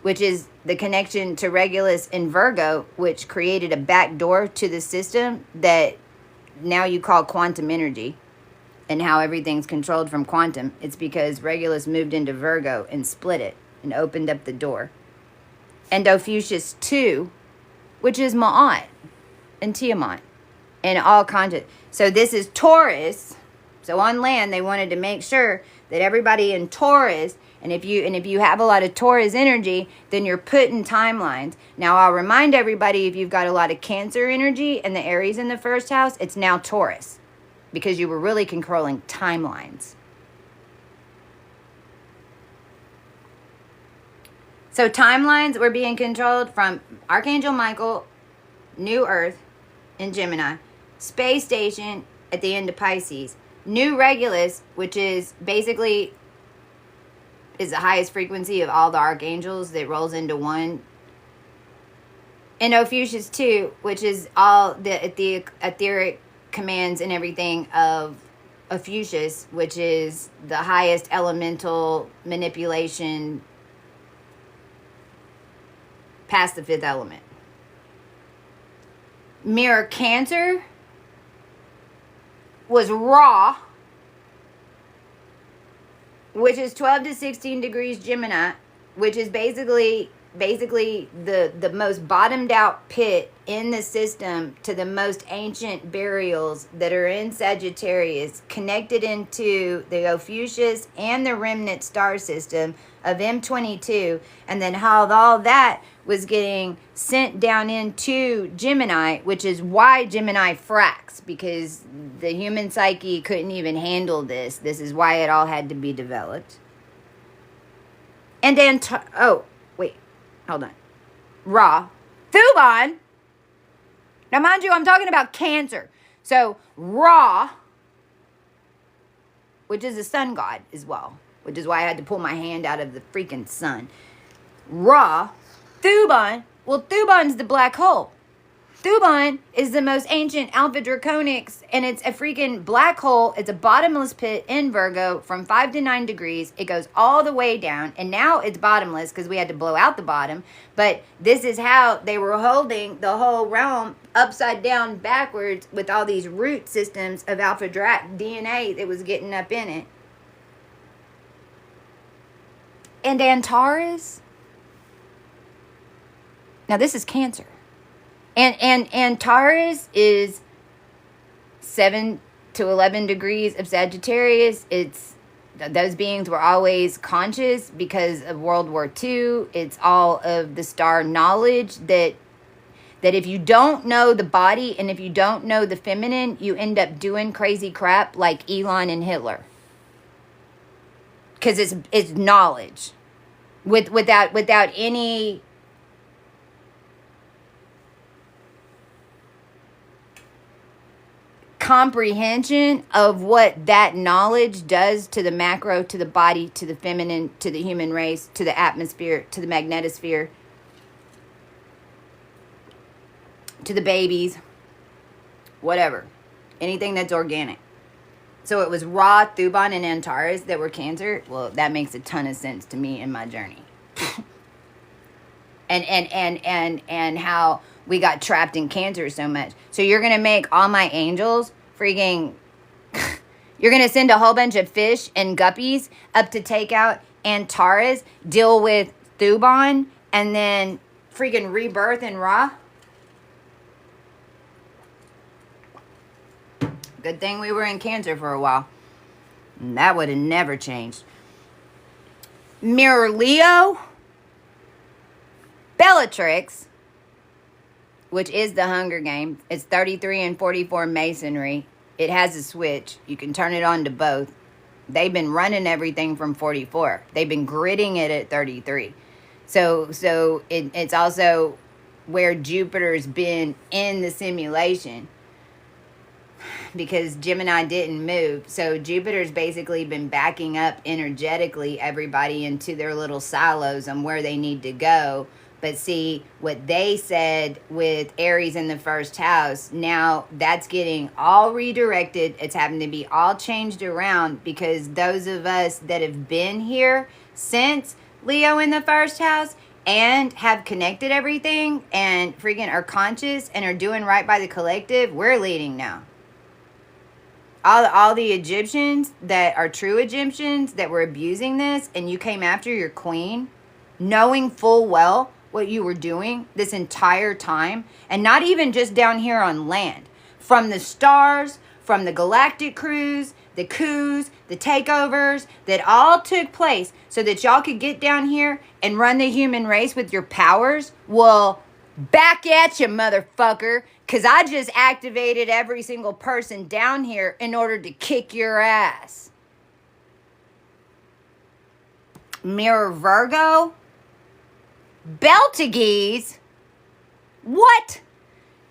which is the connection to Regulus in Virgo, which created a back door to the system that now you call quantum energy, and how everything's controlled from quantum. It's because Regulus moved into Virgo and split it and opened up the door. And Ophiuchus 2, which is Ma'at and Tiamat, and all content. So this is Taurus. So on land, they wanted to make sure that everybody in Taurus, and if you have a lot of Taurus energy, then you're put in timelines. Now I'll remind everybody, if you've got a lot of Cancer energy and the Aries in the 1st house, it's now Taurus, because you were really controlling timelines. So timelines were being controlled from Archangel Michael, New Earth in Gemini, Space Station at the end of Pisces, New Regulus, which is basically is the highest frequency of all the archangels that rolls into one, and Ophiuchus 2, which is all the etheric commands and everything of Ophiuchus, which is the highest elemental manipulation past the 5th element. Mirror Cancer was Ra, which is 12 to 16 degrees Gemini, which is basically the most bottomed out pit in the system to the most ancient burials that are in Sagittarius, connected into the Ophiuchus and the remnant star system of M22, and then how all that was getting sent down into Gemini, which is why Gemini fracks, because the human psyche couldn't even handle this. This is why it all had to be developed. And hold on. Ra. Thuban. Now, mind you, I'm talking about Cancer. So, Ra, which is a sun god as well, which is why I had to pull my hand out of the freaking sun. Ra, Thuban. Well, Thuban's the black hole. Thuban is the most ancient Alpha Draconis, and it's a freaking black hole. It's a bottomless pit in Virgo from 5 to 9 degrees. It goes all the way down, and now it's bottomless because we had to blow out the bottom. But this is how they were holding the whole realm upside down backwards with all these root systems of Alpha Drac DNA that was getting up in it. And Antares. Now this is Cancer. And Antares is 7 to 11 degrees of Sagittarius. It's those beings were always conscious because of World War II. It's all of the star knowledge that if you don't know the body and if you don't know the feminine, you end up doing crazy crap like Elon and Hitler. Because it's knowledge without any comprehension of what that knowledge does to the macro, to the body, to the feminine, to the human race, to the atmosphere, to the magnetosphere, to the babies, whatever, anything that's organic. So it was Ra, Thuban, and Antares that were Cancer. Well, that makes a ton of sense to me in my journey. and how we got trapped in Cancer so much. So you're going to make all my angels freaking... You're going to send a whole bunch of fish and guppies up to take out Antares, deal with Thuban, and then freaking rebirth in Ra? Good thing we were in Cancer for a while. That would have never changed. Mirror Leo. Bellatrix, which is the Hunger Game. It's 33 and 44 masonry. It has a switch. You can turn it on to both. They've been running everything from 44. They've been gritting it at 33. So it's also where Jupiter's been in the simulation, because Gemini didn't move. So Jupiter's basically been backing up energetically everybody into their little silos on where they need to go. But see, what they said with Aries in the first house, now that's getting all redirected. It's having to be all changed around, because those of us that have been here since Leo in the first house and have connected everything and freaking are conscious and are doing right by the collective, we're leading now. All the Egyptians that are true Egyptians that were abusing this, and you came after your queen, knowing full well what you were doing this entire time, and not even just down here on land, from the stars, from the galactic cruise, the coups, the takeovers that all took place so that y'all could get down here and run the human race with your powers. Well, back at you, motherfucker, because I just activated every single person down here in order to kick your ass. Mirror Virgo. Beltages? What?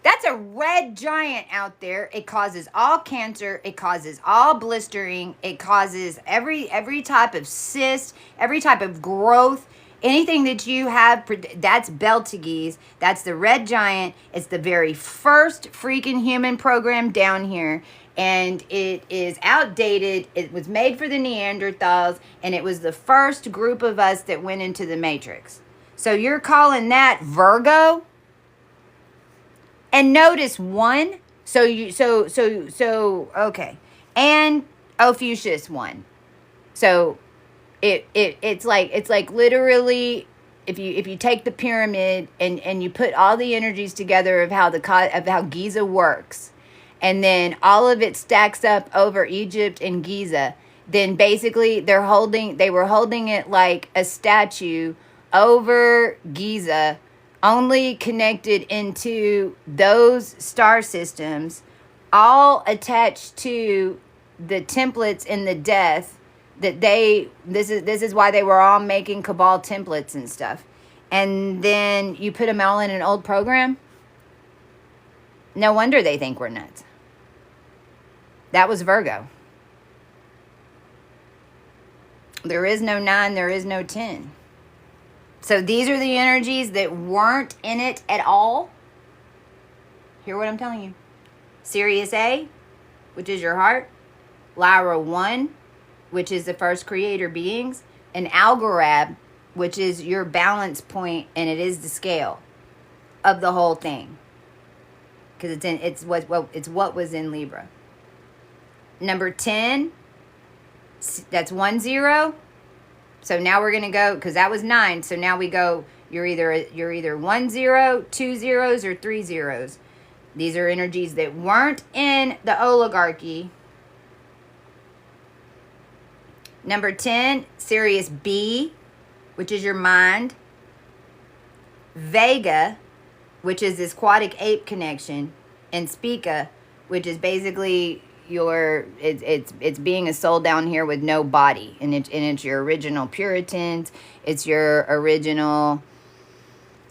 That's a red giant out there. It causes all cancer. It causes all blistering. It causes every type of cyst, every type of growth. Anything that you have, that's Beltages. That's the red giant. It's the very first freaking human program down here. And it is outdated. It was made for the Neanderthals. And it was the first group of us that went into the Matrix. So you're calling that Virgo? And notice one. So okay. And Ophiuchus one. So it's like literally, if you take the pyramid and you put all the energies together of how Giza works, and then all of it stacks up over Egypt and Giza, then basically they were holding it like a statue over Giza, only connected into those star systems, all attached to the templates in the death that this is why they were all making Cabal templates and stuff. And then you put them all in an old program. No wonder they think we're nuts. That was Virgo. There is no 9, there is no 10. So these are the energies that weren't in it at all. Hear what I'm telling you. Sirius A, which is your heart. Lyra 1, which is the first creator beings. And Algorab, which is your balance point, and it is the scale of the whole thing. Because it's what was in Libra. Number 10, that's 1 0. So now we're gonna go, because that was 9. So now we go, you're either 1 0, 2 zeros, or 3 zeros. These are energies that weren't in the oligarchy. Number 10, Sirius B, which is your mind. Vega, which is this aquatic ape connection. And Spica, which is basically it's being a soul down here with no body. And it's your original Puritans. It's your original,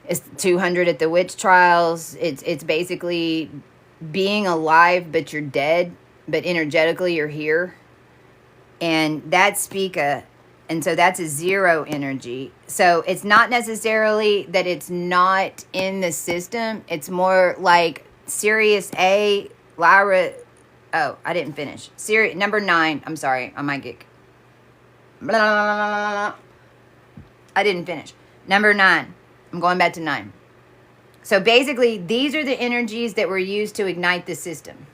it's 200 at the witch trials. It's basically being alive, but you're dead. But energetically, you're here. And that's Spica. And so that's a 0 energy. So it's not necessarily that it's not in the system. It's more like Sirius A, Lyra. Oh, I didn't finish. Number 9. I'm sorry. I might get. Blah, blah, blah, blah. I didn't finish. Number 9. I'm going back to 9. So basically, these are the energies that were used to ignite the system.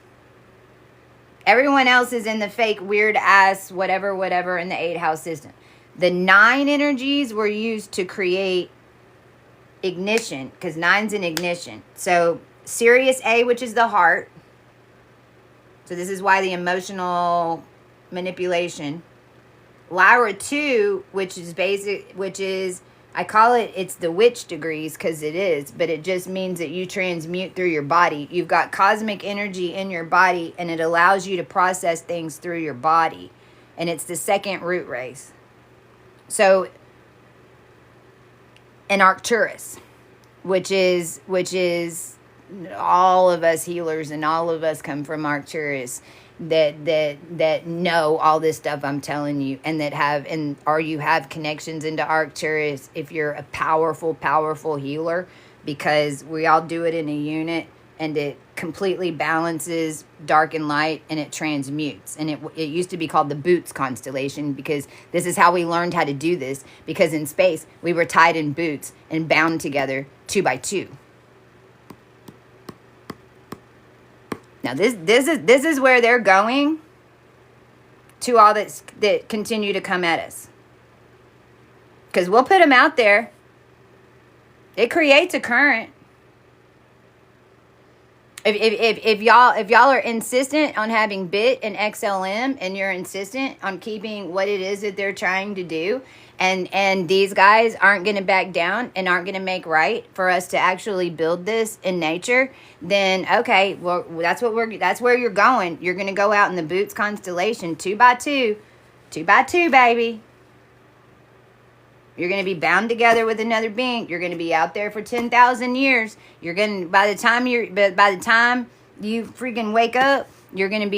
Everyone else is in the fake, weird ass, whatever, in the 8-house system. The 9 energies were used to create ignition, because 9's an ignition. So Sirius A, which is the heart. So this is why the emotional manipulation. Lyra 2, which is I call it's the witch degrees, because it is, but it just means that you transmute through your body. You've got cosmic energy in your body, and it allows you to process things through your body. And it's the second root race. So, an Arcturus, which is all of us healers, and all of us come from Arcturus, that know all this stuff I'm telling you, and you have connections into Arcturus if you're a powerful healer, because we all do it in a unit, and it completely balances dark and light, and it transmutes. And it used to be called the Boots constellation, because this is how we learned how to do this, because in space we were tied in boots and bound together 2 by 2. Now this is where they're going to all that continue to come at us. Because we'll put them out there. It creates a current. If y'all are insistent on having BIT and XLM, and you're insistent on keeping what it is that they're trying to do, and these guys aren't going to back down and aren't going to make right for us to actually build this in nature, then okay, well that's where you're going. You're going to go out in the Boots constellation 2 by 2, 2 by 2, baby. You're going to be bound together with another being. You're going to be out there for 10,000 years. By the time you freaking wake up, you're going to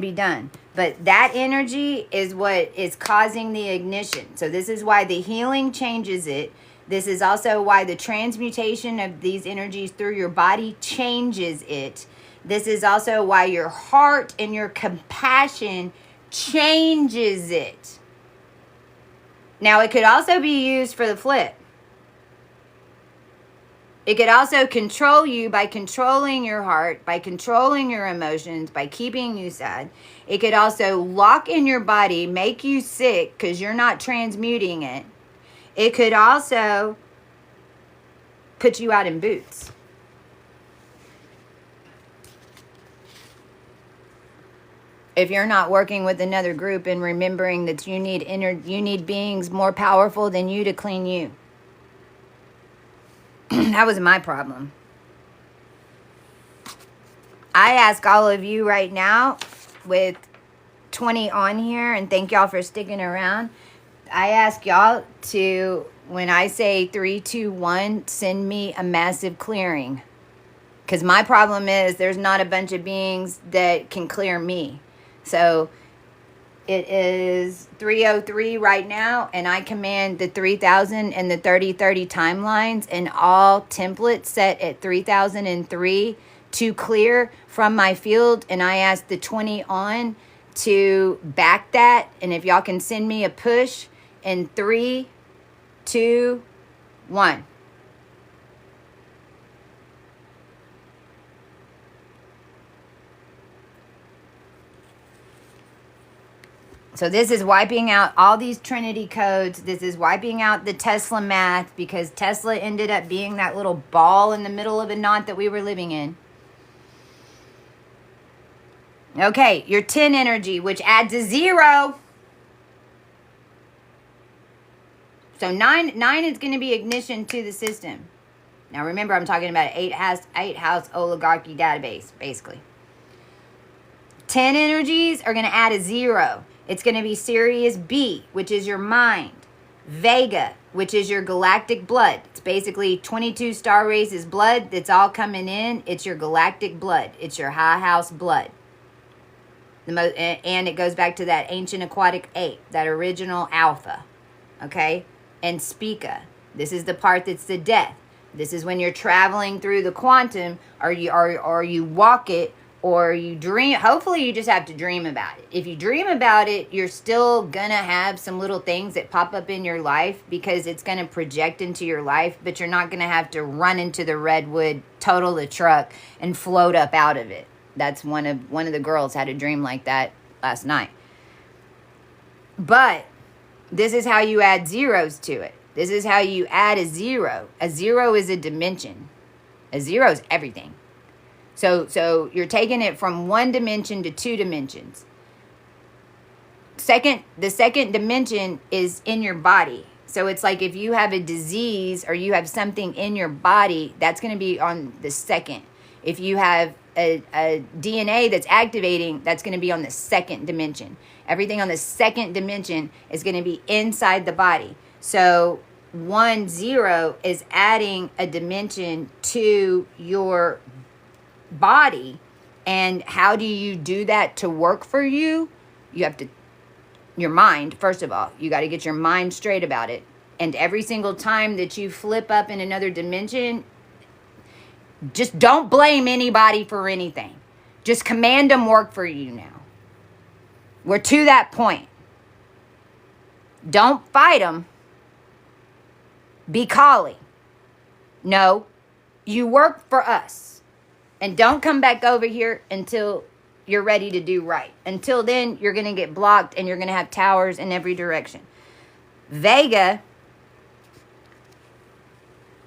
be done. But that energy is what is causing the ignition. So this is why the healing changes it. This is also why the transmutation of these energies through your body changes it. This is also why your heart and your compassion changes it. Now, it could also be used for the flip. It could also control you by controlling your heart, by controlling your emotions, by keeping you sad. It could also lock in your body, make you sick because you're not transmuting it. It could also put you out in boots. If you're not working with another group and remembering that you need beings more powerful than you to clean you. That was my problem. I ask all of you right now with 20 on here, and thank y'all for sticking around. I ask y'all to, when I say 3, 2, 1, send me a massive clearing. Because my problem is there's not a bunch of beings that can clear me. So it is 3:03 right now, and I command the 3000 and the 3030 timelines and all templates set at 3003 to clear from my field, and I ask the 20 on to back that. And if y'all can send me a push in 3, 2, 1. So this is wiping out all these Trinity codes. This is wiping out the Tesla math, because Tesla ended up being that little ball in the middle of a knot that we were living in. Okay, your 10 energy, which adds a 0. So 9 is going to be ignition to the system. Now remember, I'm talking about an 8-house oligarchy database, basically. 10 energies are going to add a 0. It's going to be Sirius B, which is your mind. Vega, which is your galactic blood. It's basically 22 star races blood that's all coming in. It's your galactic blood. It's your high house blood. And it goes back to that ancient aquatic ape, that original alpha. Okay? And Spica. This is the part that's the death. This is when you're traveling through the quantum, or you walk it, or you dream. Hopefully you just have to dream about it. If you dream about it, you're still gonna have some little things that pop up in your life, because it's gonna project into your life, but you're not gonna have to run into the redwood, total the truck, and float up out of it. That's one of the girls had a dream like that last night. But this is how you add zeros to it. This is how you add a 0. A 0 is a dimension. A 0 is everything. So you're taking it from 1 dimension to 2 dimensions. The second dimension is in your body. So it's like if you have a disease or you have something in your body, that's going to be on the second. If you have a DNA that's activating, that's going to be on the second dimension. Everything on the second dimension is going to be inside the body. So 1, 0 is adding a dimension to your body. And how do you do that to work for you? You have to, your mind, first of all, you got to get your mind straight about it. And every single time that you flip up in another dimension, just don't blame anybody for anything. Just command them work for you now. We're to that point. Don't fight them. Be Kali. No, you work for us. And don't come back over here until you're ready to do right. Until then, you're going to get blocked and you're going to have towers in every direction. Vega,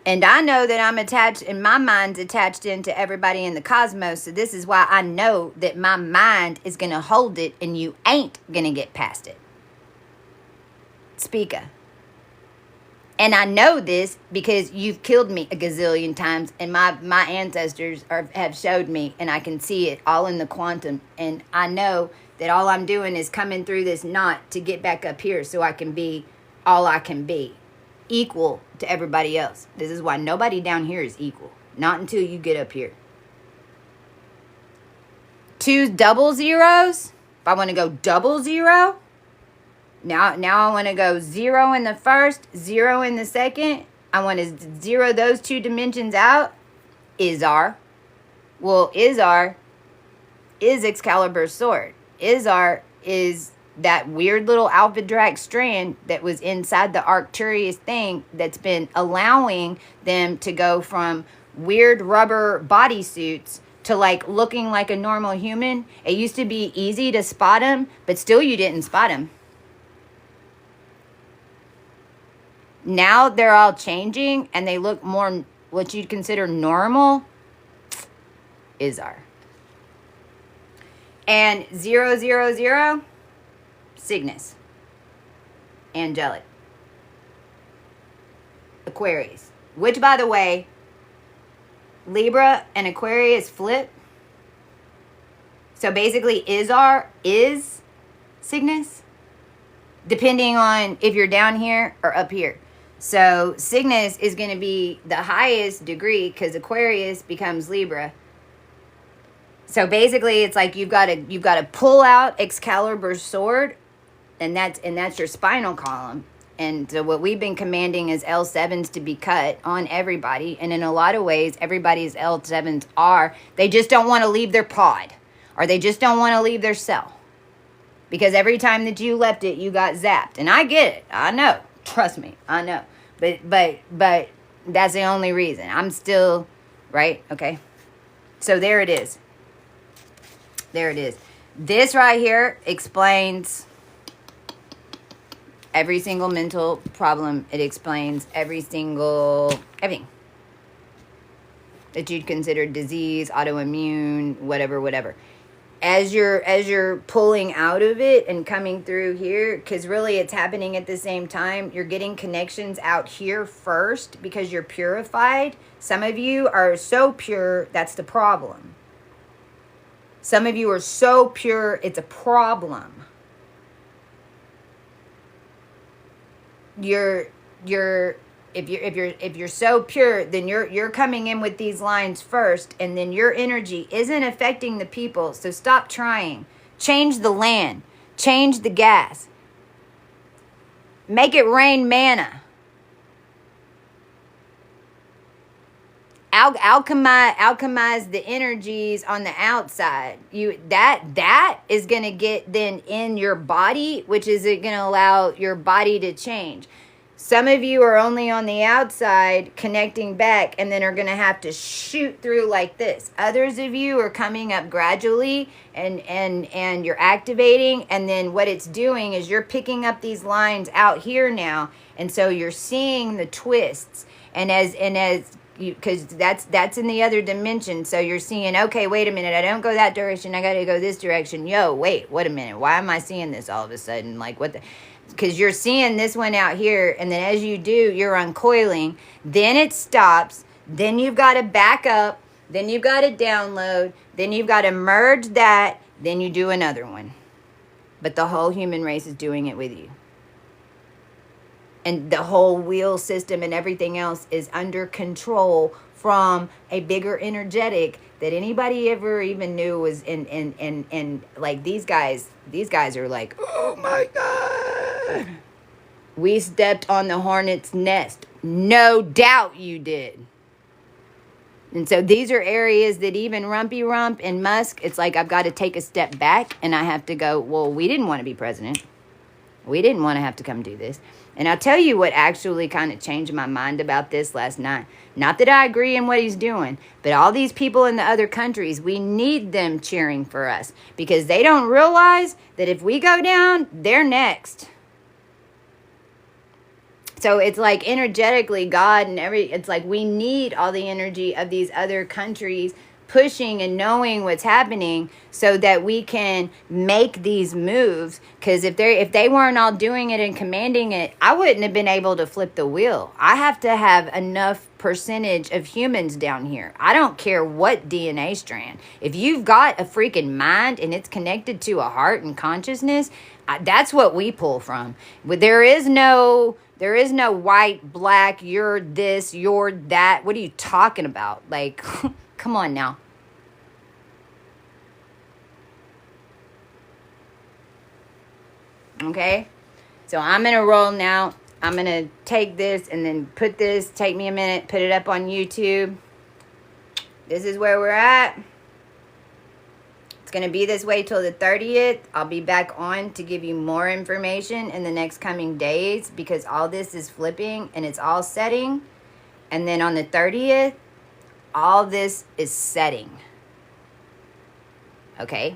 and I know that I'm attached, and my mind's attached into everybody in the cosmos. So this is why I know that my mind is going to hold it and you ain't going to get past it. Spica. And I know this because you've killed me a gazillion times, and my ancestors have showed me, and I can see it all in the quantum. And I know that all I'm doing is coming through this knot to get back up here so I can be all I can be, equal to everybody else. This is why nobody down here is equal. Not until you get up here. 2 double zeros. If I want to go double 0. Now I want to go 0 in the first, 0 in the second. I want to 0 those 2 dimensions out. Izar. Well, Izar is Excalibur's sword. Izar is that weird little Alpha Drac strand that was inside the Arcturus thing that's been allowing them to go from weird rubber bodysuits to like looking like a normal human. It used to be easy to spot them, but still you didn't spot them. Now they're all changing and they look more what you'd consider normal. Izar. And 000, Cygnus. Angelic. Aquarius. Which, by the way, Libra and Aquarius flip. So basically Izar is Cygnus, depending on if you're down here or up here. So Cygnus is going to be the highest degree because Aquarius becomes Libra. So basically it's like you've got to pull out Excalibur's sword, and that's your spinal column, And so what we've been commanding is L7s to be cut on everybody. And in a lot of ways, everybody's L7s are, they just don't want to leave their pod, or they just don't want to leave their cell. Because every time that you left it, you got zapped. And I get it. I know. Trust me. I know. But that's the only reason. I'm still, right? Okay. So there it is. There it is. This right here explains every single mental problem. It explains everything that you'd consider disease, autoimmune, whatever. As you're pulling out of it and coming through here, because really it's happening at the same time, you're getting connections out here first because you're purified. Some of you are so pure, that's the problem. Some of you are so pure, it's a problem. If you're so pure, then you're coming in with these lines first, and then your energy isn't affecting the people. So stop trying. Change the land. Change the gas. Make it rain manna. Alchemize the energies on the outside. That is going to get then in your body, which is going to allow your body to change. Some of you are only on the outside connecting back, and then are going to have to shoot through like this. Others of you are coming up gradually and you're activating, and then what it's doing is you're picking up these lines out here now, and so you're seeing the twists, and as because that's in the other dimension. So you're seeing, okay, wait a minute, I don't go that direction, I got to go this direction. Yo, wait a minute, why am I seeing this all of a sudden? Like, what the... Because you're seeing this one out here, and then as you do, you're uncoiling, then it stops, then you've got to back up, then you've got to download, then you've got to merge that, then you do another one. But the whole human race is doing it with you. And the whole wheel system and everything else is under control from a bigger energetic that anybody ever even knew was in like these guys are like, oh my God. We stepped on the hornet's nest. No doubt you did. And so these are areas that even Rumpy Rump and Musk, it's like I've got to take a step back and I have to go, well, we didn't want to be president. We didn't want to have to come do this. And I'll tell you what actually kind of changed my mind about this last night. Not that I agree in what he's doing, but all these people in the other countries, we need them cheering for us because they don't realize that if we go down, they're next. So it's like energetically God and it's like we need all the energy of these other countries pushing and knowing what's happening so that we can make these moves. Because if they weren't all doing it and commanding it, I wouldn't have been able to flip the wheel. I have to have enough percentage of humans down here. I don't care what DNA strand. If you've got a freaking mind and it's connected to a heart and consciousness, that's what we pull from. There is no white, black, you're this, you're that. What are you talking about? Like, come on now. Okay? So I'm going to roll now. I'm going to take this and then put this, take me a minute, put it up on YouTube. This is where we're at. It's going to be this way till the 30th. I'll be back on to give you more information in the next coming days because all this is flipping and it's all setting. And then on the 30th, all this is setting. Okay?